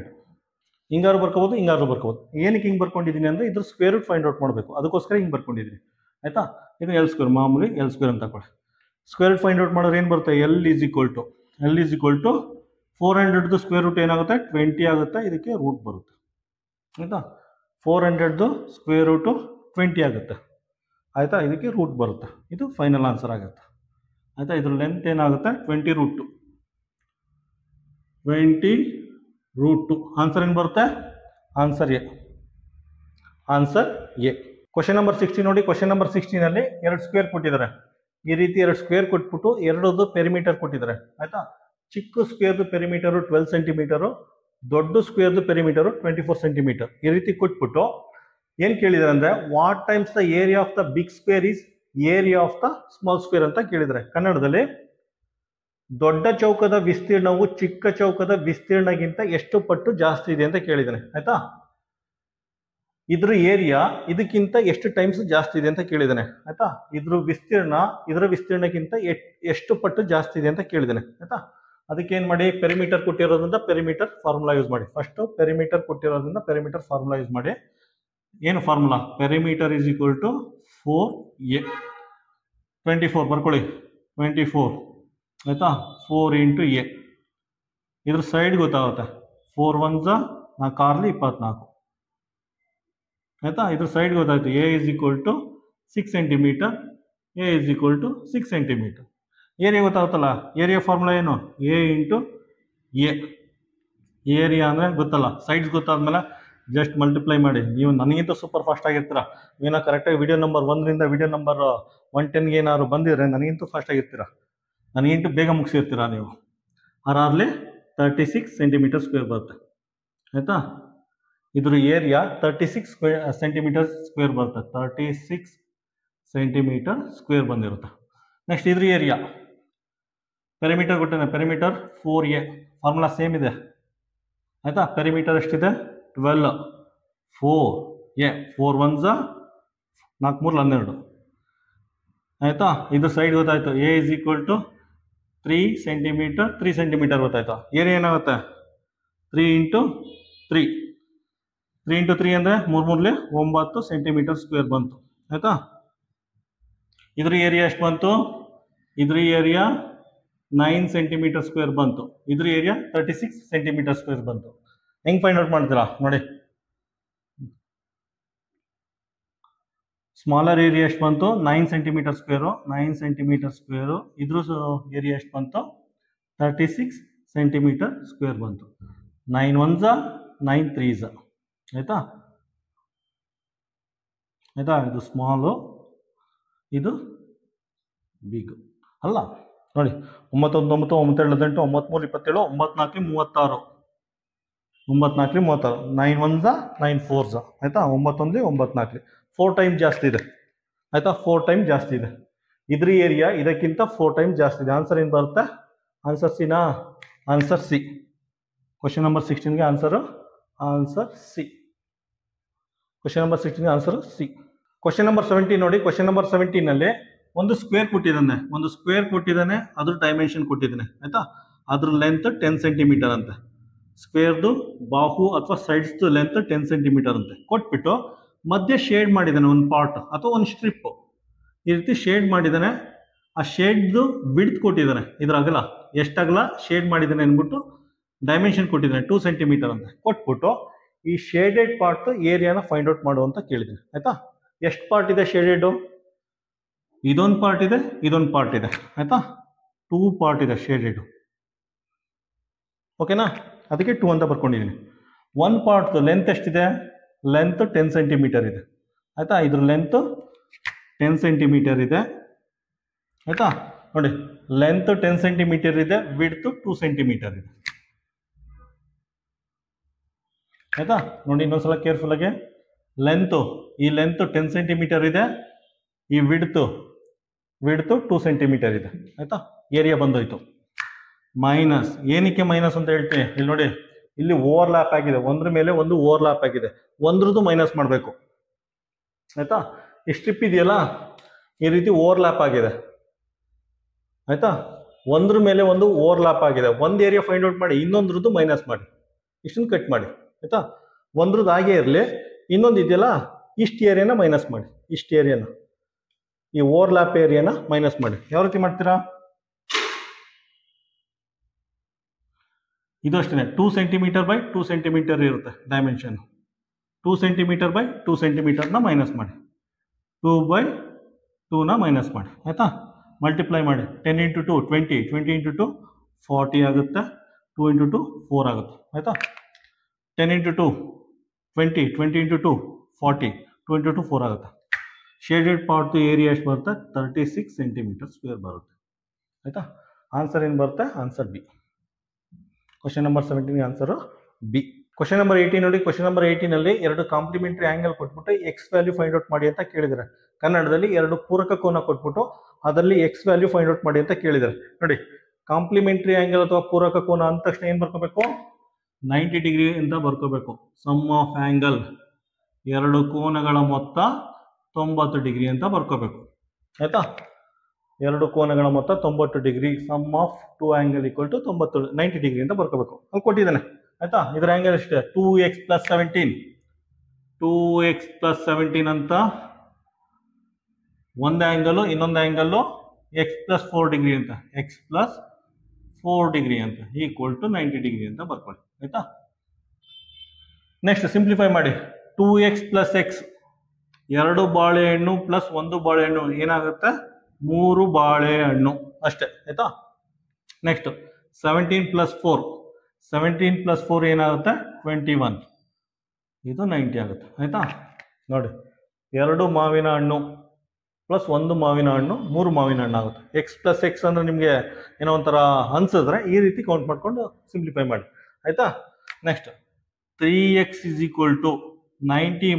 ಹಿಂಗಾರು ಬರ್ಕೋಬೋದು, ಹಿಂಗಾರು ಬರ್ಕೋಬೋದು. ಏನಕ್ಕೆ ಹಿಂಗೆ ಬರ್ಕೊಂಡಿದ್ದೀನಿ ಅಂದರೆ ಇದ್ರ ಸ್ಕ್ವೇರ್ ರೂಟ್ ಫೈಂಡ್ ಔಟ್ ಮಾಡಬೇಕು, ಅದಕ್ಕೋಸ್ಕರ ಹಿಂಗೆ ಬರ್ಕೊಂಡಿದ್ದೀನಿ. ಆಯಿತಾ, ಇದು ಎಲ್ ಸ್ಕ್ವೇರ್, ಮಾಮೂಲಿ ಎಲ್ ಸ್ಕ್ವೇರ್ ಅಂತ ತಗೊಳ್ಳಿ. ಸ್ಕ್ವೇರ್ ರೂಟ್ ಫೈಂಡ್ ಔಟ್ ಮಾಡೋರು ಏನು ಬರುತ್ತೆ, ಎಲ್ ಈಸ್ ಈಕ್ವಲ್ ಟು 400ದು ಸ್ಕ್ವೇರ್ ರೂಟ್ ಏನಾಗುತ್ತೆ 20 ಆಗುತ್ತೆ, ಇದಕ್ಕೆ ರೂಟ್ ಬರುತ್ತೆ. ಆಯಿತಾ, 400ದು ಸ್ಕ್ವೇರ್ ರೂಟು 20 ಆಗುತ್ತೆ. ಆಯಿತಾ, ಇದಕ್ಕೆ ರೂಟ್ ಬರುತ್ತೆ. ಇದು ಫೈನಲ್ ಆನ್ಸರ್ ಆಗುತ್ತೆ. ಆಯಿತಾ, ಇದ್ರ ಲೆಂತ್ ಏನಾಗುತ್ತೆ 20 ರೂಟ್ 2. ಆನ್ಸರ್ ಏನು ಬರುತ್ತೆ, ಆನ್ಸರ್ ಎ. ಕ್ವಶನ್ ನಂಬರ್ 16 ನೋಡಿ. ಕ್ವಶನ್ ನಂಬರ್ 16 ಎರಡು ಸ್ಕ್ವೇರ್ ಕೊಟ್ಟಿದ್ದಾರೆ. ಈ ರೀತಿ ಎರಡು ಸ್ಕ್ವೇರ್ ಕೊಟ್ಬಿಟ್ಟು ಎರಡದು ಪೆರಿಮೀಟರ್ ಕೊಟ್ಟಿದ್ದಾರೆ. ಆಯಿತಾ, ಚಿಕ್ಕ ಸ್ಕ್ವೇರ್ದು ಪೆರಿಮೀಟರು 12 ಸೆಂಟಿಮೀಟರು, ದೊಡ್ಡ ಸ್ಕ್ವೇರ್ದು ಪೆರಿಮೀಟರು 24 ಸೆಂಟಿಮೀಟರ್. ಈ ರೀತಿ ಕೊಟ್ಬಿಟ್ಟು ಏನು ಕೇಳಿದ್ದಾರೆ ಅಂದರೆ what times the area of the big square is area of the small square ಅಂತ ಕೇಳಿದರೆ. ಕನ್ನಡದಲ್ಲಿ ದೊಡ್ಡ ಚೌಕದ ವಿಸ್ತೀರ್ಣವು ಚಿಕ್ಕ ಚೌಕದ ವಿಸ್ತೀರ್ಣಗಿಂತ ಎಷ್ಟು ಪಟ್ಟು ಜಾಸ್ತಿ ಇದೆ ಅಂತ ಕೇಳಿದ್ದಾನೆ. ಆಯ್ತಾ, ಇದ್ರ ಏರಿಯಾ ಇದಕ್ಕಿಂತ ಎಷ್ಟು ಟೈಮ್ಸ್ ಜಾಸ್ತಿ ಇದೆ ಅಂತ ಕೇಳಿದ್ದಾನೆ. ಆಯ್ತಾ, ಇದರ ವಿಸ್ತೀರ್ಣಕ್ಕಿಂತ ಎಷ್ಟು ಪಟ್ಟು ಜಾಸ್ತಿ ಇದೆ ಅಂತ ಕೇಳಿದ್ದಾನೆ. ಆಯ್ತಾ, ಅದಕ್ಕೆ ಏನು ಮಾಡಿ, ಪೆರಿಮೀಟರ್ ಕೊಟ್ಟಿರೋದ್ರಿಂದ ಪೆರಿಮೀಟರ್ ಫಾರ್ಮುಲಾ ಯೂಸ್ ಮಾಡಿ. ಫಸ್ಟ್ ಪೆರಿಮೀಟರ್ ಕೊಟ್ಟಿರೋದ್ರಿಂದ ಪೆರಿಮೀಟರ್ ಫಾರ್ಮುಲಾ ಯೂಸ್ ಮಾಡಿ. ಏನು formula, perimeter is equal to 4a 24 ಬರ್ಕೊಳ್ಳಿ, 24. ಆಯಿತಾ, 4 ಇಂಟು ಎ. ಇದ್ರ ಸೈಡ್ ಗೊತ್ತಾಗುತ್ತೆ, 4 1 4 24. ಆಯಿತಾ, ಇದ್ರ ಸೈಡ್ ಗೊತ್ತಾಯ್ತು, A is equal to 6 centimetre, A is equal to 6 centimetre. Area ಗೊತ್ತಾಗುತ್ತಲ್ಲ, ಏರಿಯಾ ಫಾರ್ಮುಲಾ ಏನು, ಎ ಇಂಟು ಎ. ಏರಿಯಾ ಅಂದರೆ ಗೊತ್ತಲ್ಲ, ಸೈಡ್ಸ್ ಗೊತ್ತಾದ್ಮೇಲೆ ಜಸ್ಟ್ ಮಲ್ಟಿಪ್ಲೈ ಮಾಡಿ. ನೀವು ನನಗಿಂತ ಸೂಪರ್ ಫಾಸ್ಟ್ ಆಗಿರ್ತೀರ. ನೀವೇನೋ ಕರೆಕ್ಟಾಗಿ ವಿಡಿಯೋ ನಂಬರ್ 1ರಿಂದ ವಿಡಿಯೋ ನಂಬರ್ 110ಗೆ ಏನಾದ್ರು ಬಂದಿದ್ರೆ ನನಗಿಂತೂ ಫಾಸ್ಟ್ ಆಗಿರ್ತೀರ, ನನಗಿಂತೂ ಬೇಗ ಮುಗಿಸಿರ್ತೀರ ನೀವು. ಆರಾರ್ಲಿ 36 ಸೆಂಟಿಮೀಟರ್ ಸ್ಕ್ವೇರ್ ಬರುತ್ತೆ. ಆಯಿತಾ, ಇದ್ರ ಏರಿಯಾ 36 ಸೆಂಟಿಮೀಟರ್ ಸ್ಕ್ವೇರ್ ಬರುತ್ತೆ. 36 ಸೆಂಟಿಮೀಟರ್ ಸ್ಕ್ವೇರ್ ಬಂದಿರುತ್ತೆ. ನೆಕ್ಸ್ಟ್ ಇದ್ರ ಏರಿಯಾ, ಪೆರಿಮೀಟರ್ ಕೊಟ್ಟಿದೆ, ಪೆರಿಮೀಟರ್ 4a, ಫಾರ್ಮುಲಾ ಸೇಮ್ ಇದೆ. ಆಯಿತಾ, ಪೆರಿಮೀಟರ್ ಎಷ್ಟಿದೆ 12, 4a, 4 1 4 3 12. ಆಯಿತಾ, ಇದು ಸೈಡ್ ಗೊತ್ತಾಯ್ತು, A is equal to 3 centimetre, 3 centimetre ಗೊತ್ತಾಯ್ತು. ಏರಿಯಾ ಏನಾಗುತ್ತೆ 3 ಇಂಟು 3, 3 ಇಂಟು 3 ಅಂದರೆ 3 9 ಸೆಂಟಿಮೀಟರ್ ಸ್ಕ್ವೇರ್ ಬಂತು. ಆಯಿತಾ, ಇದ್ರ ಏರಿಯಾ ಎಷ್ಟು ಬಂತು, ಇದ್ರ ಏರಿಯಾ 9 ಸೆಂಟಿಮೀಟರ್ ಸ್ಕ್ವೇರ್ ಬಂತು. ಇದ್ರ ಏರಿಯಾ 36 ಸೆಂಟಿಮೀಟರ್ ಸ್ಕ್ವೇರ್ ಬಂತು. ಹೆಂಗೆ ಫೈಂಡ್ ಔಟ್ ಮಾಡ್ತೀರಾ ನೋಡಿ. ಸ್ಮಾಲರ್ ಏರಿಯಾ ಎಷ್ಟು ಬಂತು 9 ಸೆಂಟಿಮೀಟರ್ ಸ್ಕ್ವೇರು, 9 ಸೆಂಟಿಮೀಟರ್ ಸ್ಕ್ವೇರು. ಇದ್ರ ಏರಿಯಾ ಎಷ್ಟು ಬಂತು 36 ಸೆಂಟಿಮೀಟರ್ ಸ್ಕ್ವೇರ್ ಬಂತು. 9 1 9 3. ಆಯಿತಾ, ಆಯಿತಾ, ಇದು ಸ್ಮಾಲು, ಇದು ಬಿಗ್ ಅಲ್ಲ ನೋಡಿ. 9 1 9 9 2 18 9 3 27 9 4 36, 9 4 36, 9 1 9 4. ಆಯಿತಾ, 9 1 9 4, 4 ಟೈಮ್ ಜಾಸ್ತಿ ಇದೆ. ಆಯಿತಾ, 4 ಟೈಮ್ ಜಾಸ್ತಿ ಇದೆ. ಇದ್ರ ಏರಿಯಾ ಇದಕ್ಕಿಂತ 4 ಟೈಮ್ ಜಾಸ್ತಿ ಇದೆ. ಆನ್ಸರ್ ಏನು ಬರುತ್ತೆ? ಆನ್ಸರ್ ಸಿನಾ? Answer C. ಕ್ವಶನ್ ನಂಬರ್ 16ಗೆ ಆನ್ಸರ್ ಸಿ. ಕ್ವಶನ್ ನಂಬರ್ 16ಗೆ ಆನ್ಸರ್ ಸಿ. ಕ್ವಶನ್ ನಂಬರ್ 17 ನೋಡಿ. ಕ್ವಶನ್ ನಂಬರ್ 17 ನಲ್ಲಿ ಒಂದು ಸ್ಕ್ವೇರ್ ಕೊಟ್ಟಿದ್ದಾನೆ, ಅದ್ರ ಡೈಮೆನ್ಷನ್ ಕೊಟ್ಟಿದ್ದಾನೆ. ಆಯ್ತಾ? ಅದ್ರ ಲೆಂತ್ 10 ಸೆಂಟಿಮೀಟರ್ ಅಂತೆ. ಸ್ಕ್ವೇರ್ದು ಬಾಹು ಅಥವಾ ಸೈಡ್ಸ್ ಲೆಂತ್ 10 ಸೆಂಟಿಮೀಟರ್ ಅಂತೆ ಕೊಟ್ಬಿಟ್ಟು ಮಧ್ಯೆ ಶೇಡ್ ಮಾಡಿದ್ದಾನೆ ಒಂದು ಪಾರ್ಟ್ ಅಥವಾ ಒಂದು ಸ್ಟ್ರಿಪ್. ಈ ರೀತಿ ಶೇಡ್ ಮಾಡಿದ್ದಾನೆ. ಆ ಶೇಡ್ದು ವಿಡ್ತ್ ಕೊಟ್ಟಿದ್ದಾನೆ, ಇದ್ರ ಅಗಲ ಎಷ್ಟಾಗಲ ಶೇಡ್ ಮಾಡಿದ್ದಾನೆ ಅಂದ್ಬಿಟ್ಟು ಡೈಮೆನ್ಷನ್ ಕೊಟ್ಟಿದ್ದಾನೆ 2 ಸೆಂಟಿಮೀಟರ್ ಅಂತ ಕೊಟ್ಬಿಟ್ಟು ಈ ಶೇಡೆಡ್ ಪಾರ್ಟ್ ಏರಿಯಾನ ಫೈಂಡ್ ಔಟ್ ಮಾಡು ಅಂತ ಕೇಳಿದ್ದಾನೆ. ಆಯ್ತಾ? ಎಷ್ಟು ಪಾರ್ಟ್ ಇದೆ ಶೇಡೆಡ್? ಇದೊಂದು ಪಾರ್ಟ್ ಇದೆ, ಇದೊಂದು ಪಾರ್ಟ್ ಇದೆ. ಆಯ್ತಾ? 2 ಪಾರ್ಟ್ ಇದೆ ಶೇಡೆಡ್. ಓಕೆನಾ? ಅದಕ್ಕೆ 2 ಅಂತ ಬರ್ಕೊಂಡಿದ್ದೀನಿ. ಒಂದು ಪಾರ್ಟ್ ಲೆಂತ್ ಎಷ್ಟಿದೆ? ಲೆಂತ್ 10 ಸೆಂಟಿಮೀಟರ್ ಇದೆ. ಆಯ್ತಾ? ಇದ್ರ ಲೆಂತ್ 10 ಸೆಂಟಿಮೀಟರ್ ಇದೆ. ಆಯ್ತಾ? ನೋಡಿ, ಲೆಂತ್ 10 ಸೆಂಟಿಮೀಟರ್ ಇದೆ, ವಿಡ್ತ್ 2 ಸೆಂಟಿಮೀಟರ್ ಇದೆ. ಆಯ್ತಾ? ನೋಡಿ ಇನ್ನೊಂದ್ಸಲ ಕೇರ್ಫುಲ್ ಆಗಿ. ಈ ಲೆಂತ್ 10 ಸೆಂಟಿಮೀಟರ್ ಇದೆ, ಈ ವಿಡ್ತ್ 2 ಸೆಂಟಿಮೀಟರ್ ಇದೆ. ಆಯ್ತಾ? ಏರಿಯಾ ಬಂದೋಯ್ತು. ಮೈನಸ್ ಏನಕ್ಕೆ ಮೈನಸ್ ಅಂತ ಹೇಳ್ತೀನಿ? ಇಲ್ಲಿ ನೋಡಿ, ಇಲ್ಲಿ ಓವರ್ಲ್ಯಾಪ್ ಆಗಿದೆ, ಒಂದ್ರ ಮೇಲೆ ಒಂದು ಓವರ್ಲ್ಯಾಪ್ ಆಗಿದೆ, ಒಂದ್ರದ್ದು ಮೈನಸ್ ಮಾಡಬೇಕು. ಆಯ್ತಾ? ಈ ಸ್ಟ್ರಿಪ್ ಇದೆಯಲ್ಲ, ಈ ರೀತಿ ಓವರ್ಲ್ಯಾಪ್ ಆಗಿದೆ. ಆಯ್ತಾ? ಒಂದ್ರ ಮೇಲೆ ಒಂದು ಓವರ್ಲ್ಯಾಪ್ ಆಗಿದೆ. ಒಂದು ಏರಿಯಾ ಫೈಂಡ್ ಔಟ್ ಮಾಡಿ, ಇನ್ನೊಂದ್ರದ್ದು ಮೈನಸ್ ಮಾಡಿ, ಇಷ್ಟನ್ನು ಕಟ್ ಮಾಡಿ. ಆಯ್ತಾ? ಒಂದ್ರದ್ದು ಹಾಗೆ ಇರಲಿ, ಇನ್ನೊಂದು ಇದೆಯಲ್ಲ ಇಷ್ಟು ಏರಿಯಾನ ಮೈನಸ್ ಮಾಡಿ, ಇಷ್ಟು ಏರಿಯಾನ, ಈ ಓವರ್ಲ್ಯಾಪ್ ಏರಿಯಾನ ಮೈನಸ್ ಮಾಡಿ. ಯಾವ ರೀತಿ ಮಾಡ್ತೀರಾ? ಇದು ಅಷ್ಟೇ, 2 ಸೆಂಟಿಮೀಟರ್ ಬೈ 2 ಸೆಂಟಿಮೀಟರ್ ಇರುತ್ತೆ ಡೈಮೆನ್ಷನ್. 2 ಸೆಂಟಿಮೀಟರ್ ಬೈ 2 ಸೆಂಟಿಮೀಟರ್ನ ಮೈನಸ್ ಮಾಡಿ, 2 ಬೈ 2ನ ಮೈನಸ್ ಮಾಡಿ. ಆಯ್ತಾ? ಮಲ್ಟಿಪ್ಲೈ ಮಾಡಿ. 10 ಇಂಟು 2 20, 20 ಇಂಟು 2 40 ಆಗುತ್ತೆ, 2 ಇಂಟು 2 4 ಆಗುತ್ತೆ. ಆಯ್ತಾ? 10 ಇಂಟು 2 20, 20 ಇಂಟು 2 40, 2 ಇಂಟು 2 4 ಆಗುತ್ತೆ. ಶೇಡೆಡ್ ಪಾರ್ಟ್ ಏರಿಯಾ ಎಷ್ಟು ಬರುತ್ತೆ? 36 ಸೆಂಟಿಮೀಟರ್ ಸ್ಕ್ವೇರ್ ಬರುತ್ತೆ. ಆಯ್ತಾ? ಆನ್ಸರ್ ಏನು ಬರುತ್ತೆ? Answer B. Question number 17 answer B. Question number 18 ನೋಡಿ. ಕ್ವಶನ್ ನಂಬರ್ 18 ನಲ್ಲಿ 2 ಕಾಂಪ್ಲಿಮೆಂಟರಿ ಆಂಗಲ್ ಕೊಟ್ಬಿಟ್ಟು ಎಕ್ಸ್ ವ್ಯಾಲ್ಯೂ ಫೈಂಡ್ ಔಟ್ ಮಾಡಿ ಅಂತ ಕೇಳಿದ್ದಾರೆ. ಕನ್ನಡದಲ್ಲಿ 2 ಪೂರಕ ಕೋನ ಕೊಟ್ಬಿಟ್ಟು ಅದರಲ್ಲಿ ಎಕ್ಸ್ ವ್ಯಾಲ್ಯೂ ಫೈಂಡ್ ಔಟ್ ಮಾಡಿ ಅಂತ ಕೇಳಿದ್ದಾರೆ. ನೋಡಿ, ಕಾಂಪ್ಲಿಮೆಂಟರಿ ಆಂಗಲ್ ಅಥವಾ ಪೂರಕ ಕೋನ ಅಂದ ತಕ್ಷಣ ಏನು ಬರ್ಕೋಬೇಕು? 90 ಡಿಗ್ರಿ ಅಂತ ಬರ್ಕೋಬೇಕು. ಸಮ್ ಆಫ್ ಆಂಗಲ್, 2 ಕೋನಗಳ ಮೊತ್ತ 90 ಡಿಗ್ರಿ ಅಂತ ಬರ್ಕೋಬೇಕು. ಆಯ್ತಾ? 2 ಕೋನಗಳ ಮೊತ್ತ 90 degree. Sum of 2 angle equal to 90 degree ಅಂತ ಬರ್ಕೋಬೇಕು. ಅಲ್ಲಿ ಕೊಟ್ಟಿದ್ದಾನೆ. ಆಯ್ತಾ? ಇದರ ಆಂಗಲ್ ಎಷ್ಟೇ? 2x + 17, 2x + 17 ಅಂತ ಒಂದು ಆಂಗಲ್, ಇನ್ನೊಂದು ಆಂಗಲ್ x + 4 ಡಿಗ್ರಿ ಅಂತ, x + 4 ಡಿಗ್ರಿ ಅಂತ ಈಕ್ವಲ್ ಟು 90 ಡಿಗ್ರಿ ಅಂತ ಬರ್ಕೊಳ್ಳಿ. ಆಯ್ತಾ? ನೆಕ್ಸ್ಟ್ ಸಿಂಪ್ಲಿಫೈ ಮಾಡಿ. 2x + x, 2 ಬಾಳೆಹಣ್ಣು ಪ್ಲಸ್ 1 ಬಾಳೆಹಣ್ಣು ಏನಾಗುತ್ತೆ? 3 ಬಾಳೆಹಣ್ಣು ಅಷ್ಟೇ. ಆಯ್ತಾ? ನೆಕ್ಸ್ಟ್ 17 + 4, 17 + 4 ಏನಾಗುತ್ತೆ? 21, ಇದು 90 ಆಗುತ್ತೆ. ಆಯ್ತಾ? ನೋಡಿ, 2 ಮಾವಿನ ಹಣ್ಣು ಪ್ಲಸ್ 1 ಮಾವಿನ ಹಣ್ಣು 3 ಮಾವಿನ ಹಣ್ಣು ಆಗುತ್ತೆ. x + x ಅಂದ್ರೆ ನಿಮಗೆ ಏನೋ ಒಂಥರ ಅನ್ಸಿದ್ರೆ ಈ ರೀತಿ ಕೌಂಟ್ ಮಾಡ್ಕೊಂಡು ಸಿಂಪ್ಲಿಫೈ ಮಾಡಿ. ಆಯ್ತಾ? ನೆಕ್ಸ್ಟ್ 3x = 90 -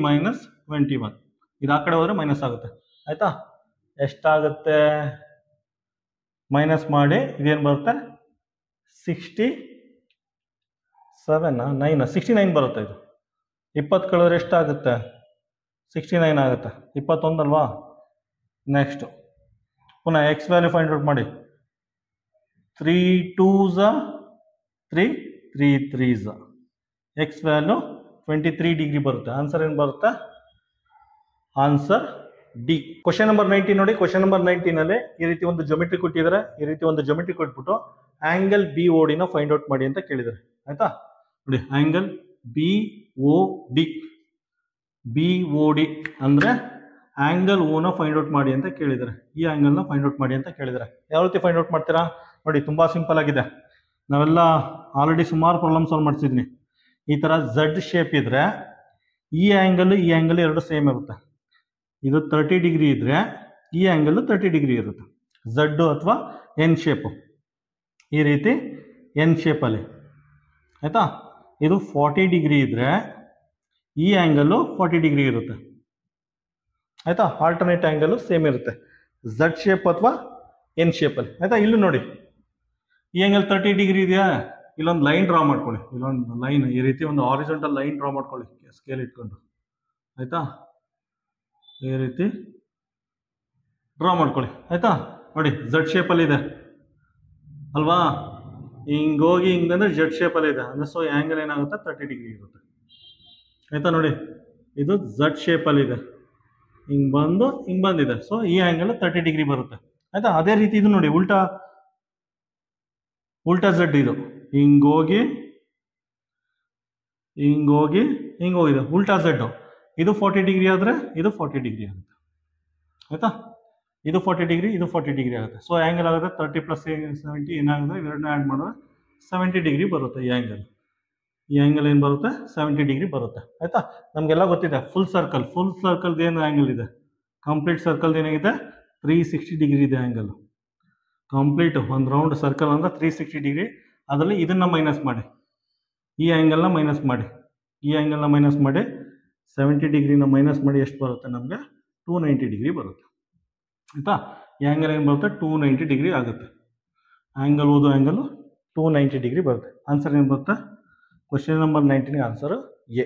21, ಇದು ಆ ಕಡೆ ಹೋದ್ರೆ ಮೈನಸ್ ಆಗುತ್ತೆ. ಆಯ್ತಾ? ಎಷ್ಟಾಗುತ್ತೆ? ಮೈನಸ್ ಮಾಡಿ, ಇದೇನು ಬರುತ್ತೆ? 69 ಬರುತ್ತೆ. ಇದು 20 ಕಳೆದ್ರೆ ಎಷ್ಟಾಗುತ್ತೆ? 69 ಆಗುತ್ತೆ. 21 ಅಲ್ವಾ? ನೆಕ್ಸ್ಟ್ ಪುನಃ ಎಕ್ಸ್ ವ್ಯಾಲ್ಯೂ ಫೈಂಡ್ ಔಟ್ ಮಾಡಿ. 3 2s 3, 3 3s, X value 23 degree ಬರುತ್ತೆ. ಆನ್ಸರ್ ಏನು ಬರುತ್ತೆ? Answer D. ಕ್ವಶನ್ ನಂಬರ್ 19 ನೋಡಿ. ಕ್ವಶನ್ ನಂಬರ್ 19 ನಲ್ಲಿ ಈ ರೀತಿ ಒಂದು ಜೊಮೆಟ್ರಿ ಕೊಟ್ಟಿದ್ದಾರೆ. ಈ ರೀತಿ ಒಂದು ಜೊಮೆಟ್ರಿ ಕೊಟ್ಬಿಟ್ಟು ಆಂಗಲ್ ಬಿ ಓ ಡಿನ ಫೈಂಡ್ ಔಟ್ ಮಾಡಿ ಅಂತ ಕೇಳಿದ್ದಾರೆ. ಆಯ್ತಾ? ನೋಡಿ, ಆಂಗಲ್ ಬಿ ಓ ಡಿ ಅಂದ್ರೆ ಆಂಗಲ್ ಓನ ಫೈಂಡ್ ಔಟ್ ಮಾಡಿ ಅಂತ ಕೇಳಿದ್ದಾರೆ. ಈ ಆಂಗಲ್ನ ಫೈಂಡ್ ಔಟ್ ಮಾಡಿ ಅಂತ ಕೇಳಿದ್ದಾರೆ. ಯಾವ ರೀತಿ ಫೈಂಡ್ ಔಟ್ ಮಾಡ್ತೀರಾ? ನೋಡಿ, ತುಂಬಾ ಸಿಂಪಲ್ ಆಗಿದೆ. ನಾವೆಲ್ಲ ಆಲ್ರೆಡಿ ಸುಮಾರು ಪ್ರಾಬ್ಲಮ್ ಸಾಲ್ವ್ ಮಾಡಿಸಿದ್ನಿ. ಈ ತರ ಝಡ್ ಶೇಪ್ ಇದ್ರೆ ಈ ಆಂಗಲ್ ಎರಡು ಸೇಮ್ ಇರುತ್ತೆ. ಇದು 30 ಡಿಗ್ರಿ ಇದ್ರೆ ಈ ಆಂಗಲ್ 30 ಡಿಗ್ರಿ ಇರುತ್ತೆ. ಝಡ್ ಅಥವಾ ಎನ್ ಶೇಪ್, ಈ ರೀತಿ ಎನ್ ಶೇಪಲ್ಲಿ. ಆಯ್ತಾ? ಇದು 40 ಡಿಗ್ರಿ ಇದ್ರೆ ಈ ಆಂಗಲ್ 40 ಡಿಗ್ರಿ ಇರುತ್ತೆ. ಆಯ್ತಾ? ಆಲ್ಟರ್ನೇಟ್ ಆಂಗಲ್ ಸೇಮ್ ಇರುತ್ತೆ. ಝಡ್ ಶೇಪ್ ಅಥವಾ ಎನ್ ಶೇಪಲ್ಲಿ ಆಯಿತಾ. ಇಲ್ಲೂ ನೋಡಿ ಈ ಆ್ಯಂಗಲ್ 30 ಡಿಗ್ರಿ ಇದೆಯಾ, ಇಲ್ಲೊಂದು ಲೈನ್ ಡ್ರಾ ಮಾಡ್ಕೊಳ್ಳಿ, ಇಲ್ಲೊಂದು ಲೈನ್ ಈ ರೀತಿ ಒಂದು ಹಾರಿಜಾಂಟಲ್ ಲೈನ್ ಡ್ರಾ ಮಾಡ್ಕೊಳ್ಳಿ ಸ್ಕೇಲ್ ಇಟ್ಕೊಂಡು ಆಯಿತಾ. ಈ ರೀತಿ ಡ್ರಾ ಮಾಡ್ಕೊಳ್ಳಿ ಆಯಿತಾ. ನೋಡಿ ಝಡ್ ಶೇಪಲ್ಲಿ ಇದೆ ಅಲ್ವಾ, ಹಿಂಗೋಗಿ ಹಿಂಗಂದ್ರೆ ಝಡ್ ಶೇಪಲ್ಲಿ ಇದೆ ಅಂದರೆ ಸೊ ಆ್ಯಂಗಲ್ ಏನಾಗುತ್ತೆ 30 ಡಿಗ್ರಿ ಇರುತ್ತೆ ಆಯಿತಾ. ನೋಡಿ ಇದು ಝಡ್ ಶೇಪಲ್ಲಿ ಇದೆ, ಹಿಂಗೆ ಬಂದಿದೆ, ಸೊ ಈ ಆ್ಯಂಗಲ್ 30 ಡಿಗ್ರಿ ಬರುತ್ತೆ ಆಯಿತಾ. ಅದೇ ರೀತಿ ಇದು ನೋಡಿ ಉಲ್ಟಾ ಝಡ್, ಇದು ಹಿಂಗೋಗಿ ಹಿಂಗೋಗಿದೆ ಉಲ್ಟಾ ಝಡ್, ಇದು 40 ಡಿಗ್ರಿ ಆದರೆ ಇದು 40 ಡಿಗ್ರಿ ಆಗುತ್ತೆ ಆಯಿತಾ. ಇದು 40 ಡಿಗ್ರಿ, ಇದು 40 ಡಿಗ್ರಿ ಆಗುತ್ತೆ. ಸೊ ಆ್ಯಂಗಲ್ ಆಗುತ್ತೆ 30 + 70 ಏನಾಗುತ್ತೆ, ಇವೆರಡನ್ನ ಆ್ಯಡ್ ಮಾಡಿದ್ರೆ 70 ಡಿಗ್ರಿ ಬರುತ್ತೆ ಈ ಆ್ಯಂಗಲ್. ಈ ಆ್ಯಂಗಲ್ ಏನು ಬರುತ್ತೆ 70 ಡಿಗ್ರಿ ಬರುತ್ತೆ ಆಯಿತಾ. ನಮಗೆಲ್ಲ ಗೊತ್ತಿದೆ ಫುಲ್ ಸರ್ಕಲ್ದು ಏನು ಆ್ಯಂಗಲ್ ಇದೆ, ಕಂಪ್ಲೀಟ್ ಸರ್ಕಲ್ ಏನಾಗಿದೆ 360 ಡಿಗ್ರಿ ಇದೆ ಆ್ಯಂಗಲ್. ಕಂಪ್ಲೀಟ್ ಒಂದು ರೌಂಡ್ ಸರ್ಕಲ್ ಅಂದರೆ 360 ಡಿಗ್ರಿ. ಅದರಲ್ಲಿ ಇದನ್ನು ಮೈನಸ್ ಮಾಡಿ, ಈ ಆ್ಯಂಗಲ್ನ ಮೈನಸ್ ಮಾಡಿ, ಈ ಆ್ಯಂಗಲ್ನ ಮೈನಸ್ ಮಾಡಿ 70 ಡಿಗ್ರಿನ ಮೈನಸ್ ಮಾಡಿ ಎಷ್ಟು ಬರುತ್ತೆ ನಮಗೆ 290 ಡಿಗ್ರಿ ಬರುತ್ತೆ ಆಯಿತಾ. ಈ ಆ್ಯಂಗಲ್ ಏನು ಬರುತ್ತೆ 290 ಡಿಗ್ರಿ ಆಗುತ್ತೆ. ಆ್ಯಂಗಲ್ ಓದೋ ಆ್ಯಂಗಲು 290 ಡಿಗ್ರಿ ಬರುತ್ತೆ. ಆನ್ಸರ್ ಏನು ಬರುತ್ತೆ, ಕ್ವಶನ್ ನಂಬರ್ 19 ಆನ್ಸರು ಎ.